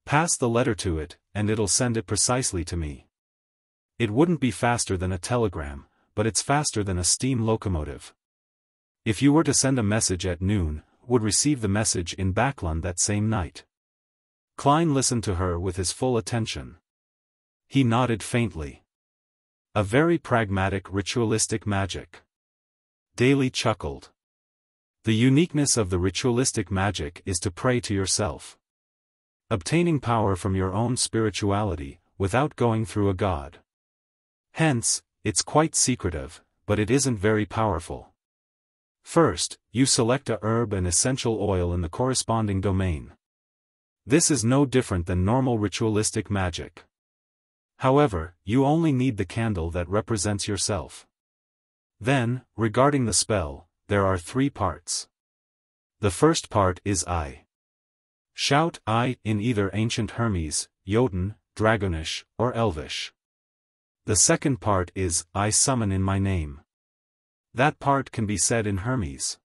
Pass the letter to it, and it'll send it precisely to me. It wouldn't be faster than a telegram, but it's faster than a steam locomotive. If you were to send a message at noon, would receive the message in Backlund that same night. Klein listened to her with his full attention. He nodded faintly. A very pragmatic ritualistic magic. Daly chuckled. The uniqueness of the ritualistic magic is to pray to yourself. Obtaining power from your own spirituality, without going through a god. Hence, it's quite secretive, but it isn't very powerful. First, you select a herb and essential oil in the corresponding domain. This is no different than normal ritualistic magic. However, you only need the candle that represents yourself. Then, regarding the spell, there are 3 parts. The first part is I. Shout I in either ancient Hermes, Jotun, Dragonish, or Elvish. The second part is I summon in my name. That part can be said in Hermes.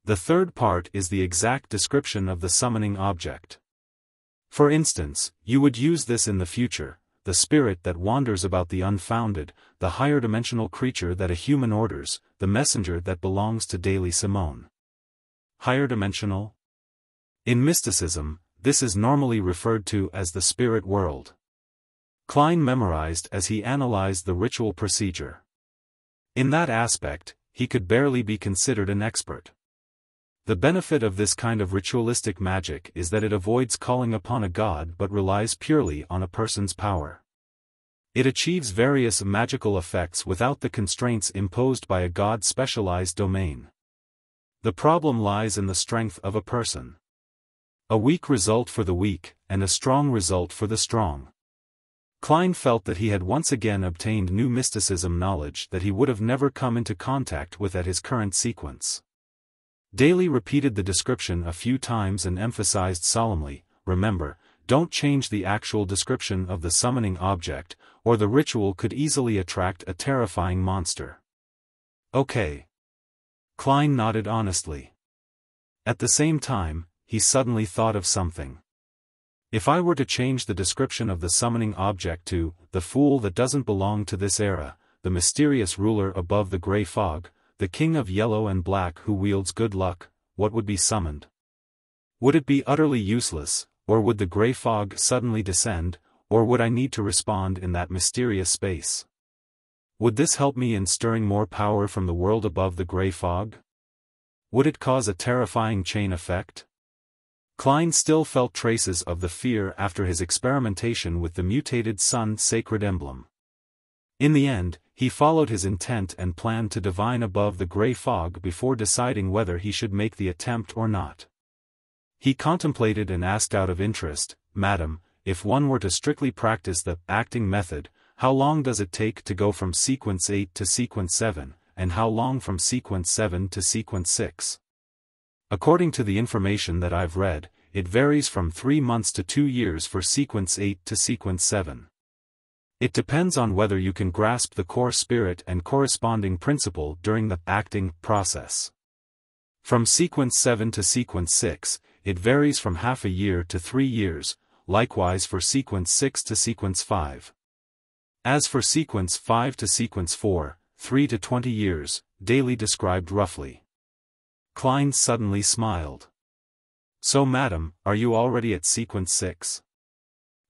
The third part is the exact description of the summoning object. For instance, you would use this in the future, the spirit that wanders about the unfounded, the higher dimensional creature that a human orders, the messenger that belongs to Daily Simone. Higher dimensional? In mysticism, this is normally referred to as the spirit world. Klein memorized as he analyzed the ritual procedure. In that aspect, he could barely be considered an expert. The benefit of this kind of ritualistic magic is that it avoids calling upon a god but relies purely on a person's power. It achieves various magical effects without the constraints imposed by a god-specialized domain. The problem lies in the strength of a person. A weak result for the weak, and a strong result for the strong. Klein felt that he had once again obtained new mysticism knowledge that he would have never come into contact with at his current sequence. Daly repeated the description a few times and emphasized solemnly, remember, don't change the actual description of the summoning object, or the ritual could easily attract a terrifying monster. Okay. Klein nodded honestly. At the same time, he suddenly thought of something. If I were to change the description of the summoning object to, the fool that doesn't belong to this era, the mysterious ruler above the grey fog, the king of yellow and black who wields good luck, what would be summoned? Would it be utterly useless, or would the grey fog suddenly descend, or would I need to respond in that mysterious space? Would this help me in stirring more power from the world above the grey fog? Would it cause a terrifying chain effect? Klein still felt traces of the fear after his experimentation with the mutated sun sacred emblem. In the end, he followed his intent and planned to divine above the grey fog before deciding whether he should make the attempt or not. He contemplated and asked out of interest, "Madam, if one were to strictly practice the acting method, how long does it take to go from sequence 8 to sequence 7, and how long from sequence 7 to sequence 6? According to the information that I've read, it varies from 3 months to 2 years for sequence 8 to sequence 7. It depends on whether you can grasp the core spirit and corresponding principle during the acting process. From sequence 7 to sequence 6, it varies from half a year to 3 years, likewise for sequence 6 to sequence 5. As for sequence 5 to sequence 4, 3 to 20 years, daily described roughly." Klein suddenly smiled. "So madam, are you already at sequence 6?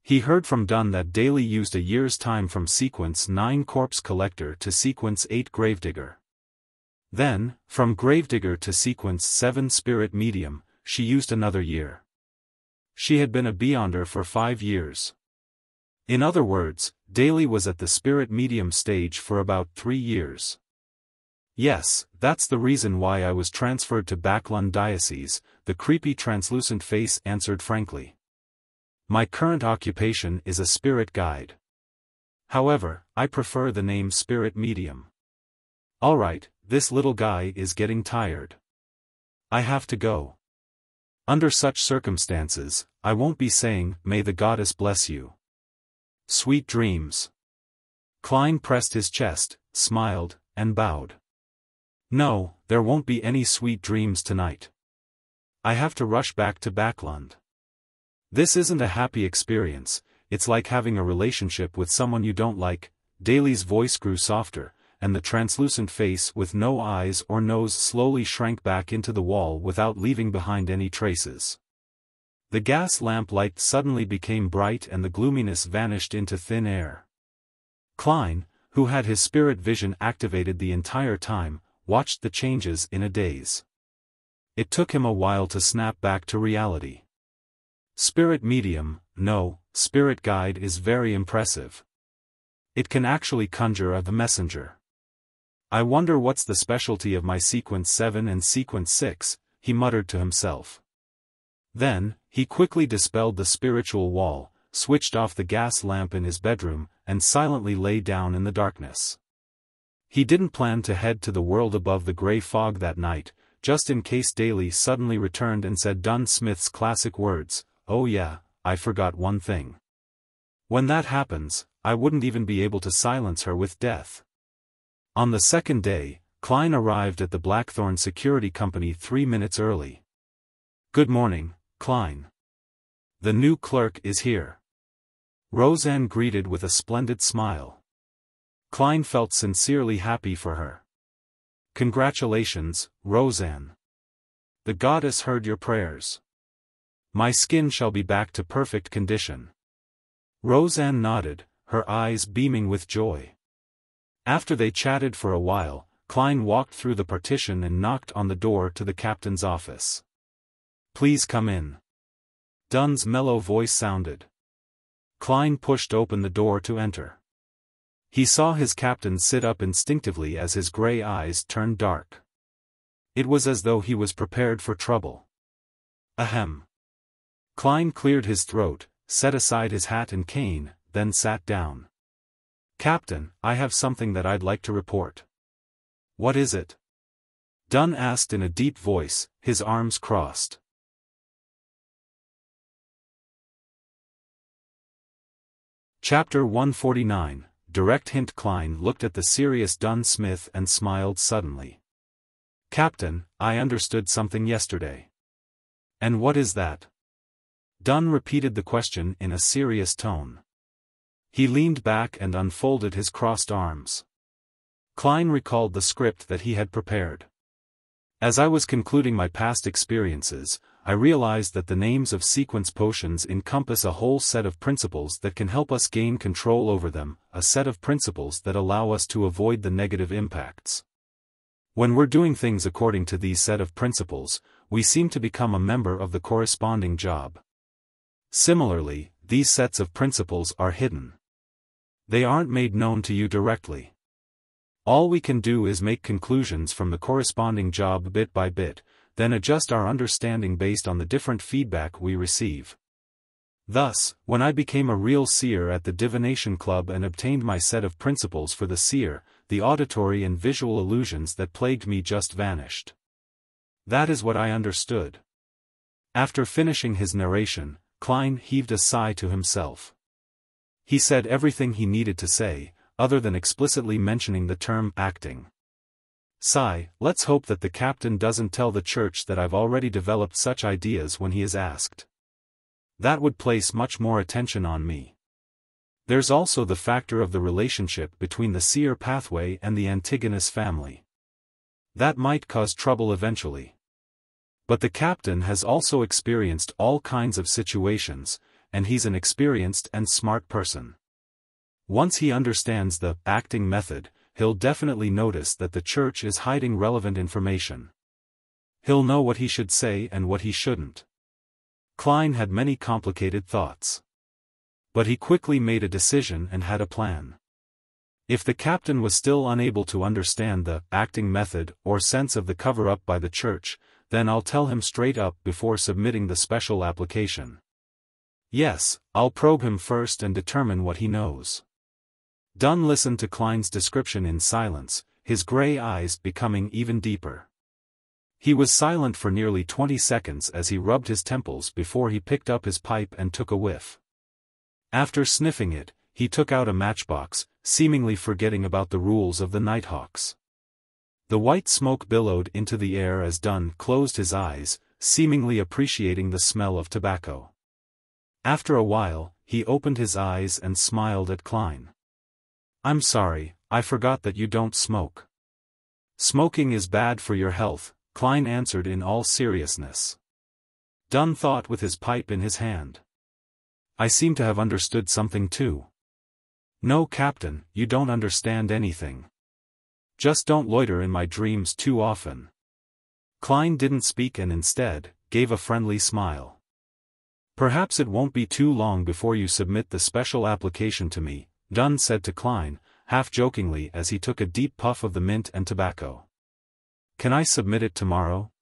He heard from Dunn that Daly used a year's time from sequence 9 corpse collector to sequence 8 gravedigger. Then, from gravedigger to sequence 7 spirit medium, she used another year. She had been a beyonder for 5 years. In other words, Daly was at the spirit medium stage for about 3 years. Yes, that's the reason why I was transferred to Backlund Diocese, the creepy translucent face answered frankly. My current occupation is a spirit guide. However, I prefer the name spirit medium. Alright, this little guy is getting tired. I have to go. Under such circumstances, I won't be saying, 'May the goddess bless you.' Sweet dreams." Klein pressed his chest, smiled, and bowed. "No, there won't be any sweet dreams tonight. I have to rush back to Backlund. This isn't a happy experience, it's like having a relationship with someone you don't like." Daly's voice grew softer, and the translucent face with no eyes or nose slowly shrank back into the wall without leaving behind any traces. The gas lamp light suddenly became bright and the gloominess vanished into thin air. Klein, who had his spirit vision activated the entire time, watched the changes in a daze. It took him a while to snap back to reality. Spirit medium, no, spirit guide is very impressive. It can actually conjure the messenger. I wonder what's the specialty of my sequence 7 and sequence 6, he muttered to himself. Then, he quickly dispelled the spiritual wall, switched off the gas lamp in his bedroom, and silently lay down in the darkness. He didn't plan to head to the world above the grey fog that night, just in case Daly suddenly returned and said Dunn Smith's classic words, "Oh yeah, I forgot one thing." When that happens, I wouldn't even be able to silence her with death. On the second day, Klein arrived at the Blackthorn Security Company 3 minutes early. "Good morning, Klein. The new clerk is here." Roseanne greeted with a splendid smile. Klein felt sincerely happy for her. "Congratulations, Roseanne. The goddess heard your prayers. My skin shall be back to perfect condition." Roseanne nodded, her eyes beaming with joy. After they chatted for a while, Klein walked through the partition and knocked on the door to the captain's office. "Please come in." Dunn's mellow voice sounded. Klein pushed open the door to enter. He saw his captain sit up instinctively as his grey eyes turned dark. It was as though he was prepared for trouble. "Ahem." Klein cleared his throat, set aside his hat and cane, then sat down. "Captain, I have something that I'd like to report." "What is it?" Dunn asked in a deep voice, his arms crossed. Chapter 149, Direct Hint. Klein looked at the serious Dunn Smith and smiled suddenly. "Captain, I understood something yesterday." "And what is that?" Dunn repeated the question in a serious tone. He leaned back and unfolded his crossed arms. Klein recalled the script that he had prepared. As I was concluding my past experiences, I realized that the names of sequence potions encompass a whole set of principles that can help us gain control over them, a set of principles that allow us to avoid the negative impacts. When we're doing things according to these set of principles, we seem to become a member of the corresponding job. Similarly, these sets of principles are hidden. They aren't made known to you directly. All we can do is make conclusions from the corresponding job bit by bit, then adjust our understanding based on the different feedback we receive. Thus, when I became a real seer at the Divination Club and obtained my set of principles for the seer, the auditory and visual illusions that plagued me just vanished. That is what I understood. After finishing his narration, Klein heaved a sigh to himself. He said everything he needed to say, other than explicitly mentioning the term acting. Sigh, let's hope that the captain doesn't tell the church that I've already developed such ideas when he is asked. That would place much more attention on me. There's also the factor of the relationship between the seer pathway and the Antigonus family. That might cause trouble eventually. But the captain has also experienced all kinds of situations, and he's an experienced and smart person. Once he understands the acting method, he'll definitely notice that the church is hiding relevant information. He'll know what he should say and what he shouldn't. Klein had many complicated thoughts. But he quickly made a decision and had a plan. If the captain was still unable to understand the acting method or sense of the cover-up by the church, then I'll tell him straight up before submitting the special application. Yes, I'll probe him first and determine what he knows. Dunn listened to Klein's description in silence, his gray eyes becoming even deeper. He was silent for nearly 20 seconds as he rubbed his temples before he picked up his pipe and took a whiff. After sniffing it, he took out a matchbox, seemingly forgetting about the rules of the Nighthawks. The white smoke billowed into the air as Dunn closed his eyes, seemingly appreciating the smell of tobacco. After a while, he opened his eyes and smiled at Klein. "I'm sorry, I forgot that you don't smoke." "Smoking is bad for your health," Klein answered in all seriousness. Dunn thought with his pipe in his hand. "I seem to have understood something too." "No, Captain, you don't understand anything. Just don't loiter in my dreams too often." Klein didn't speak and instead, gave a friendly smile. "Perhaps it won't be too long before you submit the special application to me," Dunn said to Klein, half-jokingly as he took a deep puff of the mint and tobacco. "Can I submit it tomorrow?"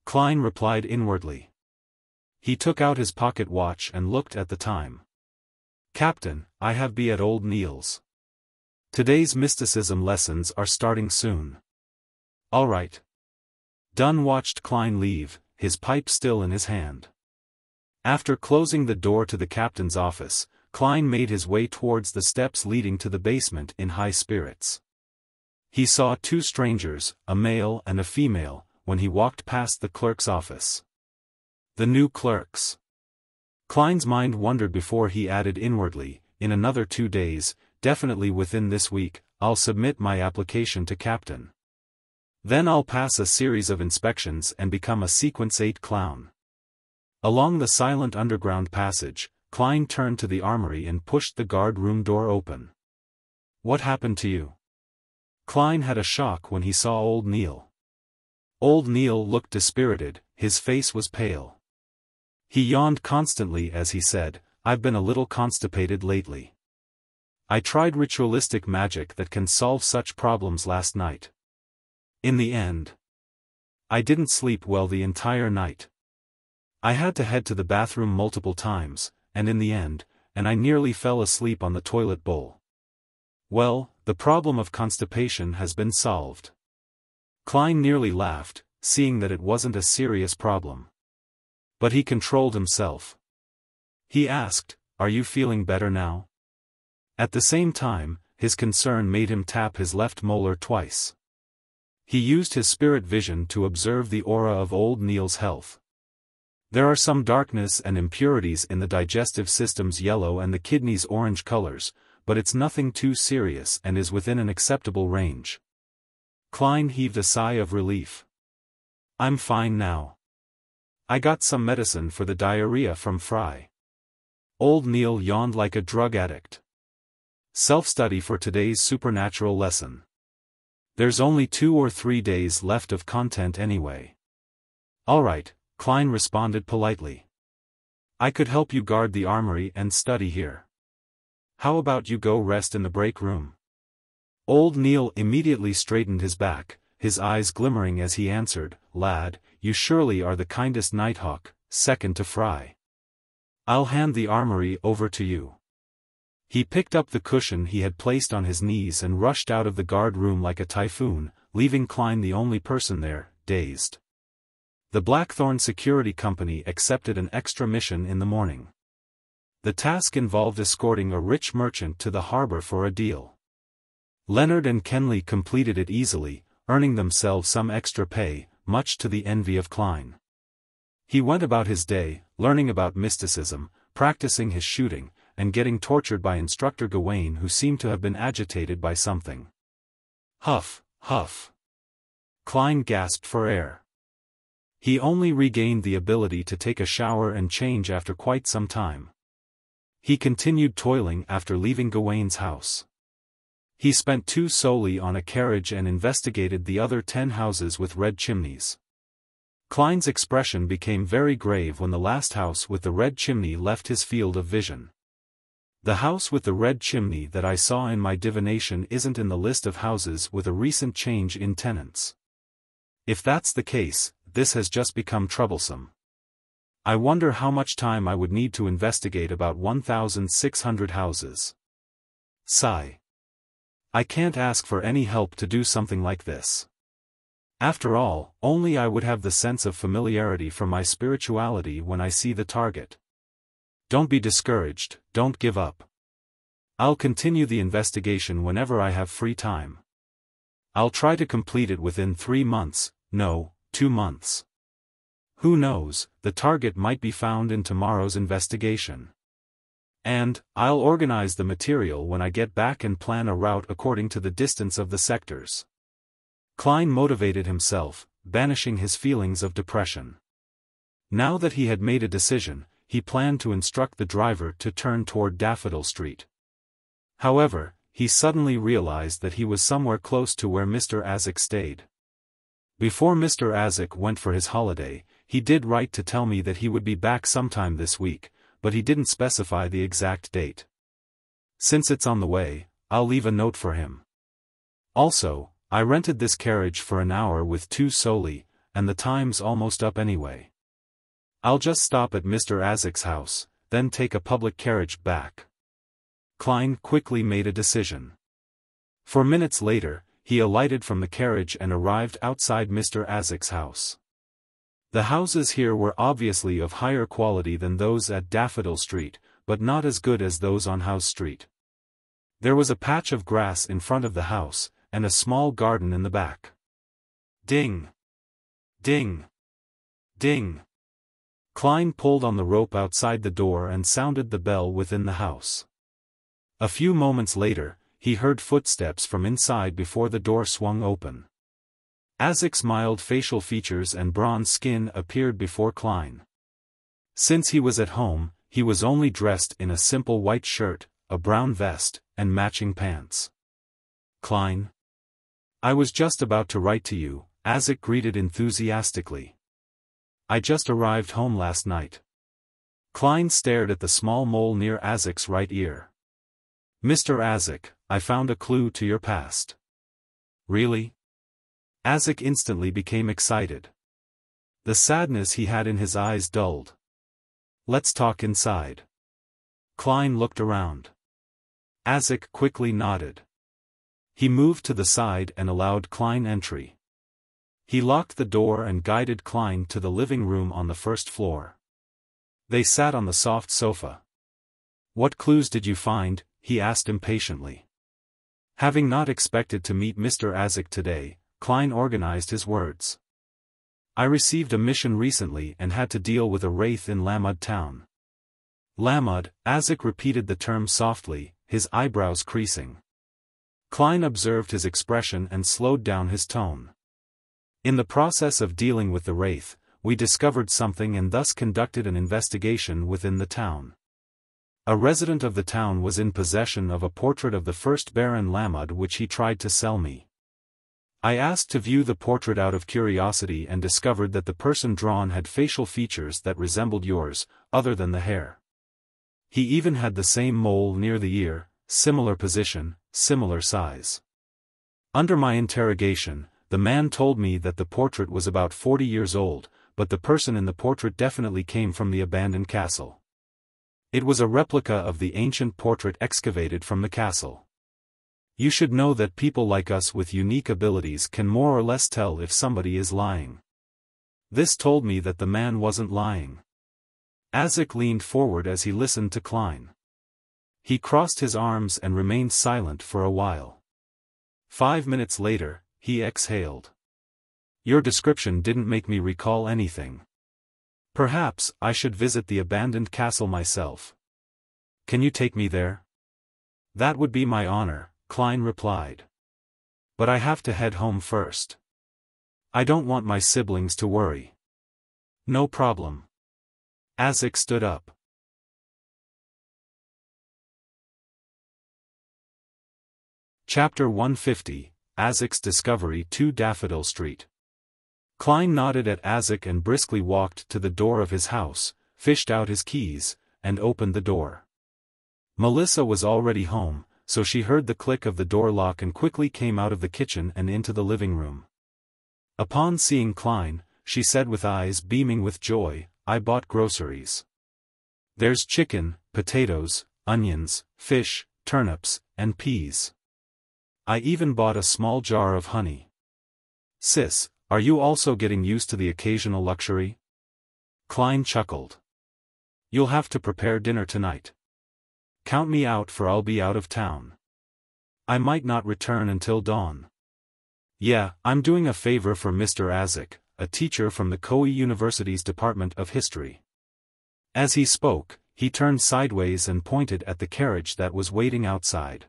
Klein replied inwardly. He took out his pocket watch and looked at the time. "Captain, I have be at Old Neil's. Today's mysticism lessons are starting soon." "All right." Dunn watched Klein leave, his pipe still in his hand. After closing the door to the captain's office, Klein made his way towards the steps leading to the basement in high spirits. He saw two strangers, a male and a female, when he walked past the clerk's office. The new clerks. Klein's mind wandered before he added inwardly, in another 2 days, definitely within this week, I'll submit my application to captain. Then I'll pass a series of inspections and become a Sequence 8 clown. Along the silent underground passage, Klein turned to the armory and pushed the guard room door open. "What happened to you?" Klein had a shock when he saw Old Neil. Old Neil looked dispirited, his face was pale. He yawned constantly as he said, "I've been a little constipated lately. I tried ritualistic magic that can solve such problems last night. In the end, I didn't sleep well the entire night. I had to head to the bathroom multiple times, and in the end, I nearly fell asleep on the toilet bowl. Well, the problem of constipation has been solved." Klein nearly laughed, seeing that it wasn't a serious problem. But he controlled himself. He asked, "Are you feeling better now?" At the same time, his concern made him tap his left molar twice. He used his spirit vision to observe the aura of Old Neil's health. There are some darkness and impurities in the digestive system's yellow and the kidney's orange colors, but it's nothing too serious and is within an acceptable range. Klein heaved a sigh of relief. I'm fine now. I got some medicine for the diarrhea from Fry. Old Neil yawned like a drug addict. Self-study for today's supernatural lesson. There's only 2 or 3 days left of content anyway. All right, Klein responded politely. I could help you guard the armory and study here. How about you go rest in the break room? Old Neil immediately straightened his back, his eyes glimmering as he answered, Lad, you surely are the kindest nighthawk, second to Fry. I'll hand the armory over to you. He picked up the cushion he had placed on his knees and rushed out of the guard room like a typhoon, leaving Klein the only person there, dazed. The Blackthorn Security Company accepted an extra mission in the morning. The task involved escorting a rich merchant to the harbor for a deal. Leonard and Kenley completed it easily, earning themselves some extra pay, much to the envy of Klein. He went about his day, learning about mysticism, practicing his shooting, and getting tortured by Instructor Gawain, who seemed to have been agitated by something. Huff, huff. Klein gasped for air. He only regained the ability to take a shower and change after quite some time. He continued toiling after leaving Gawain's house. He spent 2 solely on a carriage and investigated the other 10 houses with red chimneys. Klein's expression became very grave when the last house with the red chimney left his field of vision. The house with the red chimney that I saw in my divination isn't in the list of houses with a recent change in tenants. If that's the case, this has just become troublesome. I wonder how much time I would need to investigate about 1,600 houses. Sigh. I can't ask for any help to do something like this. After all, only I would have the sense of familiarity from my spirituality when I see the target. Don't be discouraged, don't give up. I'll continue the investigation whenever I have free time. I'll try to complete it within 3 months, no, 2 months. Who knows, the target might be found in tomorrow's investigation. And, I'll organize the material when I get back and plan a route according to the distance of the sectors. Klein motivated himself, banishing his feelings of depression. Now that he had made a decision, he planned to instruct the driver to turn toward Daffodil Street. However, he suddenly realized that he was somewhere close to where Mr. Azik stayed. Before Mr. Azik went for his holiday, he did write to tell me that he would be back sometime this week, but he didn't specify the exact date. Since it's on the way, I'll leave a note for him. Also, I rented this carriage for an hour with 2 solely, and the time's almost up anyway. I'll just stop at Mr. Azik's house, then take a public carriage back. Klein quickly made a decision. 4 minutes later, he alighted from the carriage and arrived outside Mr. Azik's house. The houses here were obviously of higher quality than those at Daffodil Street, but not as good as those on House Street. There was a patch of grass in front of the house, and a small garden in the back. Ding! Ding! Ding! Klein pulled on the rope outside the door and sounded the bell within the house. A few moments later, he heard footsteps from inside before the door swung open. Azik's mild facial features and bronze skin appeared before Klein. Since he was at home, he was only dressed in a simple white shirt, a brown vest, and matching pants. Klein? I was just about to write to you, Azik greeted enthusiastically. I just arrived home last night. Klein stared at the small mole near Azik's right ear. Mr. Azik, I found a clue to your past. Really? Azik instantly became excited. The sadness he had in his eyes dulled. Let's talk inside. Klein looked around. Azik quickly nodded. He moved to the side and allowed Klein entry. He locked the door and guided Klein to the living room on the first floor. They sat on the soft sofa. What clues did you find? He asked impatiently. Having not expected to meet Mr. Azik today, Klein organized his words. I received a mission recently and had to deal with a wraith in Lamud town. Lamud, Azik repeated the term softly, his eyebrows creasing. Klein observed his expression and slowed down his tone. In the process of dealing with the wraith, we discovered something and thus conducted an investigation within the town. A resident of the town was in possession of a portrait of the first Baron Lamud which he tried to sell me. I asked to view the portrait out of curiosity and discovered that the person drawn had facial features that resembled yours, other than the hair. He even had the same mole near the ear, similar position, similar size. Under my interrogation, the man told me that the portrait was about 40 years old, but the person in the portrait definitely came from the abandoned castle. It was a replica of the ancient portrait excavated from the castle. You should know that people like us with unique abilities can more or less tell if somebody is lying. This told me that the man wasn't lying. Azik leaned forward as he listened to Klein. He crossed his arms and remained silent for a while. 5 minutes later, he exhaled. Your description didn't make me recall anything. Perhaps I should visit the abandoned castle myself. Can you take me there? That would be my honor, Klein replied. But I have to head home first. I don't want my siblings to worry. No problem. Azik stood up. Chapter 150, Azik's Discovery 2 Daffodil Street. Klein nodded at Azik and briskly walked to the door of his house, fished out his keys, and opened the door. Melissa was already home, so she heard the click of the door lock and quickly came out of the kitchen and into the living room. Upon seeing Klein, she said with eyes beaming with joy, I bought groceries. There's chicken, potatoes, onions, fish, turnips, and peas. I even bought a small jar of honey. Sis, are you also getting used to the occasional luxury? Klein chuckled. You'll have to prepare dinner tonight. Count me out for I'll be out of town. I might not return until dawn. Yeah, I'm doing a favor for Mr. Azik, a teacher from the Koei University's Department of History. As he spoke, he turned sideways and pointed at the carriage that was waiting outside.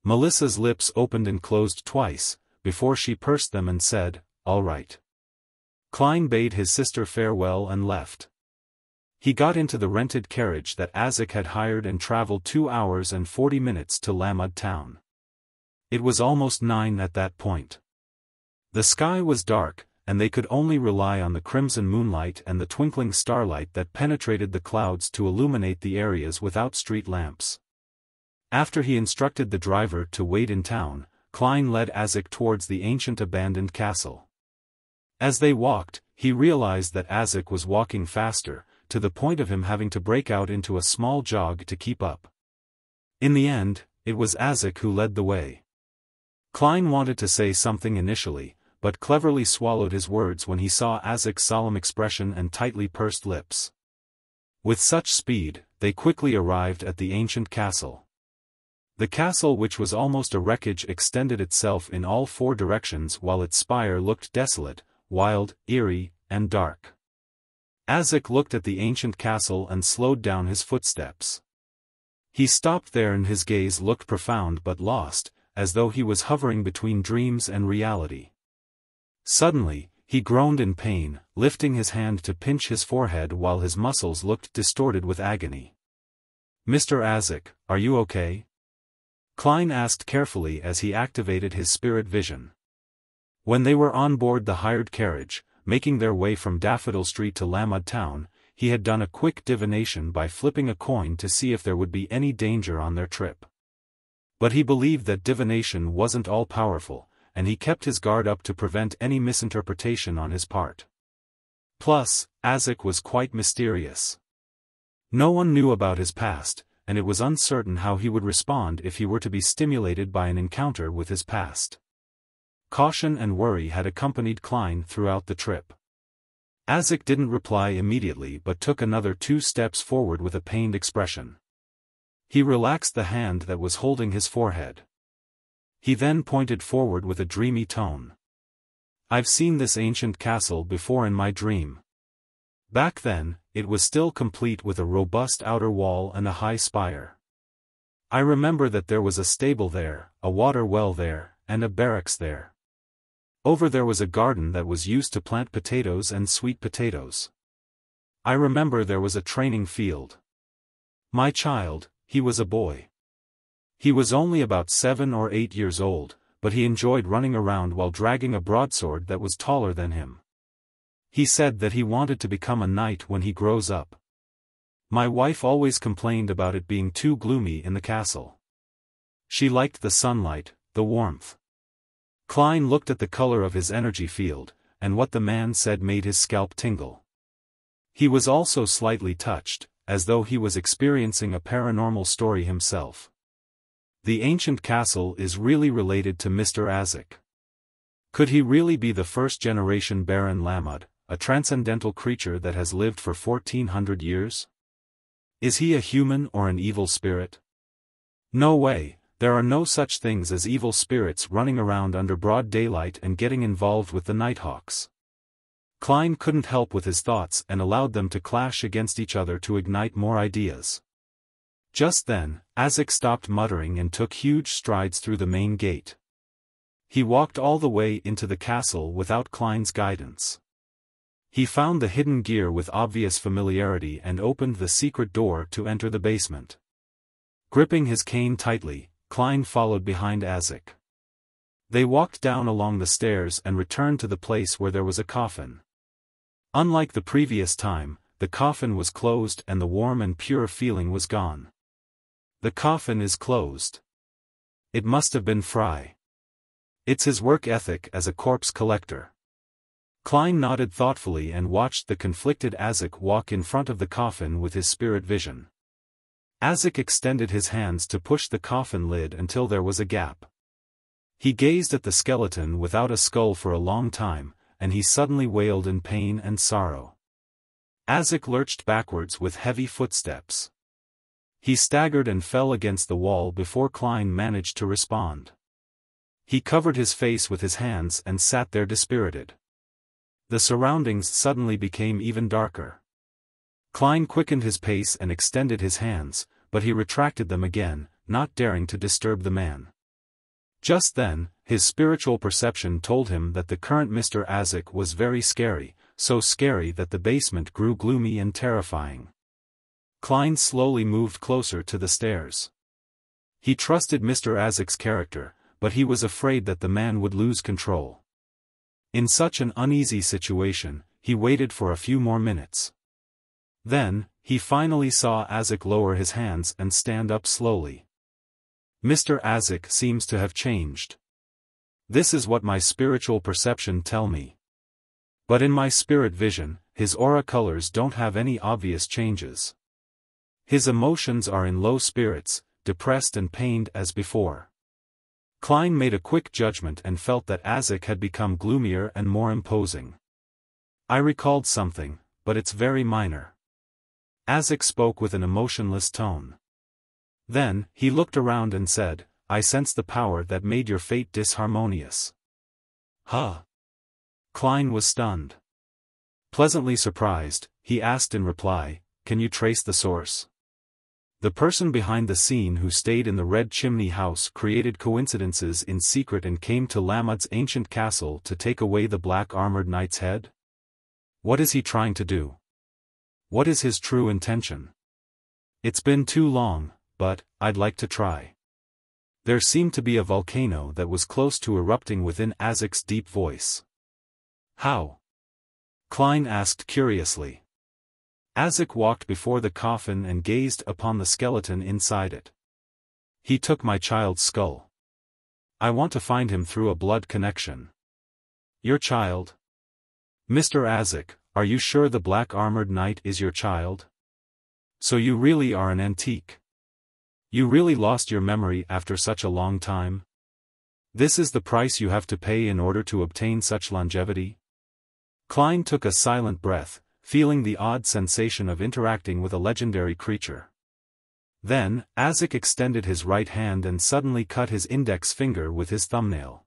Melissa's lips opened and closed twice, before she pursed them and said, All right. Klein bade his sister farewell and left. He got into the rented carriage that Azik had hired and traveled 2 hours and 40 minutes to Lamud town. It was almost 9 at that point. The sky was dark, and they could only rely on the crimson moonlight and the twinkling starlight that penetrated the clouds to illuminate the areas without street lamps. After he instructed the driver to wait in town, Klein led Azik towards the ancient abandoned castle. As they walked, he realized that Azik was walking faster, to the point of him having to break out into a small jog to keep up. In the end, it was Azik who led the way. Klein wanted to say something initially, but cleverly swallowed his words when he saw Azik's solemn expression and tightly pursed lips. With such speed, they quickly arrived at the ancient castle. The castle, which was almost a wreckage, extended itself in all 4 directions while its spire looked desolate, wild, eerie, and dark. Azik looked at the ancient castle and slowed down his footsteps. He stopped there and his gaze looked profound but lost, as though he was hovering between dreams and reality. Suddenly, he groaned in pain, lifting his hand to pinch his forehead while his muscles looked distorted with agony. Mr. Azik, are you okay? Klein asked carefully as he activated his spirit vision. When they were on board the hired carriage, making their way from Daffodil Street to Lamud town, he had done a quick divination by flipping a coin to see if there would be any danger on their trip. But he believed that divination wasn't all-powerful, and he kept his guard up to prevent any misinterpretation on his part. Plus, Azik was quite mysterious. No one knew about his past, and it was uncertain how he would respond if he were to be stimulated by an encounter with his past. Caution and worry had accompanied Klein throughout the trip. Azik didn't reply immediately but took another 2 steps forward with a pained expression. He relaxed the hand that was holding his forehead. He then pointed forward with a dreamy tone. I've seen this ancient castle before in my dream. Back then, it was still complete with a robust outer wall and a high spire. I remember that there was a stable there, a water well there, and a barracks there. Over there was a garden that was used to plant potatoes and sweet potatoes. I remember there was a training field. My child, he was a boy. He was only about 7 or 8 years old, but he enjoyed running around while dragging a broadsword that was taller than him. He said that he wanted to become a knight when he grows up. My wife always complained about it being too gloomy in the castle. She liked the sunlight, the warmth. Klein looked at the color of his energy field, and what the man said made his scalp tingle. He was also slightly touched, as though he was experiencing a paranormal story himself. The ancient castle is really related to Mr. Azik. Could he really be the first-generation Baron Lamud, a transcendental creature that has lived for 1400 years? Is he a human or an evil spirit? No way. There are no such things as evil spirits running around under broad daylight and getting involved with the Nighthawks. Klein couldn't help with his thoughts and allowed them to clash against each other to ignite more ideas. Just then, Azik stopped muttering and took huge strides through the main gate. He walked all the way into the castle without Klein's guidance. He found the hidden gear with obvious familiarity and opened the secret door to enter the basement. Gripping his cane tightly, Klein followed behind Azik. They walked down along the stairs and returned to the place where there was a coffin. Unlike the previous time, the coffin was closed and the warm and pure feeling was gone. The coffin is closed. It must have been Fry. It's his work ethic as a corpse collector. Klein nodded thoughtfully and watched the conflicted Azik walk in front of the coffin with his spirit vision. Azik extended his hands to push the coffin lid until there was a gap. He gazed at the skeleton without a skull for a long time, and he suddenly wailed in pain and sorrow. Azik lurched backwards with heavy footsteps. He staggered and fell against the wall before Klein managed to respond. He covered his face with his hands and sat there dispirited. The surroundings suddenly became even darker. Klein quickened his pace and extended his hands, but he retracted them again, not daring to disturb the man. Just then, his spiritual perception told him that the current Mr. Azik was very scary, so scary that the basement grew gloomy and terrifying. Klein slowly moved closer to the stairs. He trusted Mr. Azik's character, but he was afraid that the man would lose control. In such an uneasy situation, he waited for a few more minutes. Then, he finally saw Azik lower his hands and stand up slowly. Mr. Azik seems to have changed. This is what my spiritual perception tell me. But in my spirit vision, his aura colors don't have any obvious changes. His emotions are in low spirits, depressed and pained as before. Klein made a quick judgment and felt that Azik had become gloomier and more imposing. I recalled something, but it's very minor. Azik spoke with an emotionless tone. Then, he looked around and said, I sense the power that made your fate disharmonious. Huh? Klein was stunned. Pleasantly surprised, he asked in reply, can you trace the source? The person behind the scene who stayed in the Red Chimney House created coincidences in secret and came to Lamud's ancient castle to take away the black-armored knight's head? What is he trying to do? What is his true intention? It's been too long, but I'd like to try. There seemed to be a volcano that was close to erupting within Azik's deep voice. How? Klein asked curiously. Azik walked before the coffin and gazed upon the skeleton inside it. He took my child's skull. I want to find him through a blood connection. Your child? Mr. Azik, are you sure the black-armored knight is your child? So you really are an antique. You really lost your memory after such a long time? This is the price you have to pay in order to obtain such longevity? Klein took a silent breath, feeling the odd sensation of interacting with a legendary creature. Then, Azik extended his right hand and suddenly cut his index finger with his thumbnail.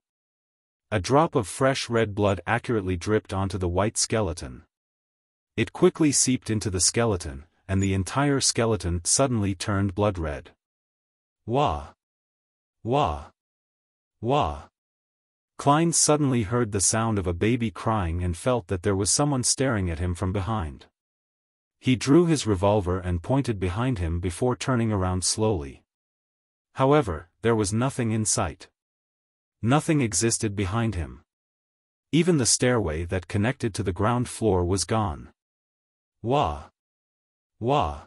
A drop of fresh red blood accurately dripped onto the white skeleton. It quickly seeped into the skeleton, and the entire skeleton suddenly turned blood red. Wah! Wah! Wah! Klein suddenly heard the sound of a baby crying and felt that there was someone staring at him from behind. He drew his revolver and pointed behind him before turning around slowly. However, there was nothing in sight. Nothing existed behind him. Even the stairway that connected to the ground floor was gone. Wah! Wah!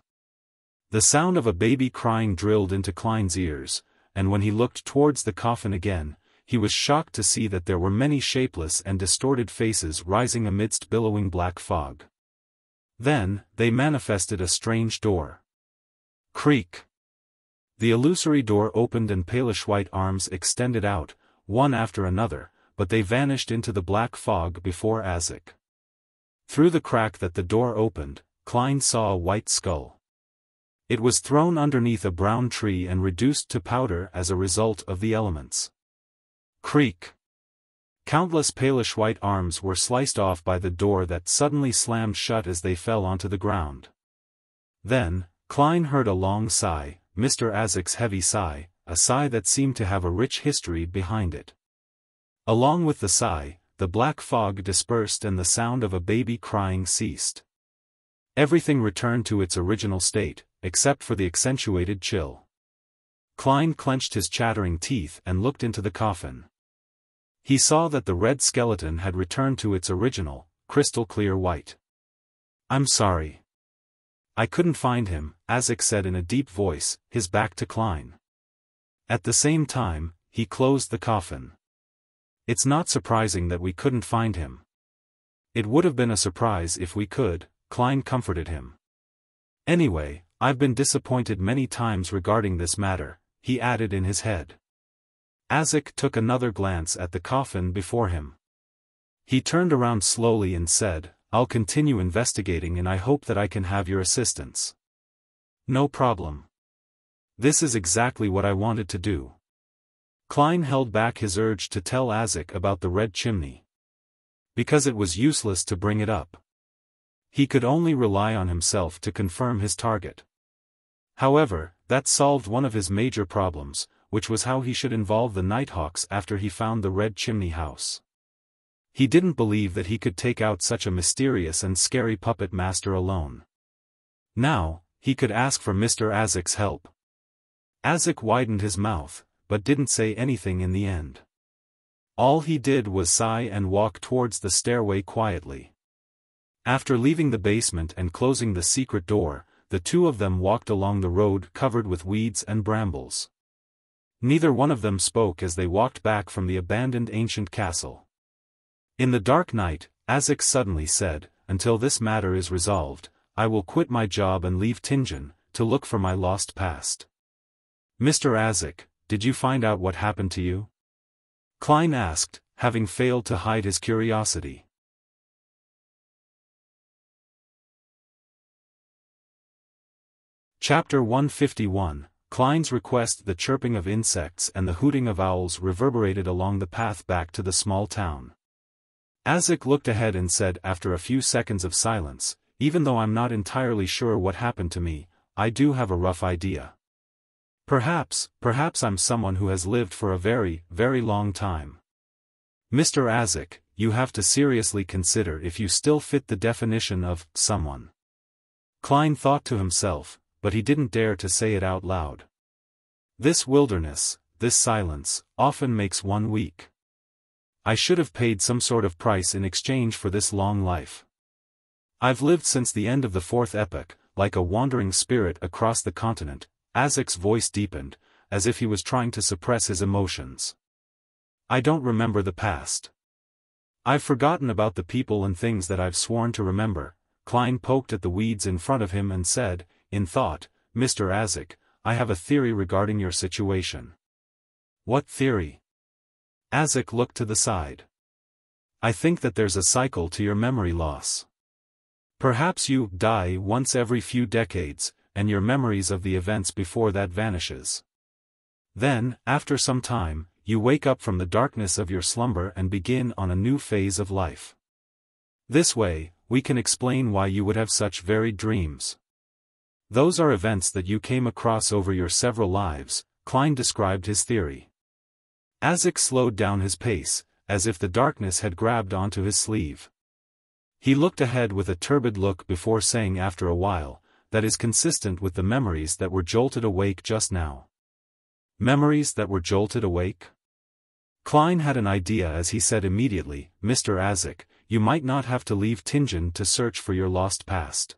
The sound of a baby crying drilled into Klein's ears, and when he looked towards the coffin again, he was shocked to see that there were many shapeless and distorted faces rising amidst billowing black fog. Then, they manifested a strange door. Creak! The illusory door opened and palish white arms extended out, one after another, but they vanished into the black fog before Azik. Through the crack that the door opened, Klein saw a white skull. It was thrown underneath a brown tree and reduced to powder as a result of the elements. Creak! Countless palish white arms were sliced off by the door that suddenly slammed shut as they fell onto the ground. Then, Klein heard a long sigh, Mr. Azik's heavy sigh, a sigh that seemed to have a rich history behind it. Along with the sigh, the black fog dispersed and the sound of a baby crying ceased. Everything returned to its original state, except for the accentuated chill. Klein clenched his chattering teeth and looked into the coffin. He saw that the red skeleton had returned to its original, crystal-clear white. "I'm sorry. I couldn't find him," Azik said in a deep voice, his back to Klein. At the same time, he closed the coffin. "It's not surprising that we couldn't find him." "It would have been a surprise if we could," Klein comforted him. "Anyway, I've been disappointed many times regarding this matter," he added in his head. Azik took another glance at the coffin before him. He turned around slowly and said, "I'll continue investigating and I hope that I can have your assistance." "No problem. This is exactly what I wanted to do." Klein held back his urge to tell Azik about the red chimney. Because it was useless to bring it up. He could only rely on himself to confirm his target. However, that solved one of his major problems, which was how he should involve the Nighthawks after he found the red chimney house. He didn't believe that he could take out such a mysterious and scary puppet master alone. Now, he could ask for Mr. Azik's help. Azik widened his mouth, but didn't say anything in the end. All he did was sigh and walk towards the stairway quietly. After leaving the basement and closing the secret door, the two of them walked along the road covered with weeds and brambles. Neither one of them spoke as they walked back from the abandoned ancient castle. In the dark night, Azik suddenly said, "Until this matter is resolved, I will quit my job and leave Tingen, to look for my lost past." "Mr. Azik, did you find out what happened to you?" Klein asked, having failed to hide his curiosity. Chapter 151, Klein's request. The chirping of insects and the hooting of owls reverberated along the path back to the small town. Azik looked ahead and said after a few seconds of silence, "Even though I'm not entirely sure what happened to me, I do have a rough idea. Perhaps I'm someone who has lived for a very, very long time. Mr. Azik, you have to seriously consider if you still fit the definition of someone." Klein thought to himself, but he didn't dare to say it out loud. This wilderness, this silence, often makes one weak. I should have paid some sort of price in exchange for this long life. I've lived since the end of the fourth epoch, like a wandering spirit across the continent. Azik's voice deepened, as if he was trying to suppress his emotions. I don't remember the past. I've forgotten about the people and things that I've sworn to remember. Klein poked at the weeds in front of him and said, in thought, "Mr. Azik, I have a theory regarding your situation." "What theory?" Azik looked to the side. "I think that there's a cycle to your memory loss. Perhaps you die once every few decades, and your memories of the events before that vanishes. Then, after some time, you wake up from the darkness of your slumber and begin on a new phase of life. This way, we can explain why you would have such varied dreams. Those are events that you came across over your several lives, Klein described his theory. Azik slowed down his pace, as if the darkness had grabbed onto his sleeve. He looked ahead with a turbid look before saying after a while, "That is consistent with the memories that were jolted awake just now." Memories that were jolted awake? Klein had an idea as he said immediately, "Mr. Azik, you might not have to leave Tianjin to search for your lost past.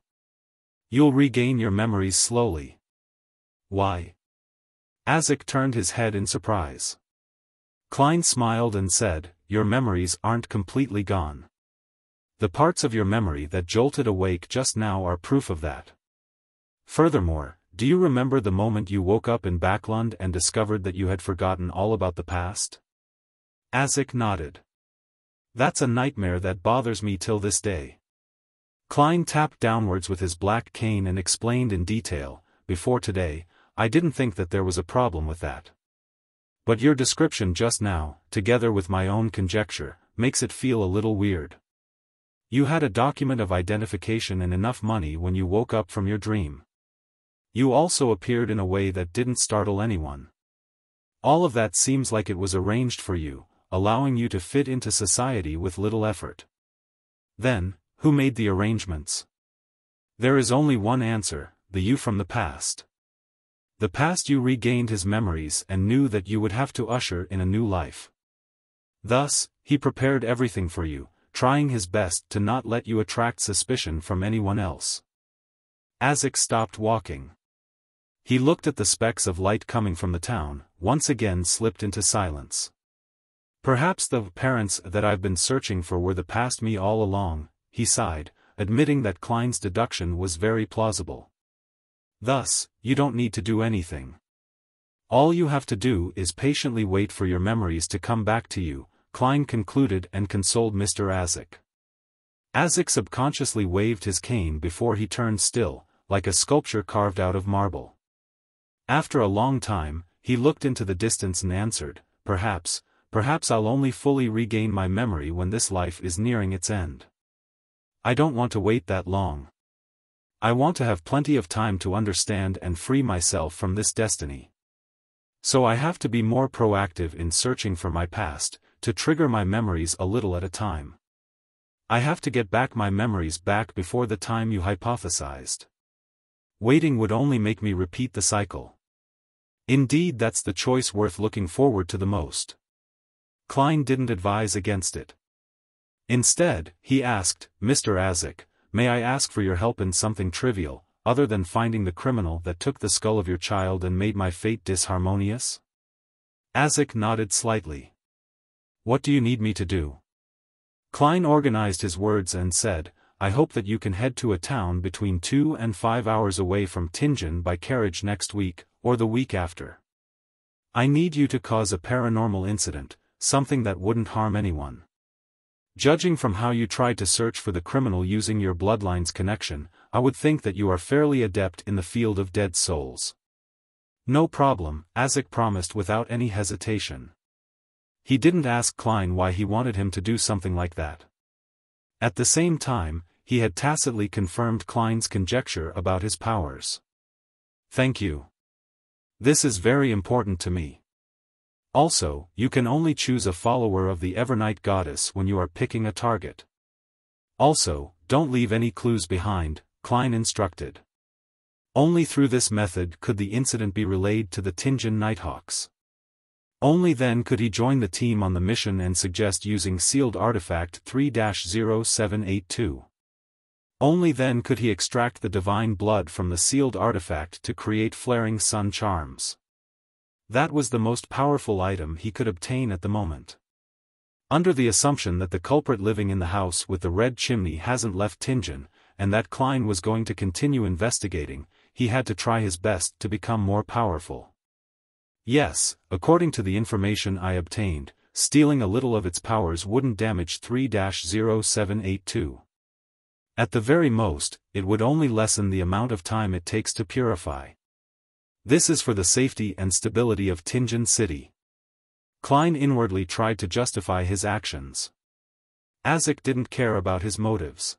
You'll regain your memories slowly." "Why?" Azik turned his head in surprise. Klein smiled and said, "Your memories aren't completely gone. The parts of your memory that jolted awake just now are proof of that. Furthermore, do you remember the moment you woke up in Backlund and discovered that you had forgotten all about the past?" Azik nodded. "That's a nightmare that bothers me till this day." Klein tapped downwards with his black cane and explained in detail, "Before today, I didn't think that there was a problem with that. But your description just now, together with my own conjecture, makes it feel a little weird. You had a document of identification and enough money when you woke up from your dream. You also appeared in a way that didn't startle anyone. All of that seems like it was arranged for you, allowing you to fit into society with little effort. Then, who made the arrangements? There is only one answer, the you from the past. The past you regained his memories and knew that you would have to usher in a new life. Thus, he prepared everything for you, trying his best to not let you attract suspicion from anyone else." Azik stopped walking. He looked at the specks of light coming from the town, once again slipped into silence. "Perhaps the parents that I've been searching for were the past me all along," he sighed, admitting that Klein's deduction was very plausible. "Thus, you don't need to do anything. All you have to do is patiently wait for your memories to come back to you," Klein concluded and consoled Mr. Azik. Azik subconsciously waved his cane before he turned still, like a sculpture carved out of marble. After a long time, he looked into the distance and answered, Perhaps I'll only fully regain my memory when this life is nearing its end. I don't want to wait that long. I want to have plenty of time to understand and free myself from this destiny. So I have to be more proactive in searching for my past, to trigger my memories a little at a time. I have to get back my memories back before the time you hypothesized. Waiting would only make me repeat the cycle. Indeed, that's the choice worth looking forward to the most." Klein didn't advise against it. Instead, he asked, "Mr. Azik, may I ask for your help in something trivial, other than finding the criminal that took the skull of your child and made my fate disharmonious?" Azik nodded slightly. "What do you need me to do?" Klein organized his words and said, "I hope that you can head to a town between 2 and 5 hours away from Tianjin by carriage next week, or the week after. I need you to cause a paranormal incident, something that wouldn't harm anyone. Judging from how you tried to search for the criminal using your bloodline's connection, I would think that you are fairly adept in the field of dead souls." "No problem," Azik promised without any hesitation. He didn't ask Klein why he wanted him to do something like that. At the same time, he had tacitly confirmed Klein's conjecture about his powers. "Thank you. This is very important to me. Also, you can only choose a follower of the Evernight Goddess when you are picking a target. Also, don't leave any clues behind," Klein instructed. Only through this method could the incident be relayed to the Tianjin Nighthawks. Only then could he join the team on the mission and suggest using sealed artifact 3-0782. Only then could he extract the divine blood from the sealed artifact to create flaring sun charms. That was the most powerful item he could obtain at the moment. Under the assumption that the culprit living in the house with the red chimney hasn't left Tianjin, and that Klein was going to continue investigating, he had to try his best to become more powerful. Yes, according to the information I obtained, stealing a little of its powers wouldn't damage 3-0782. At the very most, it would only lessen the amount of time it takes to purify. This is for the safety and stability of Tianjin City. Klein inwardly tried to justify his actions. Azik didn't care about his motives.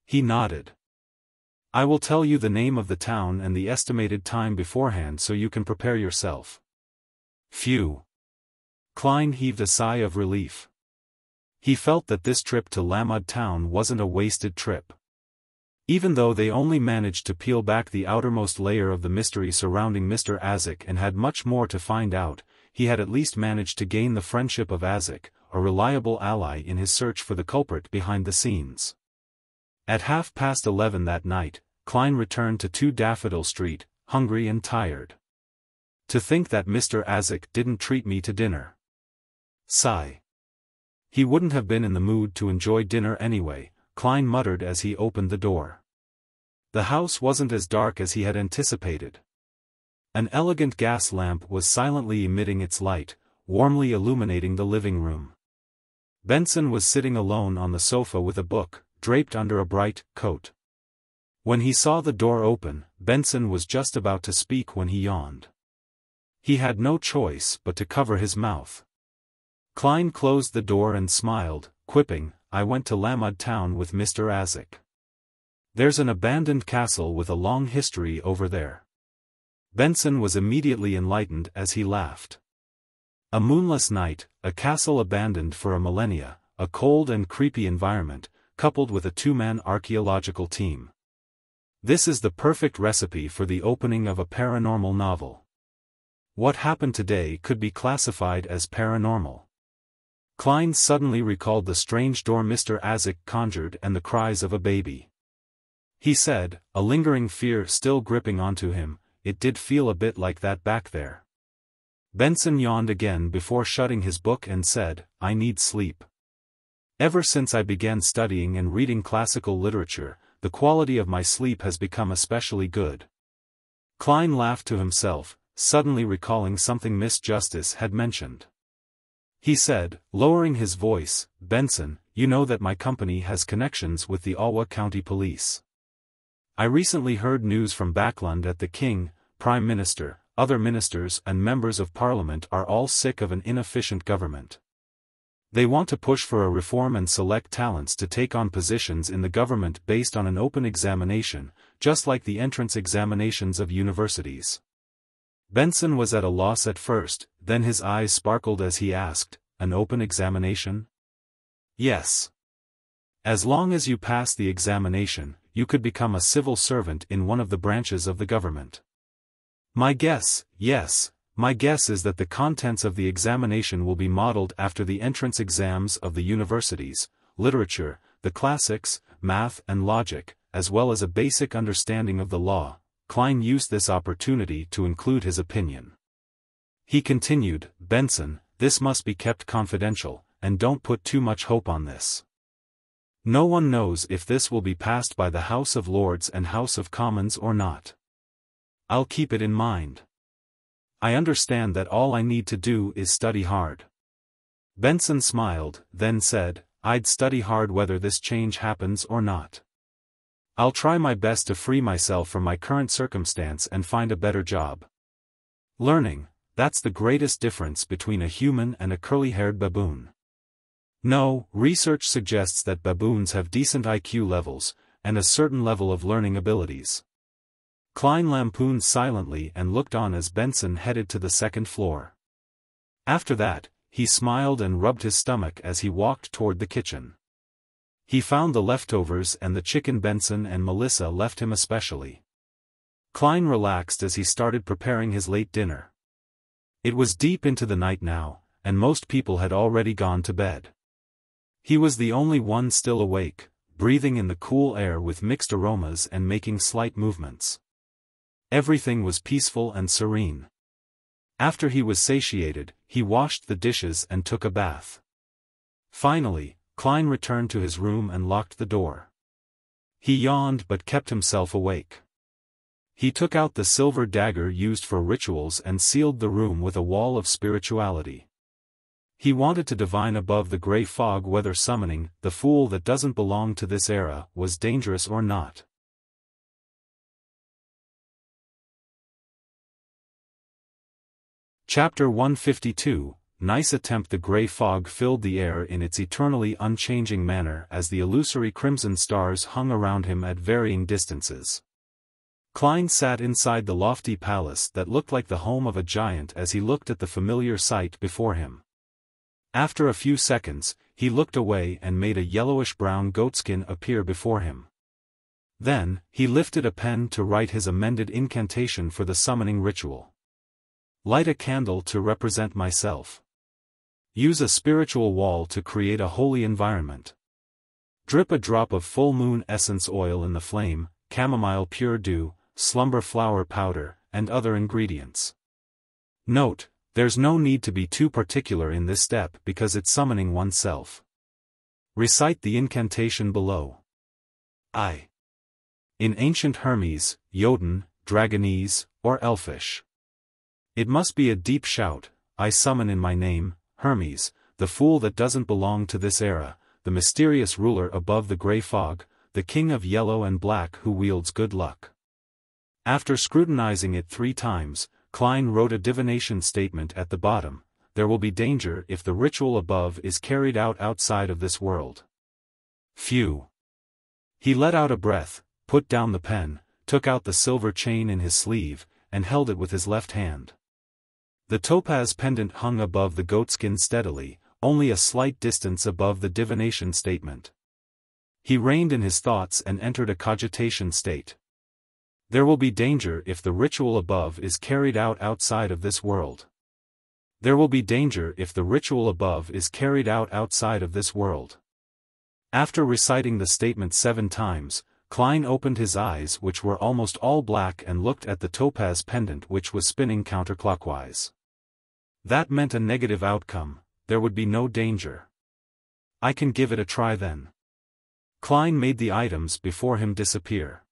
He nodded. I will tell you the name of the town and the estimated time beforehand so you can prepare yourself. Phew. Klein heaved a sigh of relief. He felt that this trip to Lamud town wasn't a wasted trip. Even though they only managed to peel back the outermost layer of the mystery surrounding Mr. Azik and had much more to find out, he had at least managed to gain the friendship of Azik, a reliable ally in his search for the culprit behind the scenes. At 11:30 that night, Klein returned to 2 Daffodil Street, hungry and tired. To think that Mr. Azik didn't treat me to dinner. Sigh. He wouldn't have been in the mood to enjoy dinner anyway, Klein muttered as he opened the door. The house wasn't as dark as he had anticipated. An elegant gas lamp was silently emitting its light, warmly illuminating the living room. Benson was sitting alone on the sofa with a book, draped under a bright coat. When he saw the door open, Benson was just about to speak when he yawned. He had no choice but to cover his mouth. Klein closed the door and smiled, quipping, "I went to Lamud town with Mr. Azik. There's an abandoned castle with a long history over there." Benson was immediately enlightened as he laughed. A moonless night, a castle abandoned for a millennia, a cold and creepy environment, coupled with a 2-man archaeological team. This is the perfect recipe for the opening of a paranormal novel. What happened today could be classified as paranormal. Klein suddenly recalled the strange door Mr. Azik conjured and the cries of a baby. He said, a lingering fear still gripping onto him, "It did feel a bit like that back there." Benson yawned again before shutting his book and said, "I need sleep. Ever since I began studying and reading classical literature, the quality of my sleep has become especially good." Klein laughed to himself, suddenly recalling something Miss Justice had mentioned. He said, lowering his voice, "Benson, you know that my company has connections with the Alwa County Police. I recently heard news from Backland that the King, Prime Minister, other ministers and members of Parliament are all sick of an inefficient government. They want to push for a reform and select talents to take on positions in the government based on an open examination, just like the entrance examinations of universities." Benson was at a loss at first, then his eyes sparkled as he asked, "An open examination?" "Yes. As long as you pass the examination, you could become a civil servant in one of the branches of the government." My guess is that the contents of the examination will be modeled after the entrance exams of the universities: literature, the classics, math and logic, as well as a basic understanding of the law. Klein used this opportunity to include his opinion. He continued, "Benson, this must be kept confidential, and don't put too much hope on this. No one knows if this will be passed by the House of Lords and House of Commons or not. I'll keep it in mind. I understand that all I need to do is study hard." Benson smiled, then said, "I'd study hard whether this change happens or not. I'll try my best to free myself from my current circumstance and find a better job. Learning, that's the greatest difference between a human and a curly-haired baboon. No, research suggests that baboons have decent IQ levels, and a certain level of learning abilities." Klein lampooned silently and looked on as Benson headed to the second floor. After that, he smiled and rubbed his stomach as he walked toward the kitchen. He found the leftovers and the chicken Benson and Melissa left him especially. Klein relaxed as he started preparing his late dinner. It was deep into the night now, and most people had already gone to bed. He was the only one still awake, breathing in the cool air with mixed aromas and making slight movements. Everything was peaceful and serene. After he was satiated, he washed the dishes and took a bath. Finally, Klein returned to his room and locked the door. He yawned but kept himself awake. He took out the silver dagger used for rituals and sealed the room with a wall of spirituality. He wanted to divine above the gray fog whether summoning the fool that doesn't belong to this era was dangerous or not. Chapter 152, nice attempt. The gray fog filled the air in its eternally unchanging manner as the illusory crimson stars hung around him at varying distances. Klein sat inside the lofty palace that looked like the home of a giant as he looked at the familiar sight before him. After a few seconds, he looked away and made a yellowish-brown goatskin appear before him. Then, he lifted a pen to write his amended incantation for the summoning ritual. Light a candle to represent myself. Use a spiritual wall to create a holy environment. Drip a drop of full moon essence oil in the flame, chamomile pure dew, slumber flower powder, and other ingredients. Note: there's no need to be too particular in this step because it's summoning oneself. Recite the incantation below. I. In ancient Hermes, Jotun, Dragonese, or Elfish. It must be a deep shout. I summon in my name, Hermes, the fool that doesn't belong to this era, the mysterious ruler above the gray fog, the king of yellow and black who wields good luck. After scrutinizing it 3 times, Klein wrote a divination statement at the bottom: there will be danger if the ritual above is carried out outside of this world. Phew. He let out a breath, put down the pen, took out the silver chain in his sleeve, and held it with his left hand. The topaz pendant hung above the goatskin steadily, only a slight distance above the divination statement. He reined in his thoughts and entered a cogitation state. There will be danger if the ritual above is carried out outside of this world. There will be danger if the ritual above is carried out outside of this world. After reciting the statement 7 times, Klein opened his eyes, which were almost all black, and looked at the topaz pendant which was spinning counterclockwise. That meant a negative outcome. There would be no danger. I can give it a try then. Klein made the items before him disappear.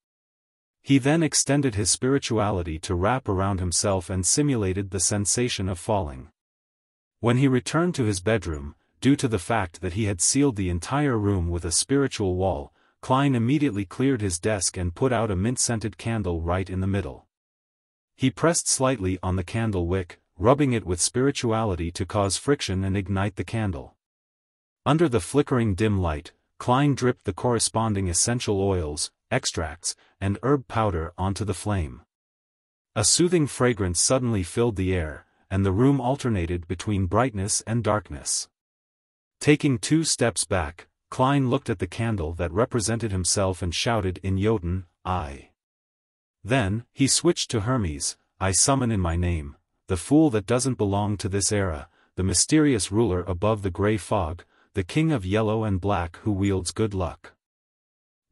He then extended his spirituality to wrap around himself and simulated the sensation of falling. When he returned to his bedroom, due to the fact that he had sealed the entire room with a spiritual wall, Klein immediately cleared his desk and put out a mint-scented candle right in the middle. He pressed slightly on the candle wick, rubbing it with spirituality to cause friction and ignite the candle. Under the flickering dim light, Klein dripped the corresponding essential oils, extracts, and herb powder onto the flame. A soothing fragrance suddenly filled the air, and the room alternated between brightness and darkness. Taking 2 steps back, Klein looked at the candle that represented himself and shouted in Jotun, I. Then, he switched to Hermes: I summon in my name, the fool that doesn't belong to this era, the mysterious ruler above the gray fog, the king of yellow and black who wields good luck.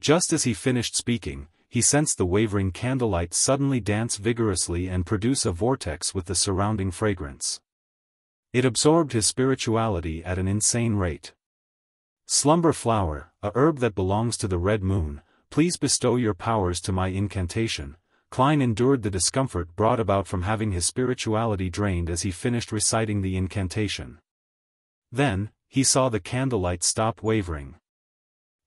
Just as he finished speaking, he sensed the wavering candlelight suddenly dance vigorously and produce a vortex with the surrounding fragrance. It absorbed his spirituality at an insane rate. Slumber flower, a herb that belongs to the red moon, please bestow your powers to my incantation. Klein endured the discomfort brought about from having his spirituality drained as he finished reciting the incantation. Then, he saw the candlelight stop wavering.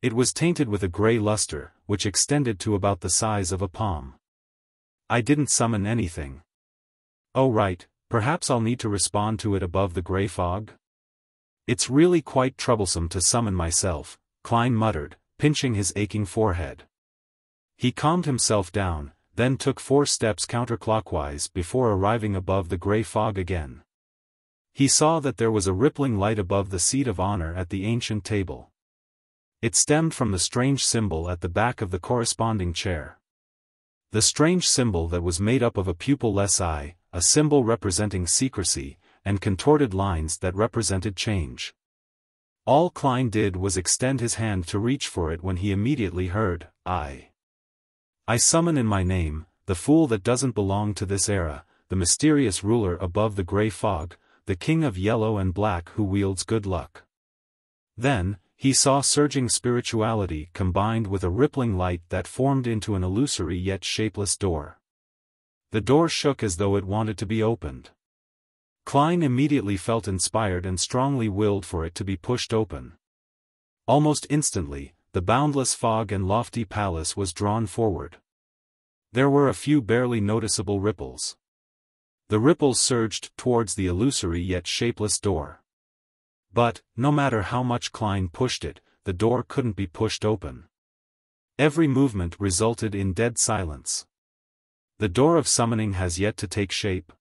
It was tainted with a gray luster, which extended to about the size of a palm. I didn't summon anything. Oh right, perhaps I'll need to respond to it above the gray fog? It's really quite troublesome to summon myself, Klein muttered, pinching his aching forehead. He calmed himself down, then took 4 steps counterclockwise before arriving above the gray fog again. He saw that there was a rippling light above the seat of honor at the ancient table. It stemmed from the strange symbol at the back of the corresponding chair. The strange symbol that was made up of a pupil-less eye, a symbol representing secrecy, and contorted lines that represented change. All Klein did was extend his hand to reach for it when he immediately heard, I summon in my name, the fool that doesn't belong to this era, the mysterious ruler above the gray fog, the king of yellow and black who wields good luck. Then, he saw surging spirituality combined with a rippling light that formed into an illusory yet shapeless door. The door shook as though it wanted to be opened. Klein immediately felt inspired and strongly willed for it to be pushed open. Almost instantly, the boundless fog and lofty palace was drawn forward. There were a few barely noticeable ripples. The ripples surged towards the illusory yet shapeless door. But, no matter how much Klein pushed it, the door couldn't be pushed open. Every movement resulted in dead silence. The door of summoning has yet to take shape.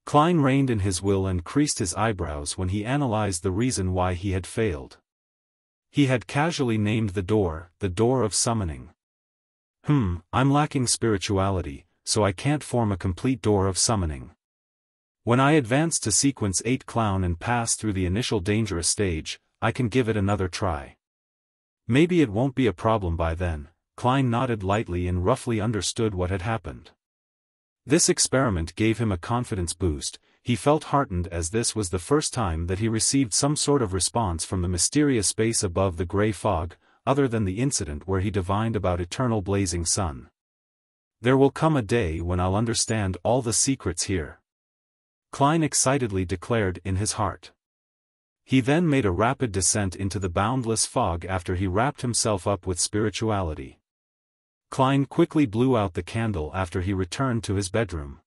Klein reined in his will and creased his eyebrows when he analyzed the reason why he had failed. He had casually named the door of summoning. I'm lacking spirituality, so I can't form a complete door of summoning. When I advance to sequence 8 clown and pass through the initial dangerous stage, I can give it another try. Maybe it won't be a problem by then. Klein nodded lightly and roughly understood what had happened. This experiment gave him a confidence boost. He felt heartened as this was the first time that he received some sort of response from the mysterious space above the gray fog, other than the incident where he divined about eternal blazing sun. There will come a day when I'll understand all the secrets here, Klein excitedly declared in his heart. He then made a rapid descent into the boundless fog after he wrapped himself up with spirituality. Klein quickly blew out the candle after he returned to his bedroom.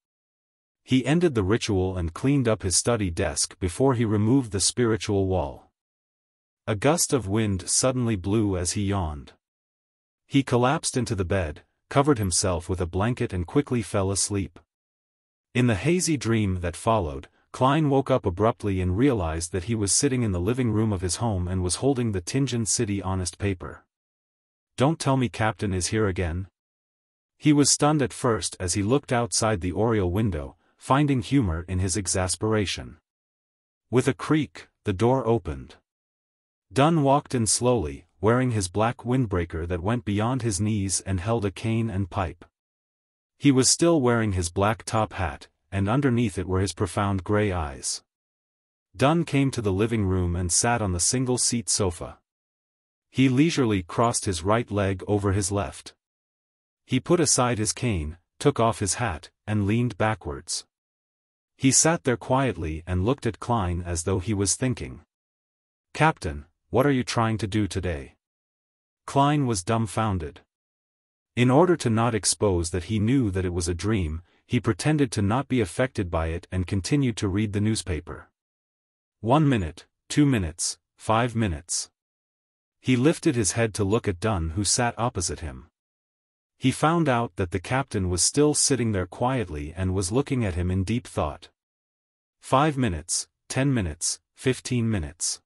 He ended the ritual and cleaned up his study desk before he removed the spiritual wall. A gust of wind suddenly blew as he yawned. He collapsed into the bed, covered himself with a blanket and quickly fell asleep. In the hazy dream that followed, Klein woke up abruptly and realized that he was sitting in the living room of his home and was holding the Tianjin City Honest paper. Don't tell me Captain is here again? He was stunned at first as he looked outside the oriel window, finding humor in his exasperation. With a creak, the door opened. Dunn walked in slowly, wearing his black windbreaker that went beyond his knees and held a cane and pipe. He was still wearing his black top hat, and underneath it were his profound gray eyes. Dunn came to the living room and sat on the single-seat sofa. He leisurely crossed his right leg over his left. He put aside his cane, took off his hat, and leaned backwards. He sat there quietly and looked at Klein as though he was thinking. Captain, what are you trying to do today? Klein was dumbfounded. In order to not expose that he knew that it was a dream, he pretended to not be affected by it and continued to read the newspaper. 1 minute, 2 minutes, 5 minutes. He lifted his head to look at Dunn, who sat opposite him. He found out that the captain was still sitting there quietly and was looking at him in deep thought. 5 minutes, 10 minutes, 15 minutes.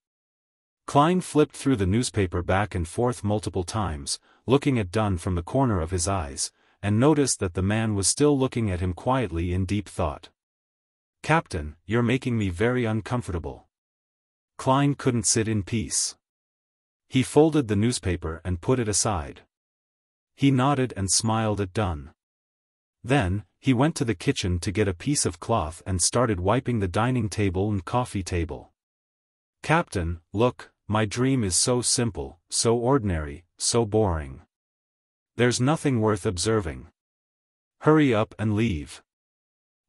Klein flipped through the newspaper back and forth multiple times, looking at Dunn from the corner of his eyes, and noticed that the man was still looking at him quietly in deep thought. Captain, you're making me very uncomfortable. Klein couldn't sit in peace. He folded the newspaper and put it aside. He nodded and smiled at Dunn. Then, he went to the kitchen to get a piece of cloth and started wiping the dining table and coffee table. Captain, look, my dream is so simple, so ordinary, so boring. There's nothing worth observing. Hurry up and leave.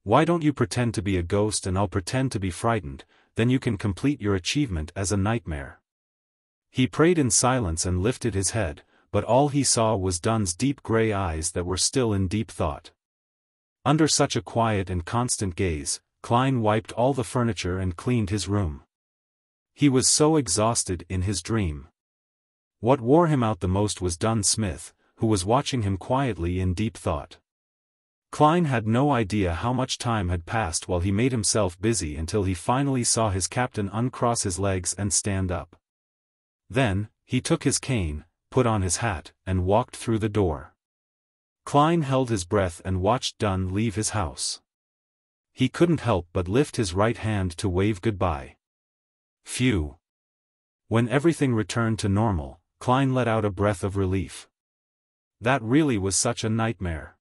Why don't you pretend to be a ghost and I'll pretend to be frightened, then you can complete your achievement as a nightmare. He prayed in silence and lifted his head, but all he saw was Dunn's deep gray eyes that were still in deep thought. Under such a quiet and constant gaze, Klein wiped all the furniture and cleaned his room. He was so exhausted in his dream. What wore him out the most was Dunn Smith, who was watching him quietly in deep thought. Klein had no idea how much time had passed while he made himself busy until he finally saw his captain uncross his legs and stand up. Then, he took his cane, put on his hat, and walked through the door. Klein held his breath and watched Dunn leave his house. He couldn't help but lift his right hand to wave goodbye. Phew. When everything returned to normal, Klein let out a breath of relief. That really was such a nightmare.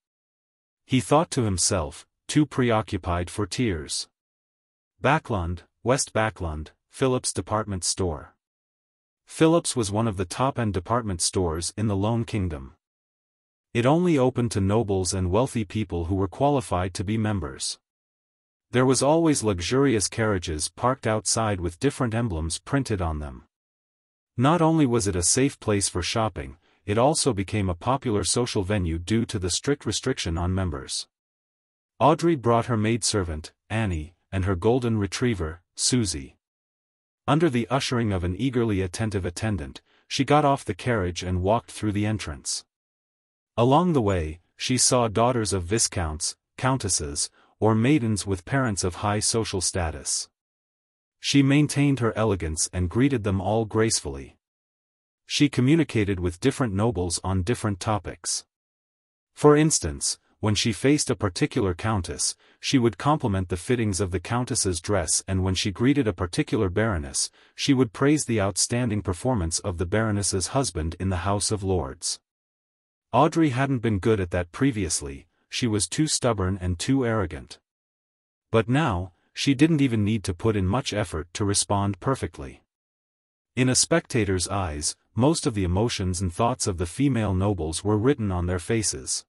He thought to himself, too preoccupied for tears. Backlund, West Backlund, Phillips Department Store. Phillips was one of the top-end department stores in the Lone Kingdom. It only opened to nobles and wealthy people who were qualified to be members. There was always luxurious carriages parked outside with different emblems printed on them. Not only was it a safe place for shopping, it also became a popular social venue due to the strict restriction on members. Audrey brought her maidservant, Annie, and her golden retriever, Susie. Under the ushering of an eagerly attentive attendant, she got off the carriage and walked through the entrance. Along the way, she saw daughters of viscounts, countesses, or maidens with parents of high social status. She maintained her elegance and greeted them all gracefully. She communicated with different nobles on different topics. For instance, when she faced a particular countess, she would compliment the fittings of the countess's dress, and when she greeted a particular baroness, she would praise the outstanding performance of the baroness's husband in the House of Lords. Audrey hadn't been good at that previously, she was too stubborn and too arrogant. But now, she didn't even need to put in much effort to respond perfectly. In a spectator's eyes, most of the emotions and thoughts of the female nobles were written on their faces.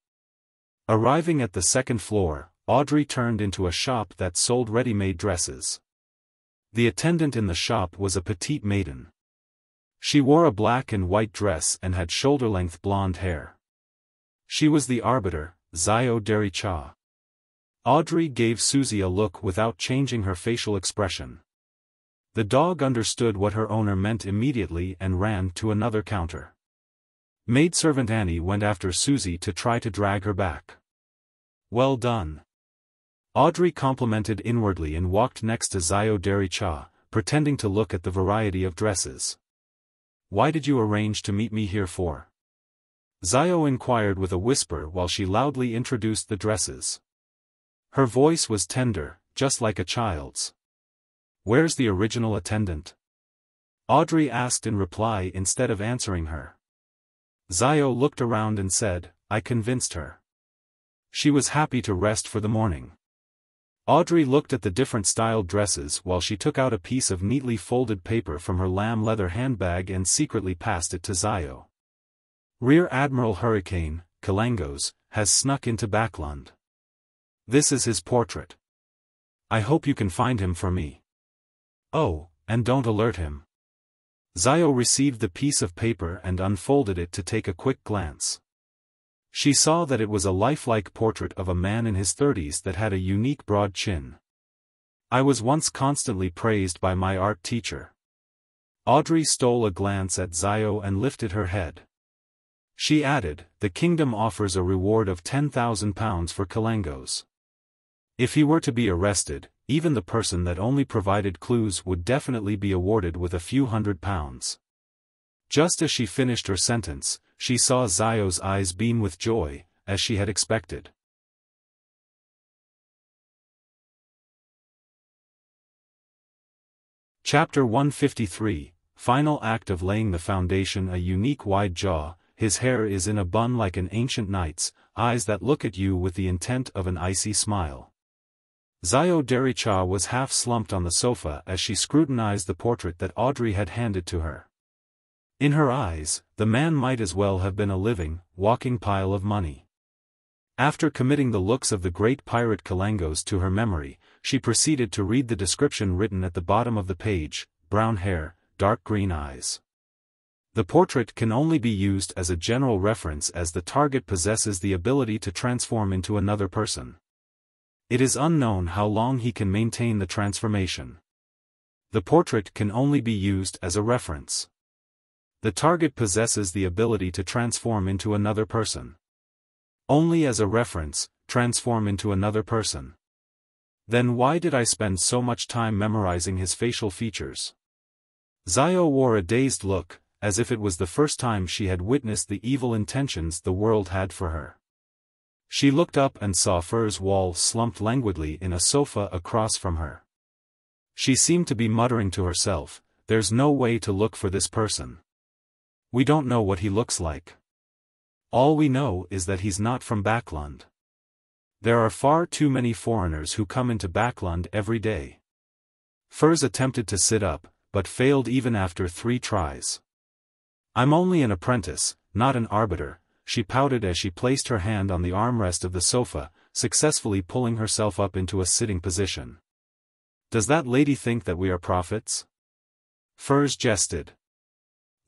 Arriving at the second floor, Audrey turned into a shop that sold ready-made dresses. The attendant in the shop was a petite maiden. She wore a black and white dress and had shoulder-length blonde hair. She was the arbiter, Xiao Dericha. Audrey gave Susie a look without changing her facial expression. The dog understood what her owner meant immediately and ran to another counter. Maidservant Annie went after Susie to try to drag her back. "Well done." Audrey complimented inwardly and walked next to Xiao Dericha, pretending to look at the variety of dresses. "Why did you arrange to meet me here for?" Xiao inquired with a whisper while she loudly introduced the dresses. Her voice was tender, just like a child's. "Where's the original attendant?" Audrey asked in reply instead of answering her. Xiao looked around and said, "I convinced her." She was happy to rest for the morning. Audrey looked at the different styled dresses while she took out a piece of neatly folded paper from her lamb leather handbag and secretly passed it to Xiao. "Rear Admiral Hurricane, Kalangos, has snuck into Backlund. This is his portrait. I hope you can find him for me. Oh, and don't alert him." Xiao received the piece of paper and unfolded it to take a quick glance. She saw that it was a lifelike portrait of a man in his 30s that had a unique broad chin. "I was once constantly praised by my art teacher." Audrey stole a glance at Xiao and lifted her head. She added, "The kingdom offers a reward of 10,000 pounds for Kalangos. If he were to be arrested, even the person that only provided clues would definitely be awarded with a few £100. Just as she finished her sentence, she saw Xiao's eyes beam with joy, as she had expected. Chapter 153, Final Act of Laying the Foundation. A unique wide jaw, his hair is in a bun like an ancient knight's, eyes that look at you with the intent of an icy smile. Xiao Dericha was half slumped on the sofa as she scrutinized the portrait that Audrey had handed to her. In her eyes, the man might as well have been a living, walking pile of money. After committing the looks of the great pirate Kalangos to her memory, she proceeded to read the description written at the bottom of the page: brown hair, dark green eyes. The portrait can only be used as a general reference as the target possesses the ability to transform into another person. It is unknown how long he can maintain the transformation. The portrait can only be used as a reference. The target possesses the ability to transform into another person. Only as a reference, transform into another person. Then why did I spend so much time memorizing his facial features? Xiao wore a dazed look, as if it was the first time she had witnessed the evil intentions the world had for her. She looked up and saw Fur's Wall slumped languidly in a sofa across from her. She seemed to be muttering to herself, "There's no way to look for this person. We don't know what he looks like. All we know is that he's not from Backlund. There are far too many foreigners who come into Backlund every day." Furs attempted to sit up, but failed even after 3 tries. "I'm only an apprentice, not an arbiter," she pouted as she placed her hand on the armrest of the sofa, successfully pulling herself up into a sitting position. "Does that lady think that we are prophets?" Furs jested.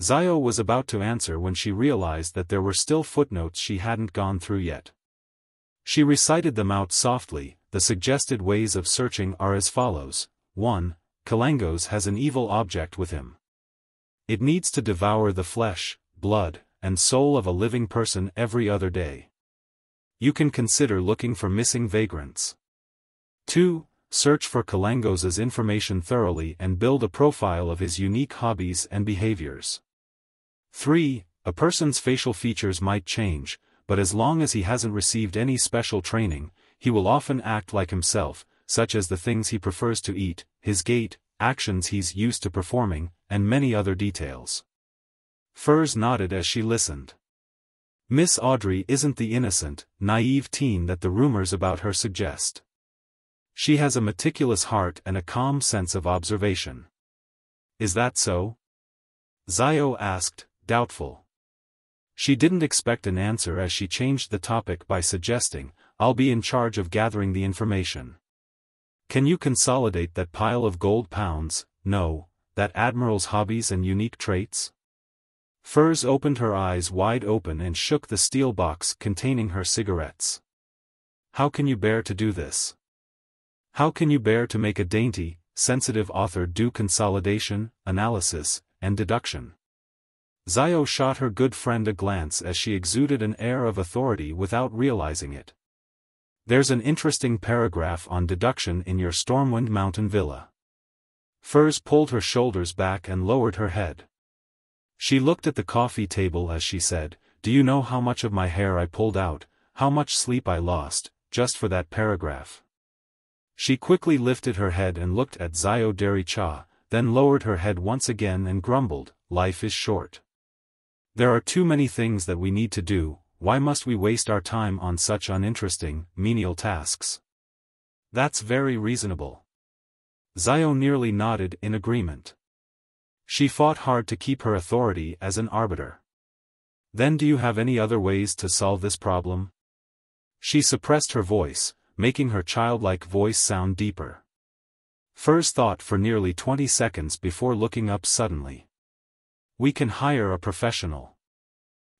Xiao was about to answer when she realized that there were still footnotes she hadn't gone through yet. She recited them out softly. The suggested ways of searching are as follows. 1. Kalangos has an evil object with him. It needs to devour the flesh, blood, and soul of a living person every other day. You can consider looking for missing vagrants. 2. Search for Kalangos's information thoroughly and build a profile of his unique hobbies and behaviors. 3. A person's facial features might change, but as long as he hasn't received any special training, he will often act like himself, such as the things he prefers to eat, his gait, actions he's used to performing, and many other details. Furs nodded as she listened. Miss Audrey isn't the innocent, naive teen that the rumors about her suggest. She has a meticulous heart and a calm sense of observation. Is that so? Xiao asked, doubtful. She didn't expect an answer as she changed the topic by suggesting, I'll be in charge of gathering the information. Can you consolidate that pile of gold pounds? No, that admiral's hobbies and unique traits? Furs opened her eyes wide open and shook the steel box containing her cigarettes. How can you bear to do this? How can you bear to make a dainty, sensitive author do consolidation, analysis, and deduction? Xiao shot her good friend a glance as she exuded an air of authority without realizing it. There's an interesting paragraph on deduction in your Stormwind Mountain villa. Furs pulled her shoulders back and lowered her head. She looked at the coffee table as she said, do you know how much of my hair I pulled out, how much sleep I lost, just for that paragraph? She quickly lifted her head and looked at Xiao Dericha, then lowered her head once again and grumbled, life is short. There are too many things that we need to do, why must we waste our time on such uninteresting, menial tasks? That's very reasonable. Xiao nearly nodded in agreement. She fought hard to keep her authority as an arbiter. Then do you have any other ways to solve this problem? She suppressed her voice, making her childlike voice sound deeper. Furs thought for nearly 20 seconds before looking up suddenly. We can hire a professional.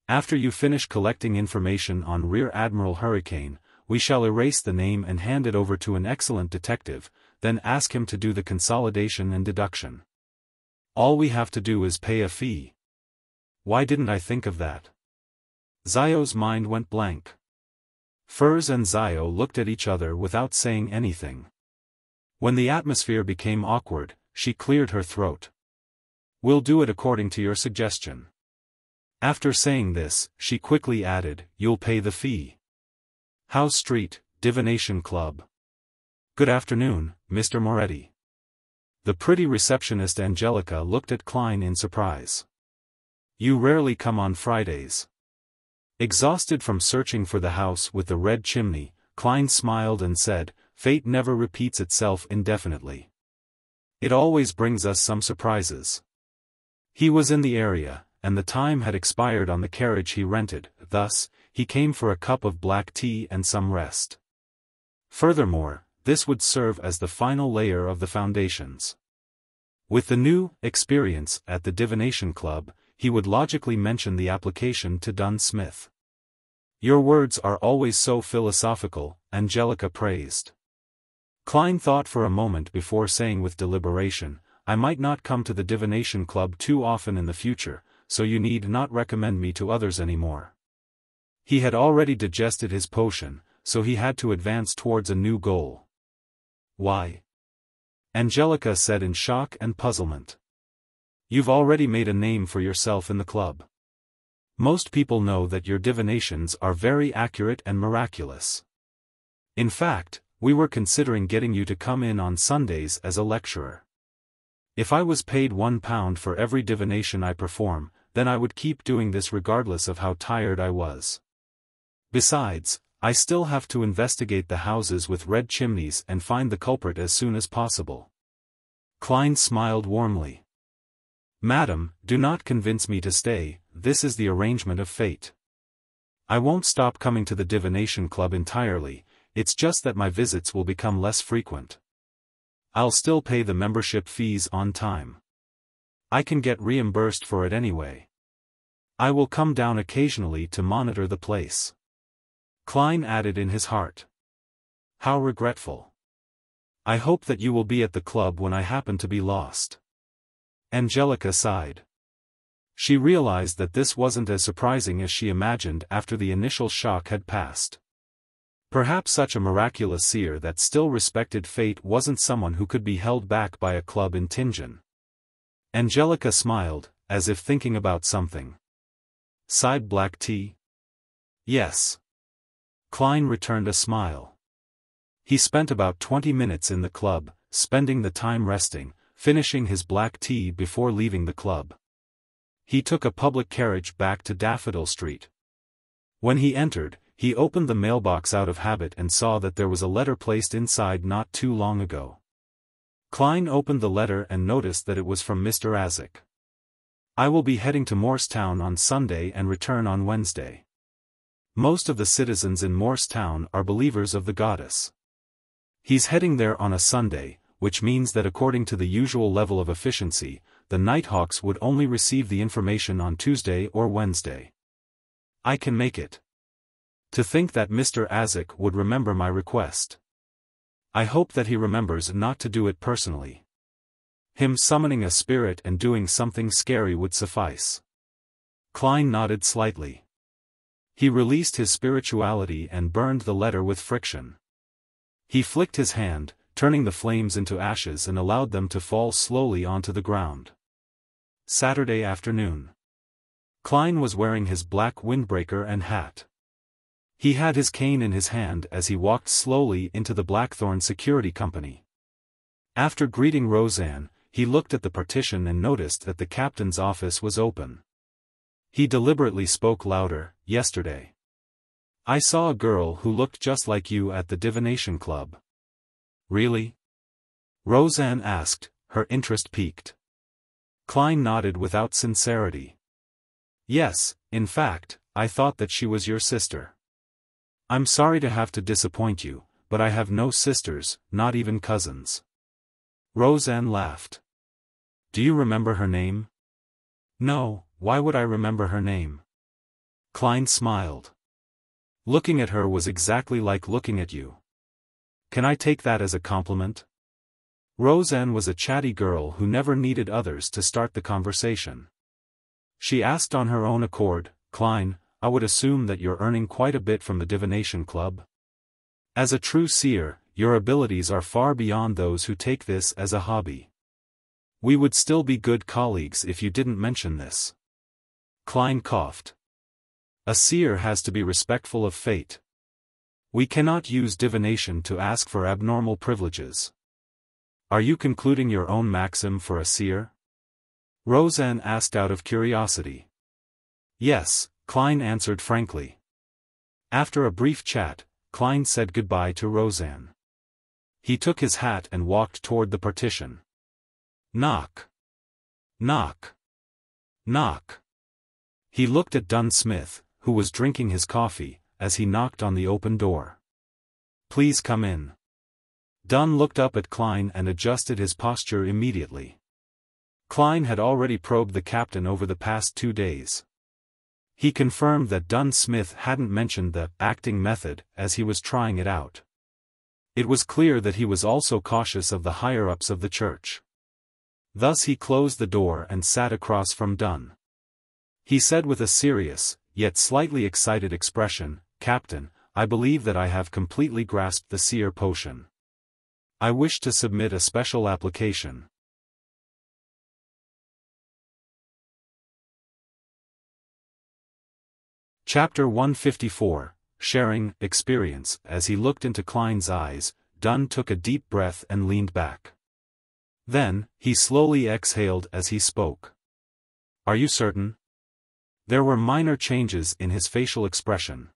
After you finish collecting information on Rear Admiral Hurricane, we shall erase the name and hand it over to an excellent detective, then ask him to do the consolidation and deduction. All we have to do is pay a fee. Why didn't I think of that? Xiao's mind went blank. Furs and Xiao looked at each other without saying anything. When the atmosphere became awkward, she cleared her throat. We'll do it according to your suggestion. After saying this, she quickly added, you'll pay the fee. House Street, Divination Club. Good afternoon, Mr. Moretti. The pretty receptionist Angelica looked at Klein in surprise. You rarely come on Fridays. Exhausted from searching for the house with the red chimney, Klein smiled and said, fate never repeats itself indefinitely. It always brings us some surprises. He was in the area, and the time had expired on the carriage he rented, thus, he came for a cup of black tea and some rest. Furthermore, this would serve as the final layer of the foundations. With the new experience at the Divination Club, he would logically mention the application to Dunn Smith. Your words are always so philosophical, Angelica praised. Klein thought for a moment before saying with deliberation, I might not come to the Divination Club too often in the future, so you need not recommend me to others anymore. He had already digested his potion, so he had to advance towards a new goal. Why? Angelica said in shock and puzzlement. You've already made a name for yourself in the club. Most people know that your divinations are very accurate and miraculous. In fact, we were considering getting you to come in on Sundays as a lecturer. If I was paid £1 for every divination I perform, then I would keep doing this regardless of how tired I was. Besides, I still have to investigate the houses with red chimneys and find the culprit as soon as possible. Klein smiled warmly. Madam, do not convince me to stay, this is the arrangement of fate. I won't stop coming to the Divination Club entirely, it's just that my visits will become less frequent. I'll still pay the membership fees on time. I can get reimbursed for it anyway. I will come down occasionally to monitor the place. Klein added in his heart. How regretful. I hope that you will be at the club when I happen to be lost. Angelica sighed. She realized that this wasn't as surprising as she imagined after the initial shock had passed. Perhaps such a miraculous seer that still respected fate wasn't someone who could be held back by a club in Tianjin. Angelica smiled, as if thinking about something. Side black tea? Yes. Klein returned a smile. He spent about 20 minutes in the club, spending the time resting, finishing his black tea before leaving the club. He took a public carriage back to Daffodil Street. When he entered, he opened the mailbox out of habit and saw that there was a letter placed inside not too long ago. Klein opened the letter and noticed that it was from Mr. Azik. I will be heading to Morristown on Sunday and return on Wednesday. Most of the citizens in Morristown are believers of the goddess. He's heading there on a Sunday, which means that according to the usual level of efficiency, the Nighthawks would only receive the information on Tuesday or Wednesday. I can make it. To think that Mr. Azik would remember my request. I hope that he remembers not to do it personally. Him summoning a spirit and doing something scary would suffice. Klein nodded slightly. He released his spirituality and burned the letter with friction. He flicked his hand, turning the flames into ashes and allowed them to fall slowly onto the ground. Saturday afternoon. Klein was wearing his black windbreaker and hat. He had his cane in his hand as he walked slowly into the Blackthorn Security Company. After greeting Roseanne, he looked at the partition and noticed that the captain's office was open. He deliberately spoke louder. Yesterday, I saw a girl who looked just like you at the divination club. Really? Roseanne asked, her interest piqued. Klein nodded without sincerity. Yes, in fact, I thought that she was your sister. I'm sorry to have to disappoint you, but I have no sisters, not even cousins. Roseanne laughed. Do you remember her name? No, why would I remember her name? Klein smiled. Looking at her was exactly like looking at you. Can I take that as a compliment? Roseanne was a chatty girl who never needed others to start the conversation. She asked on her own accord, Klein, I would assume that you're earning quite a bit from the divination club. As a true seer, your abilities are far beyond those who take this as a hobby. We would still be good colleagues if you didn't mention this. Klein coughed. A seer has to be respectful of fate. We cannot use divination to ask for abnormal privileges. Are you concluding your own maxim for a seer? Roseanne asked out of curiosity. Yes, Klein answered frankly. After a brief chat, Klein said goodbye to Roseanne. He took his hat and walked toward the partition. Knock. Knock. Knock. He looked at Dunn Smith, who was drinking his coffee, as he knocked on the open door. Please come in. Dunn looked up at Klein and adjusted his posture immediately. Klein had already probed the captain over the past 2 days. He confirmed that Dunn Smith hadn't mentioned the acting method as he was trying it out. It was clear that he was also cautious of the higher-ups of the church. Thus he closed the door and sat across from Dunn. He said with a serious, yet slightly excited expression, Captain, I believe that I have completely grasped the seer potion. I wish to submit a special application. Chapter 154, Sharing Experience. As he looked into Klein's eyes, Dunn took a deep breath and leaned back. Then, he slowly exhaled as he spoke. Are you certain? There were minor changes in his facial expression.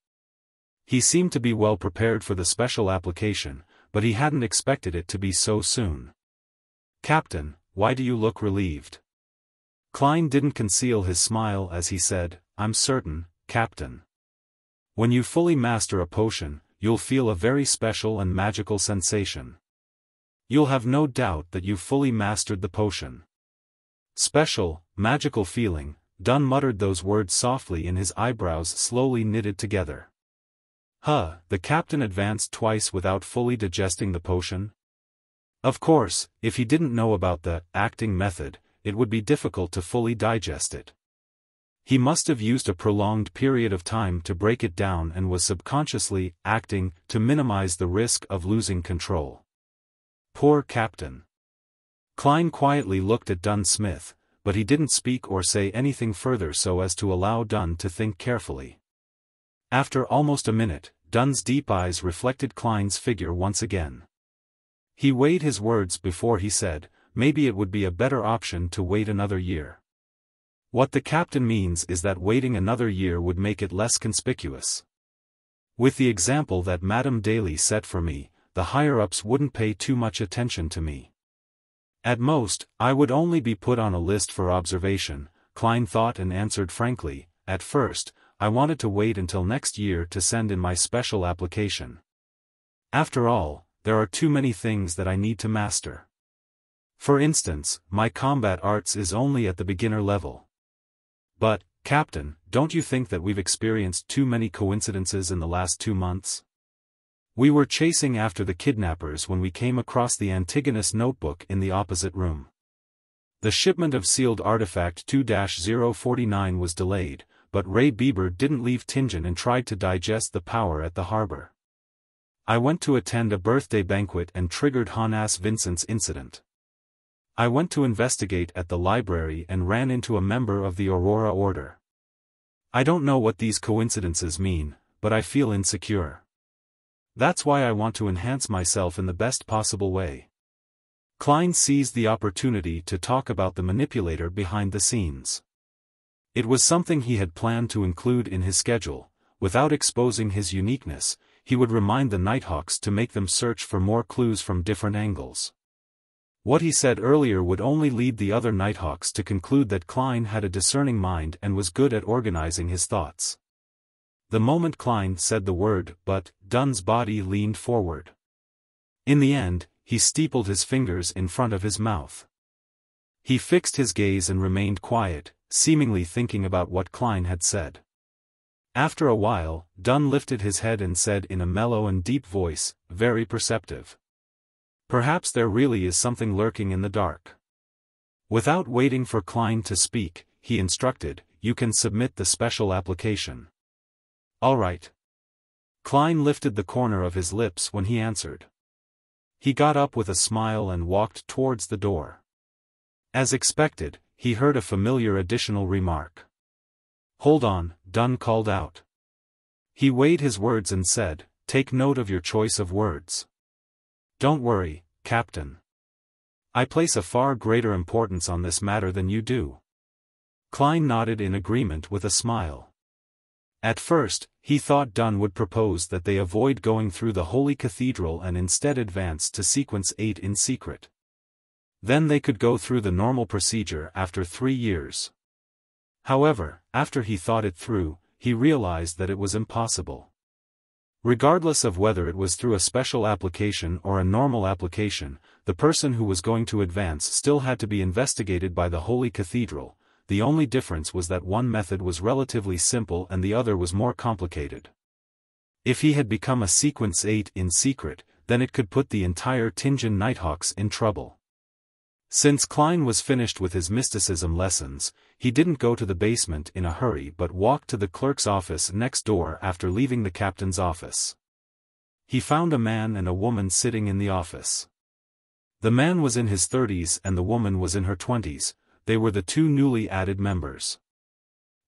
He seemed to be well prepared for the special application, but he hadn't expected it to be so soon. Captain, why do you look relieved? Klein didn't conceal his smile as he said, I'm certain, Captain. When you fully master a potion, you'll feel a very special and magical sensation. You'll have no doubt that you've fully mastered the potion. Special, magical feeling, Dunn muttered those words softly and his eyebrows slowly knitted together. The captain advanced twice without fully digesting the potion. Of course, if he didn't know about the acting method, it would be difficult to fully digest it. He must have used a prolonged period of time to break it down and was subconsciously acting to minimize the risk of losing control. Poor captain. Klein quietly looked at Dunn Smith, but he didn't speak or say anything further so as to allow Dunn to think carefully. After almost a minute, Dunn's deep eyes reflected Klein's figure once again. He weighed his words before he said, maybe it would be a better option to wait another year. What the captain means is that waiting another year would make it less conspicuous. With the example that Madame Daly set for me, the higher-ups wouldn't pay too much attention to me. At most, I would only be put on a list for observation, Klein thought and answered frankly. At first, I wanted to wait until next year to send in my special application. After all, there are too many things that I need to master. For instance, my combat arts is only at the beginner level. But, Captain, don't you think that we've experienced too many coincidences in the last 2 months? We were chasing after the kidnappers when we came across the Antigonus notebook in the opposite room. The shipment of sealed artifact 2-049 was delayed, but Ray Bieber didn't leave Tingen and tried to digest the power at the harbor. I went to attend a birthday banquet and triggered Hannes Vincent's incident. I went to investigate at the library and ran into a member of the Aurora Order. I don't know what these coincidences mean, but I feel insecure. That's why I want to enhance myself in the best possible way. Klein seized the opportunity to talk about the manipulator behind the scenes. It was something he had planned to include in his schedule. Without exposing his uniqueness, he would remind the Nighthawks to make them search for more clues from different angles. What he said earlier would only lead the other Nighthawks to conclude that Klein had a discerning mind and was good at organizing his thoughts. The moment Klein said the word "but," Dunn's body leaned forward. In the end, he steepled his fingers in front of his mouth. He fixed his gaze and remained quiet, seemingly thinking about what Klein had said. After a while, Dunn lifted his head and said in a mellow and deep voice, very perceptive. Perhaps there really is something lurking in the dark. Without waiting for Klein to speak, he instructed, you can submit the special application. All right. Klein lifted the corner of his lips when he answered. He got up with a smile and walked towards the door. As expected, he heard a familiar additional remark. Hold on, Dunn called out. He weighed his words and said, take note of your choice of words. Don't worry, Captain. I place a far greater importance on this matter than you do. Klein nodded in agreement with a smile. At first, he thought Dunn would propose that they avoid going through the Holy Cathedral and instead advance to Sequence 8 in secret. Then they could go through the normal procedure after 3 years. However, after he thought it through, he realized that it was impossible. Regardless of whether it was through a special application or a normal application, the person who was going to advance still had to be investigated by the Holy Cathedral. The only difference was that one method was relatively simple and the other was more complicated. If he had become a Sequence 8 in secret, then it could put the entire Tingen Nighthawks in trouble. Since Klein was finished with his mysticism lessons, he didn't go to the basement in a hurry but walked to the clerk's office next door after leaving the captain's office. He found a man and a woman sitting in the office. The man was in his 30s and the woman was in her 20s, they were the 2 newly added members.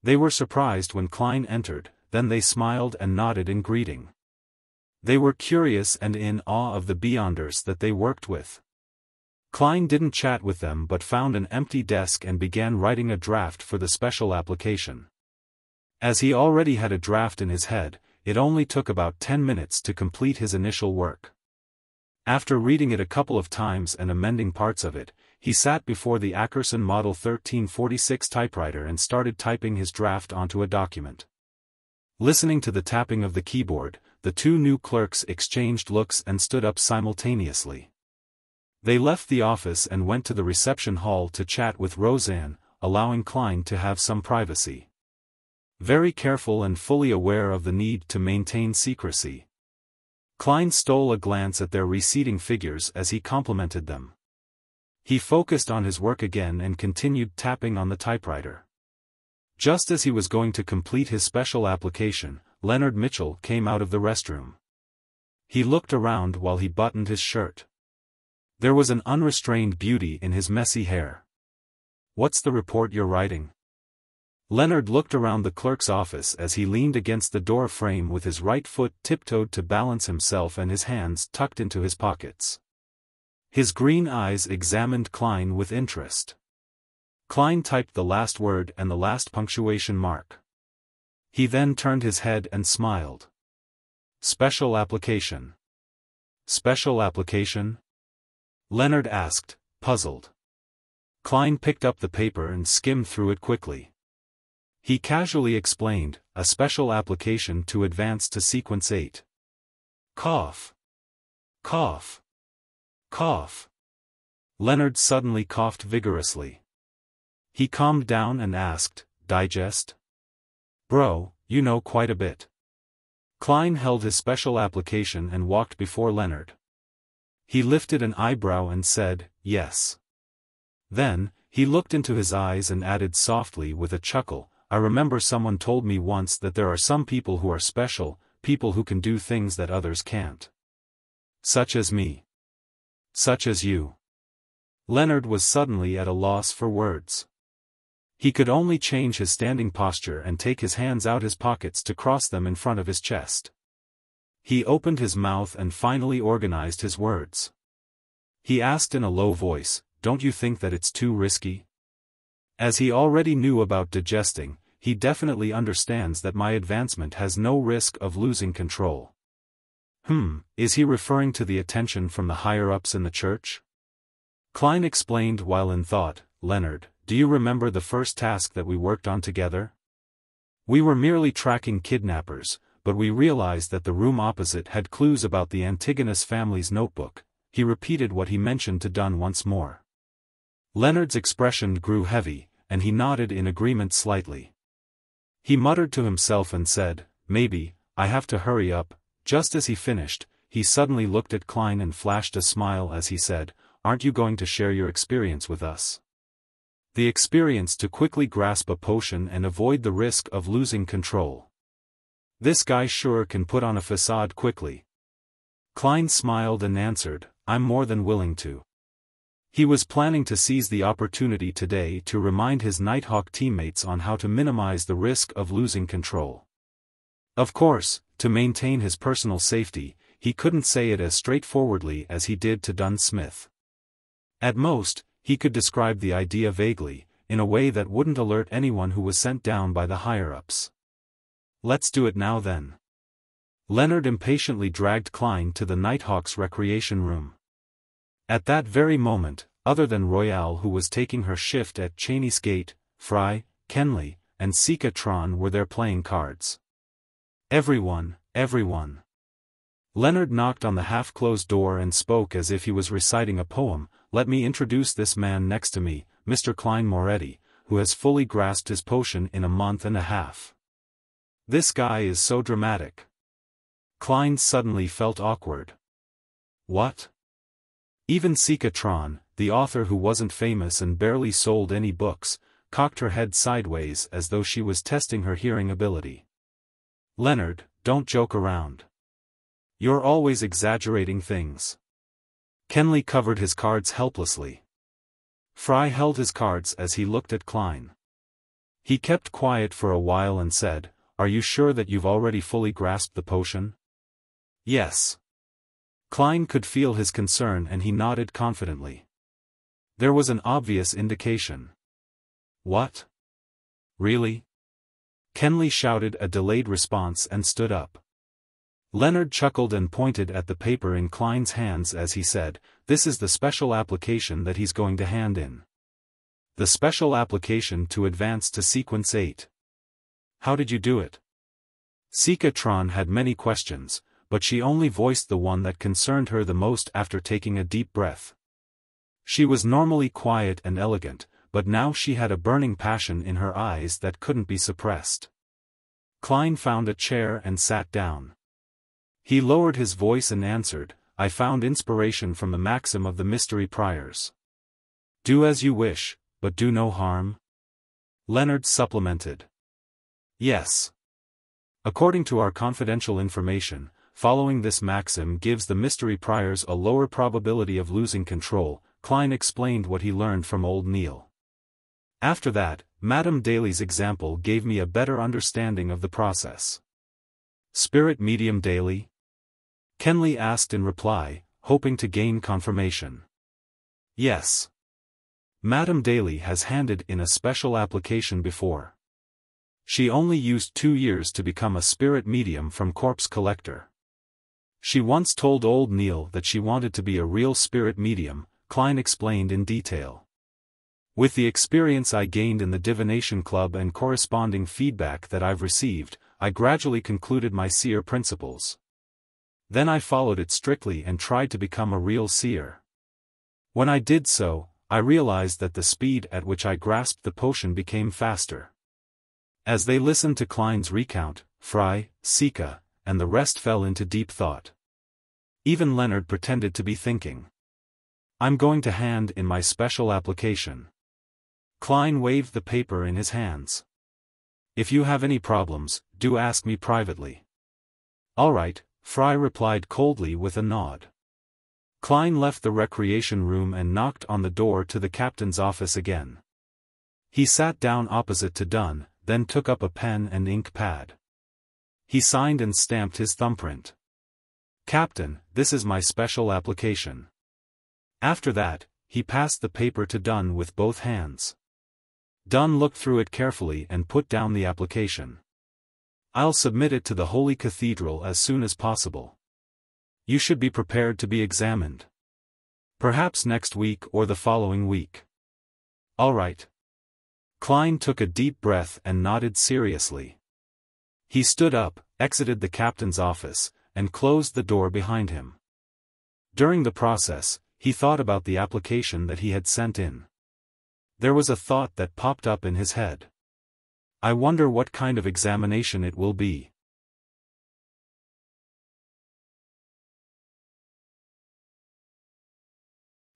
They were surprised when Klein entered, then they smiled and nodded in greeting. They were curious and in awe of the Beyonders that they worked with. Klein didn't chat with them but found an empty desk and began writing a draft for the special application. As he already had a draft in his head, it only took about 10 minutes to complete his initial work. After reading it a couple of times and amending parts of it, he sat before the Ackerson Model 1346 typewriter and started typing his draft onto a document. Listening to the tapping of the keyboard, the 2 new clerks exchanged looks and stood up simultaneously. They left the office and went to the reception hall to chat with Roseanne, allowing Klein to have some privacy. very careful and fully aware of the need to maintain secrecy. Klein stole a glance at their receding figures as he complimented them. He focused on his work again and continued tapping on the typewriter. Just as he was going to complete his special application, Leonard Mitchell came out of the restroom. He looked around while he buttoned his shirt. There was an unrestrained beauty in his messy hair. "What's the report you're writing?" Leonard looked around the clerk's office as he leaned against the door frame with his right foot tiptoed to balance himself and his hands tucked into his pockets. His green eyes examined Klein with interest. Klein typed the last word and the last punctuation mark. He then turned his head and smiled. "Special application." "Special application?" Leonard asked, puzzled. Klein picked up the paper and skimmed through it quickly. He casually explained, "A special application to advance to sequence 8. Cough. Cough. Cough." Leonard suddenly coughed vigorously. He calmed down and asked, "Digest?" "Bro, you know quite a bit." Klein held his special application and walked before Leonard. He lifted an eyebrow and said, "Yes." Then, he looked into his eyes and added softly with a chuckle, "I remember someone told me once that there are some people who are special, people who can do things that others can't. Such as me. Such as you." Leonard was suddenly at a loss for words. He could only change his standing posture and take his hands out his pockets to cross them in front of his chest. He opened his mouth and finally organized his words. He asked in a low voice, "Don't you think that it's too risky?" As he already knew about digesting, he definitely understands that my advancement has no risk of losing control. Is he referring to the attention from the higher-ups in the church? Klein explained while in thought, "Leonard, do you remember the first task that we worked on together? We were merely tracking kidnappers, but we realized that the room opposite had clues about the Antigonus family's notebook." He repeated what he mentioned to Dunn once more. Leonard's expression grew heavy, and he nodded in agreement slightly. He muttered to himself and said, "Maybe, I have to hurry up." Just as he finished, he suddenly looked at Klein and flashed a smile as he said, "Aren't you going to share your experience with us? The experience to quickly grasp a potion and avoid the risk of losing control. This guy sure can put on a facade quickly." Klein smiled and answered, "I'm more than willing to." He was planning to seize the opportunity today to remind his Nighthawk teammates on how to minimize the risk of losing control. Of course, to maintain his personal safety, he couldn't say it as straightforwardly as he did to Dunn Smith. At most, he could describe the idea vaguely, in a way that wouldn't alert anyone who was sent down by the higher-ups. "Let's do it now then." Leonard impatiently dragged Klein to the Nighthawk's recreation room. At that very moment, other than Royale who was taking her shift at Cheney's Gate, Fry, Kenley, and Sika Tron were there playing cards. Everyone. Leonard knocked on the half-closed door and spoke as if he was reciting a poem. "Let me introduce this man next to me, Mr. Klein Moretti, who has fully grasped his potion in a month and a half. This guy is so dramatic." Klein suddenly felt awkward. What? Even Sika Tron, the author who wasn't famous and barely sold any books, cocked her head sideways as though she was testing her hearing ability. "Leonard, don't joke around. You're always exaggerating things." Kenley covered his cards helplessly. Fry held his cards as he looked at Klein. He kept quiet for a while and said, "Are you sure that you've already fully grasped the potion?" "Yes." Klein could feel his concern and he nodded confidently. There was an obvious indication. "What? Really?" Kenley shouted a delayed response and stood up. Leonard chuckled and pointed at the paper in Klein's hands as he said, "This is the special application that he's going to hand in. The special application to advance to sequence 8. How did you do it?" Sika Tron had many questions, but she only voiced the one that concerned her the most after taking a deep breath. She was normally quiet and elegant, but now she had a burning passion in her eyes that couldn't be suppressed. Klein found a chair and sat down. He lowered his voice and answered, I found inspiration from the maxim of the mystery priors. Do as you wish, but do no harm. Leonard supplemented. Yes. According to our confidential information, following this maxim gives the mystery priors a lower probability of losing control. Klein explained what he learned from old Neil. After that, Madame Daly's example gave me a better understanding of the process. Spirit medium Daly? Kenley asked in reply, hoping to gain confirmation. Yes. Madame Daly has handed in a special application before. She only used 2 years to become a spirit medium from corpse collector. She once told old Neil that she wanted to be a real spirit medium, Klein explained in detail. With the experience I gained in the divination club and corresponding feedback that I've received, I gradually concluded my seer principles. Then I followed it strictly and tried to become a real seer. When I did so, I realized that the speed at which I grasped the potion became faster. As they listened to Klein's recount, Fry, Sika, and the rest fell into deep thought. Even Leonard pretended to be thinking. I'm going to hand in my special application. Klein waved the paper in his hands. If you have any problems, do ask me privately. All right, Fry replied coldly with a nod. Klein left the recreation room and knocked on the door to the captain's office again. He sat down opposite to Dunn, then took up a pen and ink pad. He signed and stamped his thumbprint. Captain, this is my special application. After that, he passed the paper to Dunn with both hands. Dunn looked through it carefully and put down the application. I'll submit it to the Holy Cathedral as soon as possible. You should be prepared to be examined. Perhaps next week or the following week. All right. Klein took a deep breath and nodded seriously. He stood up, exited the captain's office, and closed the door behind him. During the process, he thought about the application that he had sent in. There was a thought that popped up in his head. I wonder what kind of examination it will be.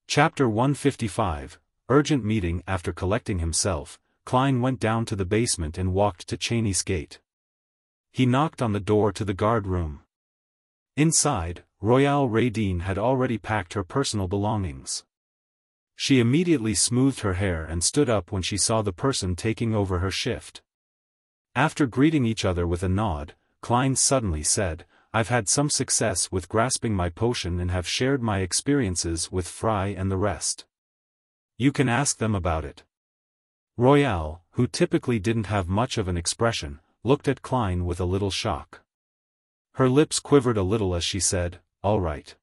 Chapter 155, Urgent Meeting. After collecting himself, Klein went down to the basement and walked to Cheney's gate. He knocked on the door to the guard room. Inside, Royale Radine had already packed her personal belongings. She immediately smoothed her hair and stood up when she saw the person taking over her shift. After greeting each other with a nod, Klein suddenly said, I've had some success with grasping my potion and have shared my experiences with Fry and the rest. You can ask them about it. Royale, who typically didn't have much of an expression, looked at Klein with a little shock. Her lips quivered a little as she said, All right.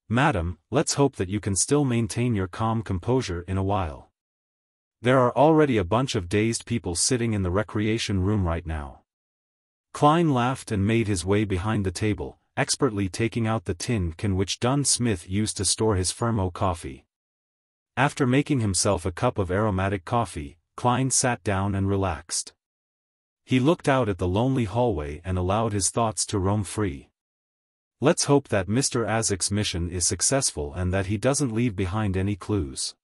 Madam, let's hope that you can still maintain your calm composure in a while. There are already a bunch of dazed people sitting in the recreation room right now. Klein laughed and made his way behind the table, expertly taking out the tin can which Dunn Smith used to store his Fermo coffee. After making himself a cup of aromatic coffee, Klein sat down and relaxed. He looked out at the lonely hallway and allowed his thoughts to roam free. Let's hope that Mr. Azik's mission is successful and that he doesn't leave behind any clues.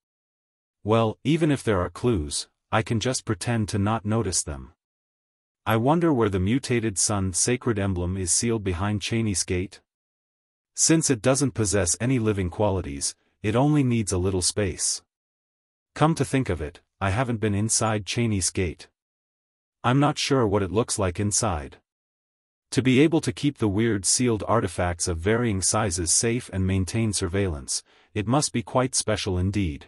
Well, even if there are clues, I can just pretend to not notice them. I wonder where the mutated sun sacred emblem is sealed behind Cheney's gate? Since it doesn't possess any living qualities, it only needs a little space. Come to think of it, I haven't been inside Cheney's gate. I'm not sure what it looks like inside. To be able to keep the weird sealed artifacts of varying sizes safe and maintain surveillance, it must be quite special indeed.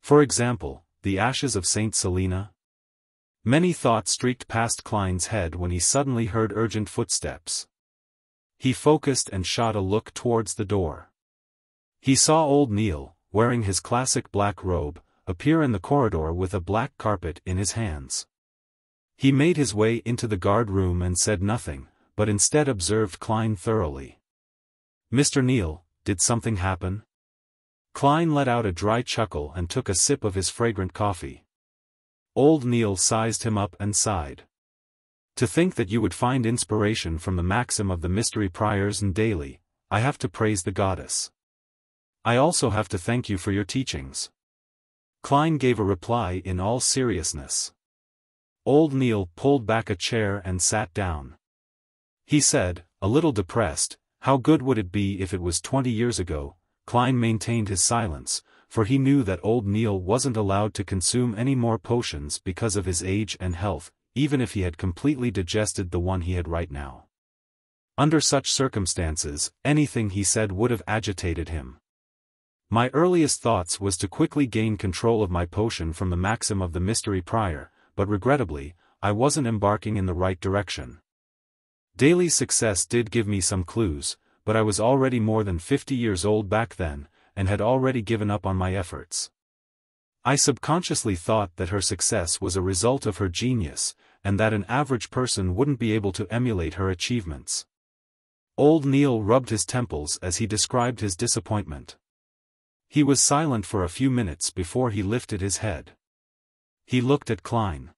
For example, the ashes of Saint Selena? Many thoughts streaked past Klein's head when he suddenly heard urgent footsteps. He focused and shot a look towards the door. He saw old Neil, wearing his classic black robe, appear in the corridor with a black carpet in his hands. He made his way into the guard room and said nothing, but instead observed Klein thoroughly. Mr. Neil, did something happen? Klein let out a dry chuckle and took a sip of his fragrant coffee. Old Neil sized him up and sighed. To think that you would find inspiration from the maxim of the mystery priors and daily, I have to praise the goddess. I also have to thank you for your teachings. Klein gave a reply in all seriousness. Old Neil pulled back a chair and sat down. He said, a little depressed, how good would it be if it was 20 years ago? Klein maintained his silence, for he knew that old Neil wasn't allowed to consume any more potions because of his age and health, even if he had completely digested the one he had right now. Under such circumstances, anything he said would have agitated him. My earliest thoughts was to quickly gain control of my potion from the maxim of the mystery prior, but regrettably, I wasn't embarking in the right direction. Daily success did give me some clues, but I was already more than 50 years old back then, and had already given up on my efforts. I subconsciously thought that her success was a result of her genius, and that an average person wouldn't be able to emulate her achievements. Old Neil rubbed his temples as he described his disappointment. He was silent for a few minutes before he lifted his head. He looked at Klein.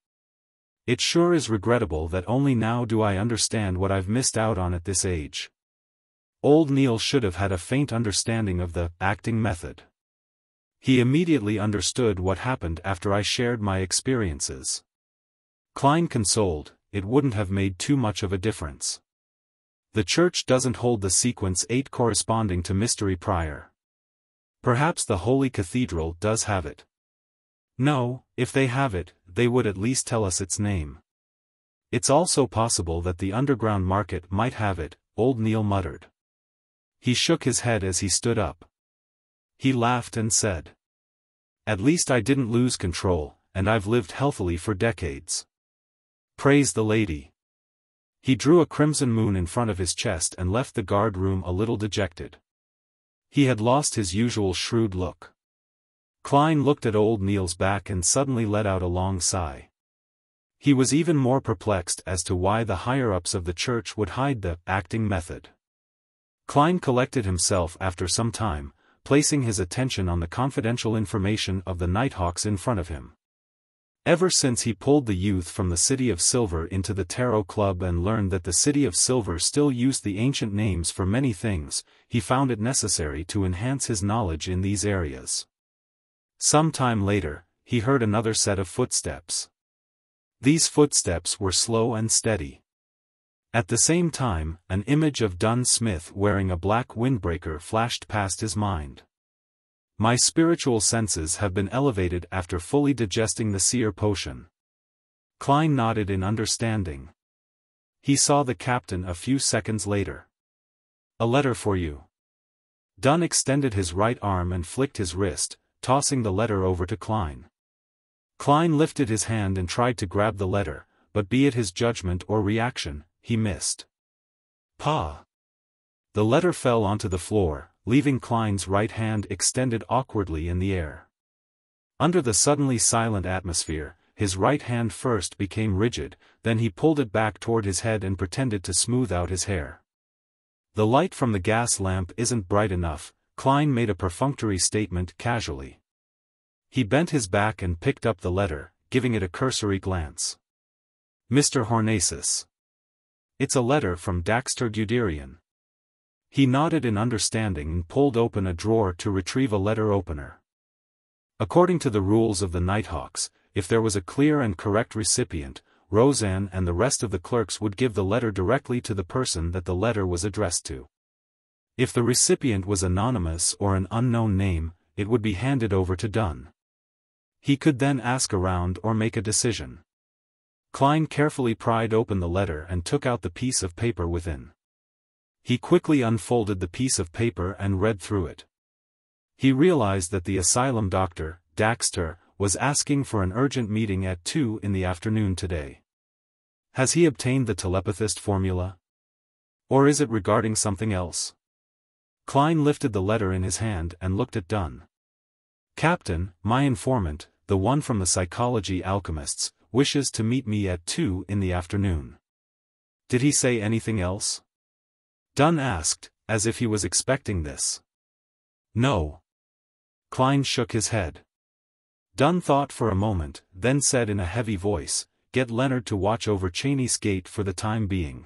It sure is regrettable that only now do I understand what I've missed out on at this age. Old Neil should have had a faint understanding of the acting method. He immediately understood what happened after I shared my experiences. Klein consoled, it wouldn't have made too much of a difference. The church doesn't hold the sequence 8 corresponding to mystery prior. Perhaps the Holy Cathedral does have it. No, if they have it, they would at least tell us its name. It's also possible that the underground market might have it, old Neil muttered. He shook his head as he stood up. He laughed and said, at least I didn't lose control, and I've lived healthily for decades. Praise the lady. He drew a crimson moon in front of his chest and left the guard room a little dejected. He had lost his usual shrewd look. Klein looked at old Neil's back and suddenly let out a long sigh. He was even more perplexed as to why the higher-ups of the church would hide the acting method. Klein collected himself after some time, placing his attention on the confidential information of the Nighthawks in front of him. Ever since he pulled the youth from the City of Silver into the Tarot Club and learned that the City of Silver still used the ancient names for many things, he found it necessary to enhance his knowledge in these areas. Some time later, he heard another set of footsteps. These footsteps were slow and steady. At the same time, an image of Dunn Smith wearing a black windbreaker flashed past his mind. My spiritual senses have been elevated after fully digesting the seer potion. Klein nodded in understanding. He saw the captain a few seconds later. A letter for you. Dunn extended his right arm and flicked his wrist, tossing the letter over to Klein. Klein lifted his hand and tried to grab the letter, but be it his judgment or reaction, he missed. Pa! The letter fell onto the floor, leaving Klein's right hand extended awkwardly in the air. Under the suddenly silent atmosphere, his right hand first became rigid, then he pulled it back toward his head and pretended to smooth out his hair. The light from the gas lamp isn't bright enough, Klein made a perfunctory statement casually. He bent his back and picked up the letter, giving it a cursory glance. Mr. Hornacis. It's a letter from Daxter Guderian. He nodded in understanding and pulled open a drawer to retrieve a letter opener. According to the rules of the Nighthawks, if there was a clear and correct recipient, Roseanne and the rest of the clerks would give the letter directly to the person that the letter was addressed to. If the recipient was anonymous or an unknown name, it would be handed over to Dunn. He could then ask around or make a decision. Klein carefully pried open the letter and took out the piece of paper within. He quickly unfolded the piece of paper and read through it. He realized that the asylum doctor, Daxter, was asking for an urgent meeting at 2 in the afternoon today. Has he obtained the telepathist formula? Or is it regarding something else? Klein lifted the letter in his hand and looked at Dunn. Captain, my informant, the one from the psychology alchemists, wishes to meet me at 2 in the afternoon. Did he say anything else? Dunn asked, as if he was expecting this. No. Klein shook his head. Dunn thought for a moment, then said in a heavy voice, get Leonard to watch over Cheney's gate for the time being.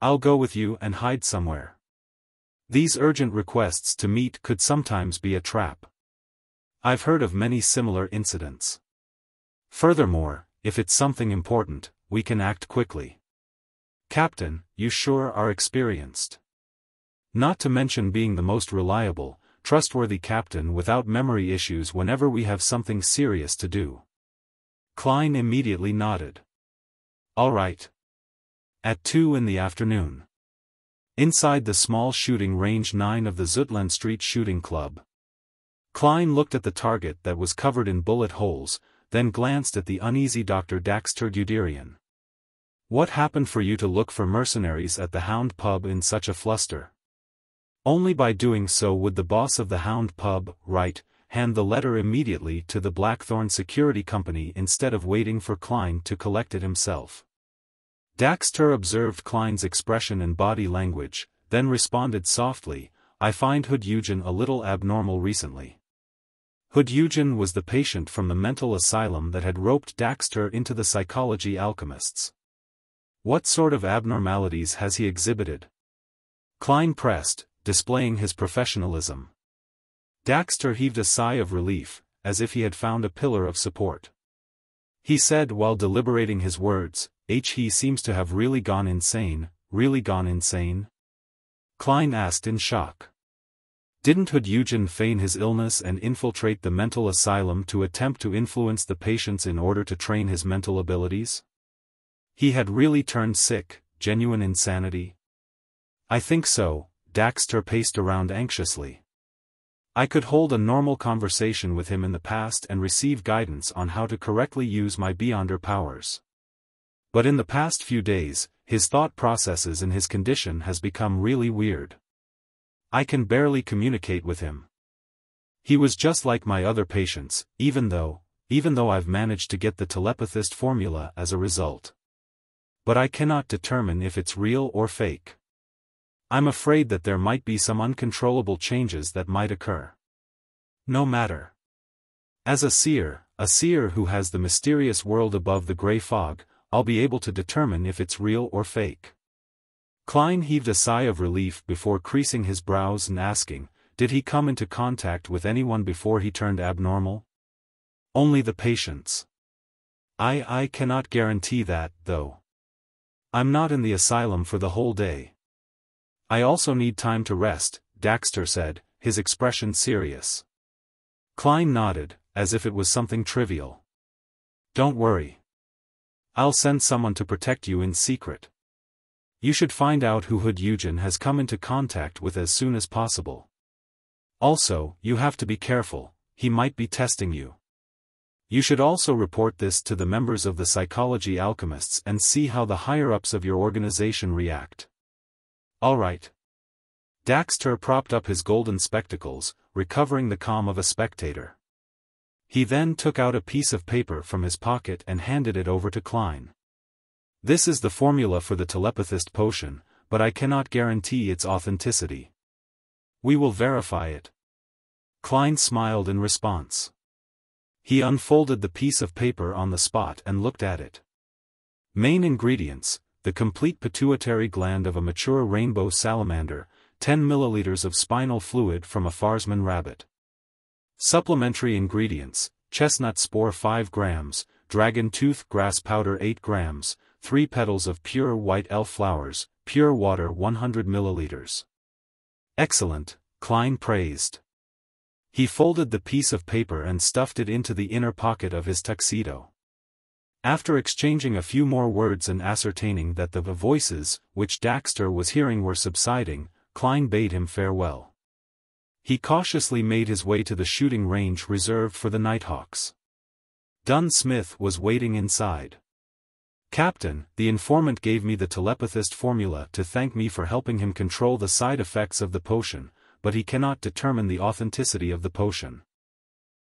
I'll go with you and hide somewhere. These urgent requests to meet could sometimes be a trap. I've heard of many similar incidents. Furthermore, if it's something important, we can act quickly. Captain, you sure are experienced. Not to mention being the most reliable, trustworthy captain without memory issues whenever we have something serious to do. Klein immediately nodded. All right. At 2 in the afternoon. Inside the small shooting range 9 of the Zutland Street Shooting Club. Klein looked at the target that was covered in bullet holes, then glanced at the uneasy Dr. Daxter Guderian. What happened for you to look for mercenaries at the Hound pub in such a fluster? Only by doing so would the boss of the Hound pub, hand the letter immediately to the Blackthorn Security Company instead of waiting for Klein to collect it himself. Daxter observed Klein's expression and body language, then responded softly, I find Hood Eugen a little abnormal recently. Hood Eugen was the patient from the mental asylum that had roped Daxter into the psychology alchemists. What sort of abnormalities has he exhibited? Klein pressed, displaying his professionalism. Daxter heaved a sigh of relief, as if he had found a pillar of support. He said while deliberating his words, he seems to have really gone insane, really gone insane? Klein asked in shock. Didn't Hood Eugen feign his illness and infiltrate the mental asylum to attempt to influence the patients in order to train his mental abilities? He had really turned sick, genuine insanity? I think so, Daxter paced around anxiously. I could hold a normal conversation with him in the past and receive guidance on how to correctly use my Beyonder powers. But in the past few days, his thought processes and his condition has become really weird. I can barely communicate with him. He was just like my other patients, even though I've managed to get the telepathist formula as a result. But I cannot determine if it's real or fake. I'm afraid that there might be some uncontrollable changes that might occur. No matter. As a seer who has the mysterious world above the gray fog, I'll be able to determine if it's real or fake. Klein heaved a sigh of relief before creasing his brows and asking, did he come into contact with anyone before he turned abnormal? Only the patients. I cannot guarantee that, though. I'm not in the asylum for the whole day. I also need time to rest, Daxter said, his expression serious. Klein nodded, as if it was something trivial. Don't worry. I'll send someone to protect you in secret. You should find out who Hood Eugen has come into contact with as soon as possible. Also, you have to be careful, he might be testing you. You should also report this to the members of the psychology alchemists and see how the higher-ups of your organization react. All right. Daxter propped up his golden spectacles, recovering the calm of a spectator. He then took out a piece of paper from his pocket and handed it over to Klein. This is the formula for the telepathist potion, but I cannot guarantee its authenticity. We will verify it. Klein smiled in response. He unfolded the piece of paper on the spot and looked at it. Main ingredients: the complete pituitary gland of a mature rainbow salamander, 10 milliliters of spinal fluid from a Farsman rabbit. Supplementary ingredients: chestnut spore 5 grams, dragon tooth grass powder 8 grams, 3 petals of pure white elf flowers, pure water 100 milliliters. Excellent, Klein praised. He folded the piece of paper and stuffed it into the inner pocket of his tuxedo. After exchanging a few more words and ascertaining that the voices, which Daxter was hearing were subsiding, Klein bade him farewell. He cautiously made his way to the shooting range reserved for the Nighthawks. Dunn Smith was waiting inside. Captain, the informant gave me the telepathist formula to thank me for helping him control the side effects of the potion, but he cannot determine the authenticity of the potion.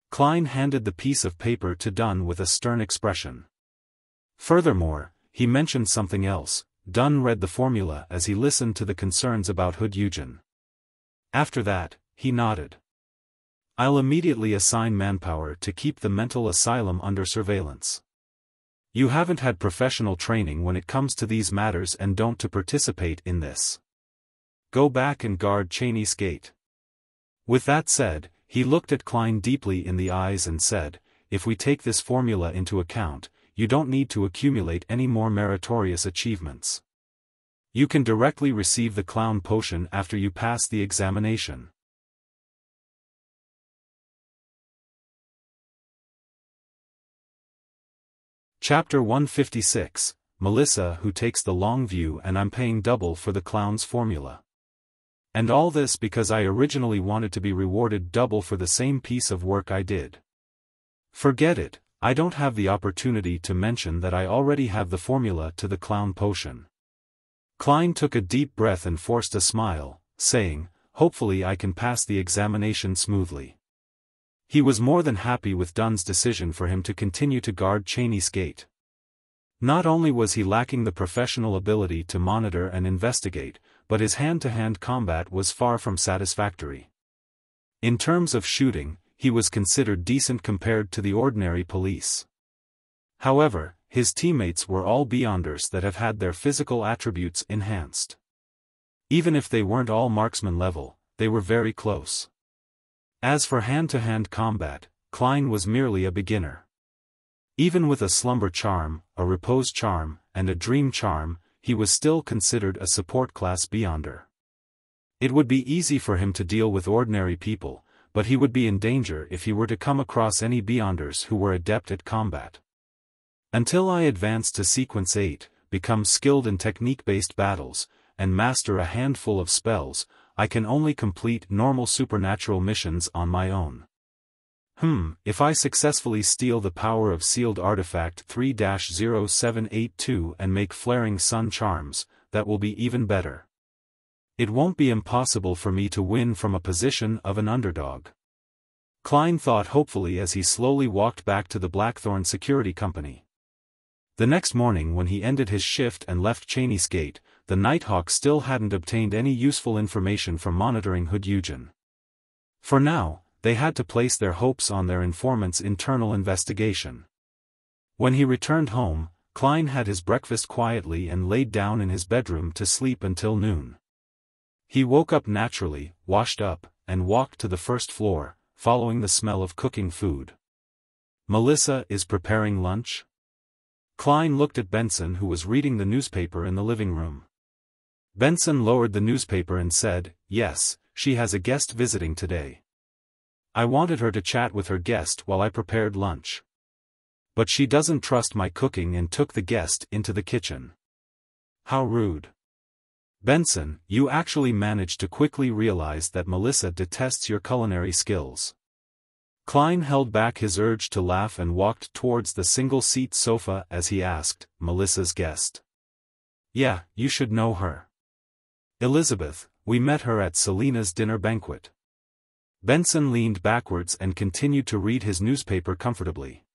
Klein handed the piece of paper to Dunn with a stern expression. Furthermore, he mentioned something else. Dunn read the formula as he listened to the concerns about Hood Eugen. After that, he nodded. I'll immediately assign manpower to keep the mental asylum under surveillance. You haven't had professional training when it comes to these matters and don't to participate in this. Go back and guard Cheney's gate. With that said, he looked at Klein deeply in the eyes and said, if we take this formula into account, you don't need to accumulate any more meritorious achievements. You can directly receive the clown potion after you pass the examination. Chapter 156, Melissa who takes the long view and I'm paying double for the clown's formula. And all this because I originally wanted to be rewarded double for the same piece of work I did. Forget it, I don't have the opportunity to mention that I already have the formula to the clown potion. Klein took a deep breath and forced a smile, saying, hopefully I can pass the examination smoothly. He was more than happy with Dunn's decision for him to continue to guard Cheney's gate. Not only was he lacking the professional ability to monitor and investigate, but his hand-to-hand combat was far from satisfactory. In terms of shooting, he was considered decent compared to the ordinary police. However, his teammates were all beyonders that have had their physical attributes enhanced. Even if they weren't all marksman level, they were very close. As for hand-to-hand combat, Klein was merely a beginner. Even with a slumber charm, a repose charm, and a dream charm, he was still considered a support class beyonder. It would be easy for him to deal with ordinary people, but he would be in danger if he were to come across any beyonders who were adept at combat. Until I advance to Sequence 8, become skilled in technique-based battles, and master a handful of spells, I can only complete normal supernatural missions on my own. If I successfully steal the power of sealed artifact 3-0782 and make flaring sun charms, that will be even better. It won't be impossible for me to win from a position of an underdog. Klein thought hopefully as he slowly walked back to the Blackthorn Security Company. The next morning when he ended his shift and left Cheney's gate, the Nighthawk still hadn't obtained any useful information from monitoring Hood Eugen. For now, they had to place their hopes on their informant's internal investigation. When he returned home, Klein had his breakfast quietly and laid down in his bedroom to sleep until noon. He woke up naturally, washed up, and walked to the first floor, following the smell of cooking food. Melissa is preparing lunch? Klein looked at Benson who was reading the newspaper in the living room. Benson lowered the newspaper and said, yes, she has a guest visiting today. I wanted her to chat with her guest while I prepared lunch. But she doesn't trust my cooking and took the guest into the kitchen. How rude. Benson, you actually managed to quickly realize that Melissa detests your culinary skills. Klein held back his urge to laugh and walked towards the single-seat sofa as he asked, Melissa's guest. Yeah, you should know her. Elizabeth, we met her at Selena's dinner banquet. Benson leaned backwards and continued to read his newspaper comfortably.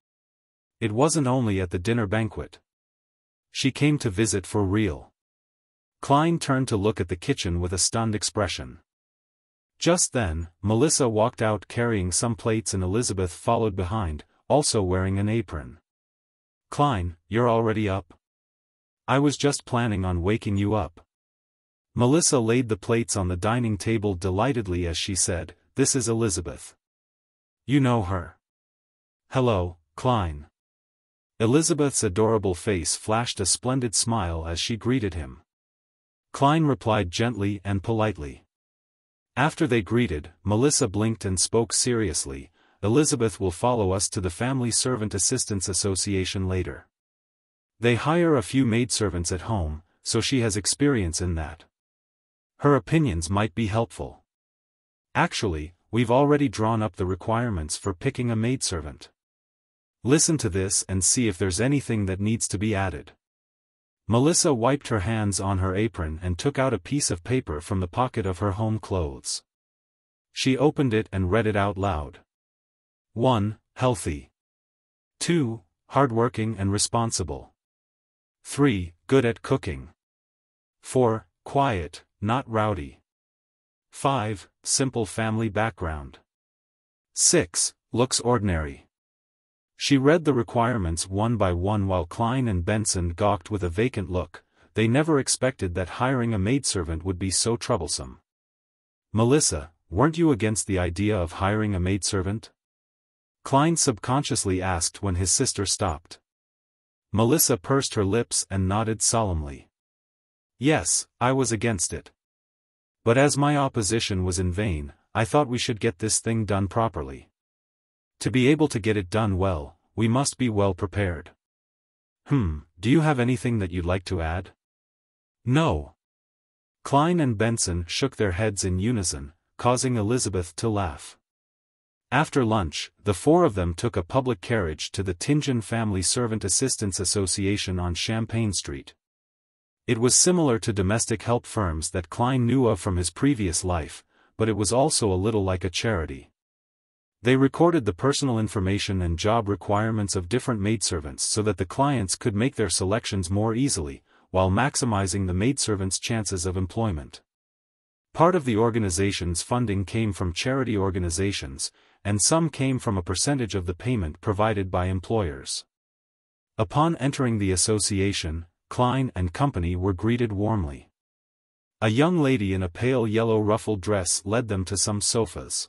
It wasn't only at the dinner banquet. She came to visit for real. Klein turned to look at the kitchen with a stunned expression. Just then, Melissa walked out carrying some plates and Elizabeth followed behind, also wearing an apron. Klein, you're already up? I was just planning on waking you up. Melissa laid the plates on the dining table delightedly as she said, this is Elizabeth. You know her. Hello, Klein. Elizabeth's adorable face flashed a splendid smile as she greeted him. Klein replied gently and politely. After they greeted, Melissa blinked and spoke seriously, Elizabeth will follow us to the Family Servant Assistance Association later. They hire a few maidservants at home, so she has experience in that. Her opinions might be helpful. Actually, we've already drawn up the requirements for picking a maidservant. Listen to this and see if there's anything that needs to be added. Melissa wiped her hands on her apron and took out a piece of paper from the pocket of her home clothes. She opened it and read it out loud. 1. Healthy. 2. Hardworking and responsible. 3. Good at cooking. 4. Quiet, not rowdy. 5. Simple family background. 6. Looks ordinary. She read the requirements one by one while Klein and Benson gawked with a vacant look. They never expected that hiring a maidservant would be so troublesome. "Melissa, weren't you against the idea of hiring a maidservant?" Klein subconsciously asked when his sister stopped. Melissa pursed her lips and nodded solemnly. "Yes, I was against it. But as my opposition was in vain, I thought we should get this thing done properly. To be able to get it done well, we must be well prepared." Do you have anything that you'd like to add?" "No." Klein and Benson shook their heads in unison, causing Elizabeth to laugh. After lunch, the four of them took a public carriage to the Tianjin Family Servant Assistance Association on Champagne Street. It was similar to domestic help firms that Klein knew of from his previous life, but it was also a little like a charity. They recorded the personal information and job requirements of different maidservants so that the clients could make their selections more easily, while maximizing the maidservants' chances of employment. Part of the organization's funding came from charity organizations, and some came from a percentage of the payment provided by employers. Upon entering the association, Klein and company were greeted warmly. A young lady in a pale yellow ruffled dress led them to some sofas.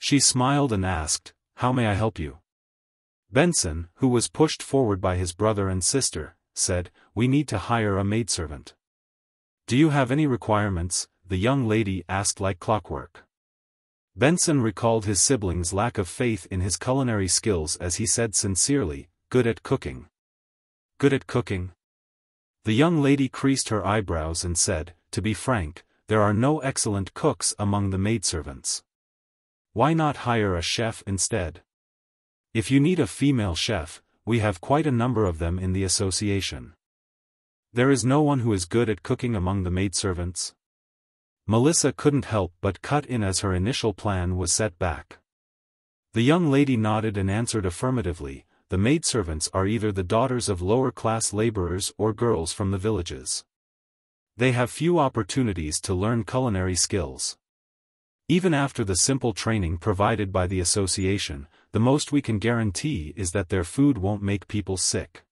She smiled and asked, "How may I help you?" Benson, who was pushed forward by his brother and sister, said, "We need to hire a maidservant." "Do you have any requirements?" the young lady asked like clockwork. Benson recalled his siblings' lack of faith in his culinary skills as he said sincerely, "Good at cooking." "Good at cooking?" The young lady creased her eyebrows and said, "To be frank, there are no excellent cooks among the maidservants. Why not hire a chef instead? If you need a female chef, we have quite a number of them in the association." "There is no one who is good at cooking among the maidservants?" Melissa couldn't help but cut in as her initial plan was set back. The young lady nodded and answered affirmatively. The maidservants are either the daughters of lower-class laborers or girls from the villages. They have few opportunities to learn culinary skills. Even after the simple training provided by the association, the most we can guarantee is that their food won't make people sick.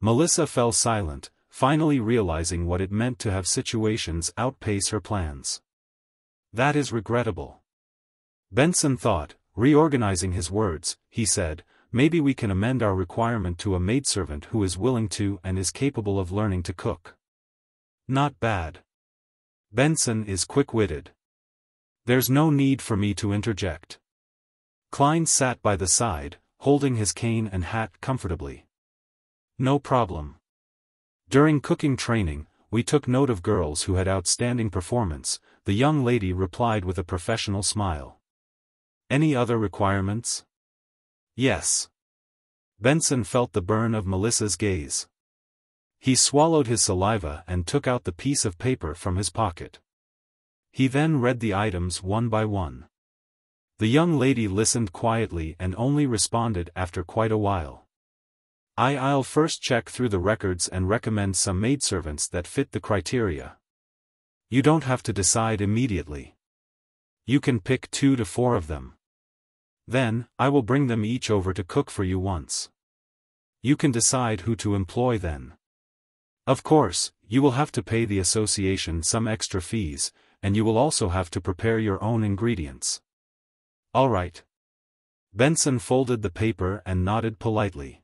Melissa fell silent, finally realizing what it meant to have situations outpace her plans. "That is regrettable." Benson thought, reorganizing his words, he said, "Maybe we can amend our requirement to a maidservant who is willing to and is capable of learning to cook." "Not bad. Benson is quick-witted. There's no need for me to interject." Klein sat by the side, holding his cane and hat comfortably. "No problem. During cooking training, we took note of girls who had outstanding performance," the young lady replied with a professional smile. "Any other requirements?" "Yes." Benson felt the burn of Melissa's gaze. He swallowed his saliva and took out the piece of paper from his pocket. He then read the items one by one. The young lady listened quietly and only responded after quite a while. "I'll first check through the records and recommend some maidservants that fit the criteria. You don't have to decide immediately. You can pick 2 to 4 of them. Then, I will bring them each over to cook for you once. You can decide who to employ then. Of course, you will have to pay the association some extra fees, and you will also have to prepare your own ingredients." "All right." Benson folded the paper and nodded politely.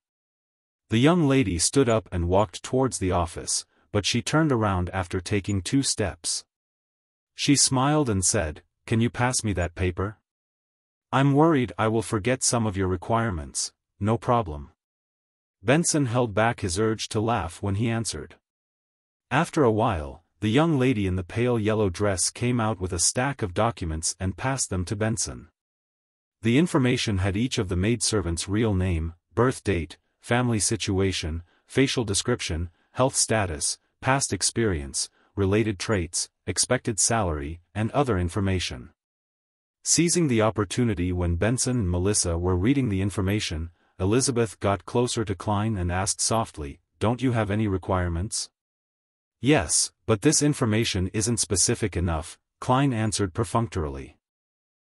The young lady stood up and walked towards the office, but she turned around after taking 2 steps. She smiled and said, "Can you pass me that paper? I'm worried I will forget some of your requirements." "No problem." Benson held back his urge to laugh when he answered. After a while, the young lady in the pale yellow dress came out with a stack of documents and passed them to Benson. The information had each of the maidservants' real name, birth date, family situation, facial description, health status, past experience, related traits, expected salary, and other information. Seizing the opportunity when Benson and Melissa were reading the information, Elizabeth got closer to Klein and asked softly, "Don't you have any requirements?" "Yes, but this information isn't specific enough," Klein answered perfunctorily.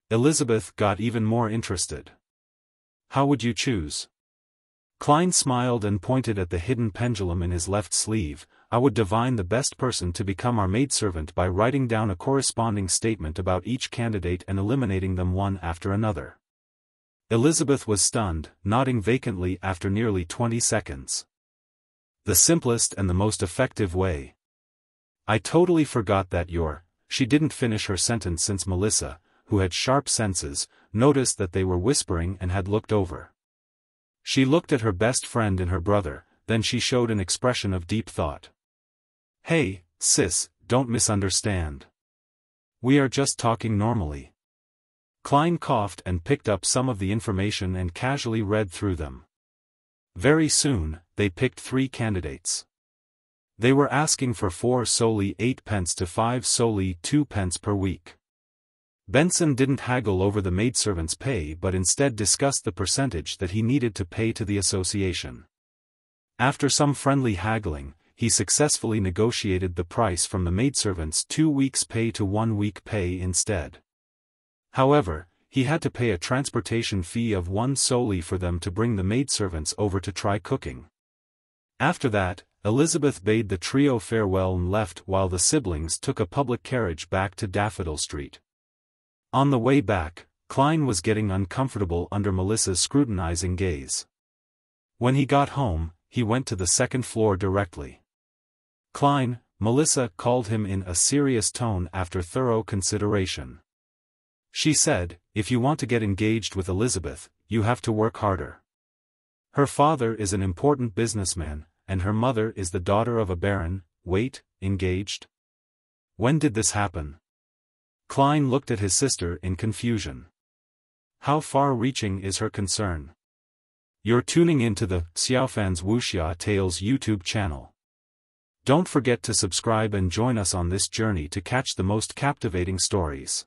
Elizabeth got even more interested. How would you choose? Klein smiled and pointed at the hidden pendulum in his left sleeve. I would divine the best person to become our maidservant by writing down a corresponding statement about each candidate and eliminating them one after another. Elizabeth was stunned, nodding vacantly after nearly 20 seconds. The simplest and the most effective way. I totally forgot that she didn't finish her sentence since Melissa, who had sharp senses, noticed that they were whispering and had looked over. She looked at her best friend and her brother, then she showed an expression of deep thought. Hey, sis, don't misunderstand. We are just talking normally. Klein coughed and picked up some of the information and casually read through them. Very soon, they picked 3 candidates. They were asking for 4 solely 8 pence to 5 solely 2 pence per week. Benson didn't haggle over the maidservant's pay but instead discussed the percentage that he needed to pay to the association. After some friendly haggling, he successfully negotiated the price from the maidservant's 2 weeks' pay to 1 week pay instead. However, he had to pay a transportation fee of 1 solely for them to bring the maidservants over to try cooking. After that, Elizabeth bade the trio farewell and left while the siblings took a public carriage back to Daffodil Street. On the way back, Klein was getting uncomfortable under Melissa's scrutinizing gaze. When he got home, he went to the 2nd floor directly. Klein, Melissa called him in a serious tone after thorough consideration. She said, if you want to get engaged with Elizabeth, you have to work harder. Her father is an important businessman, and her mother is the daughter of a baron. Wait, engaged? When did this happen? Klein looked at his sister in confusion. How far-reaching is her concern? You're tuning into the Xiaofan's Wuxia Tales YouTube channel. Don't forget to subscribe and join us on this journey to catch the most captivating stories.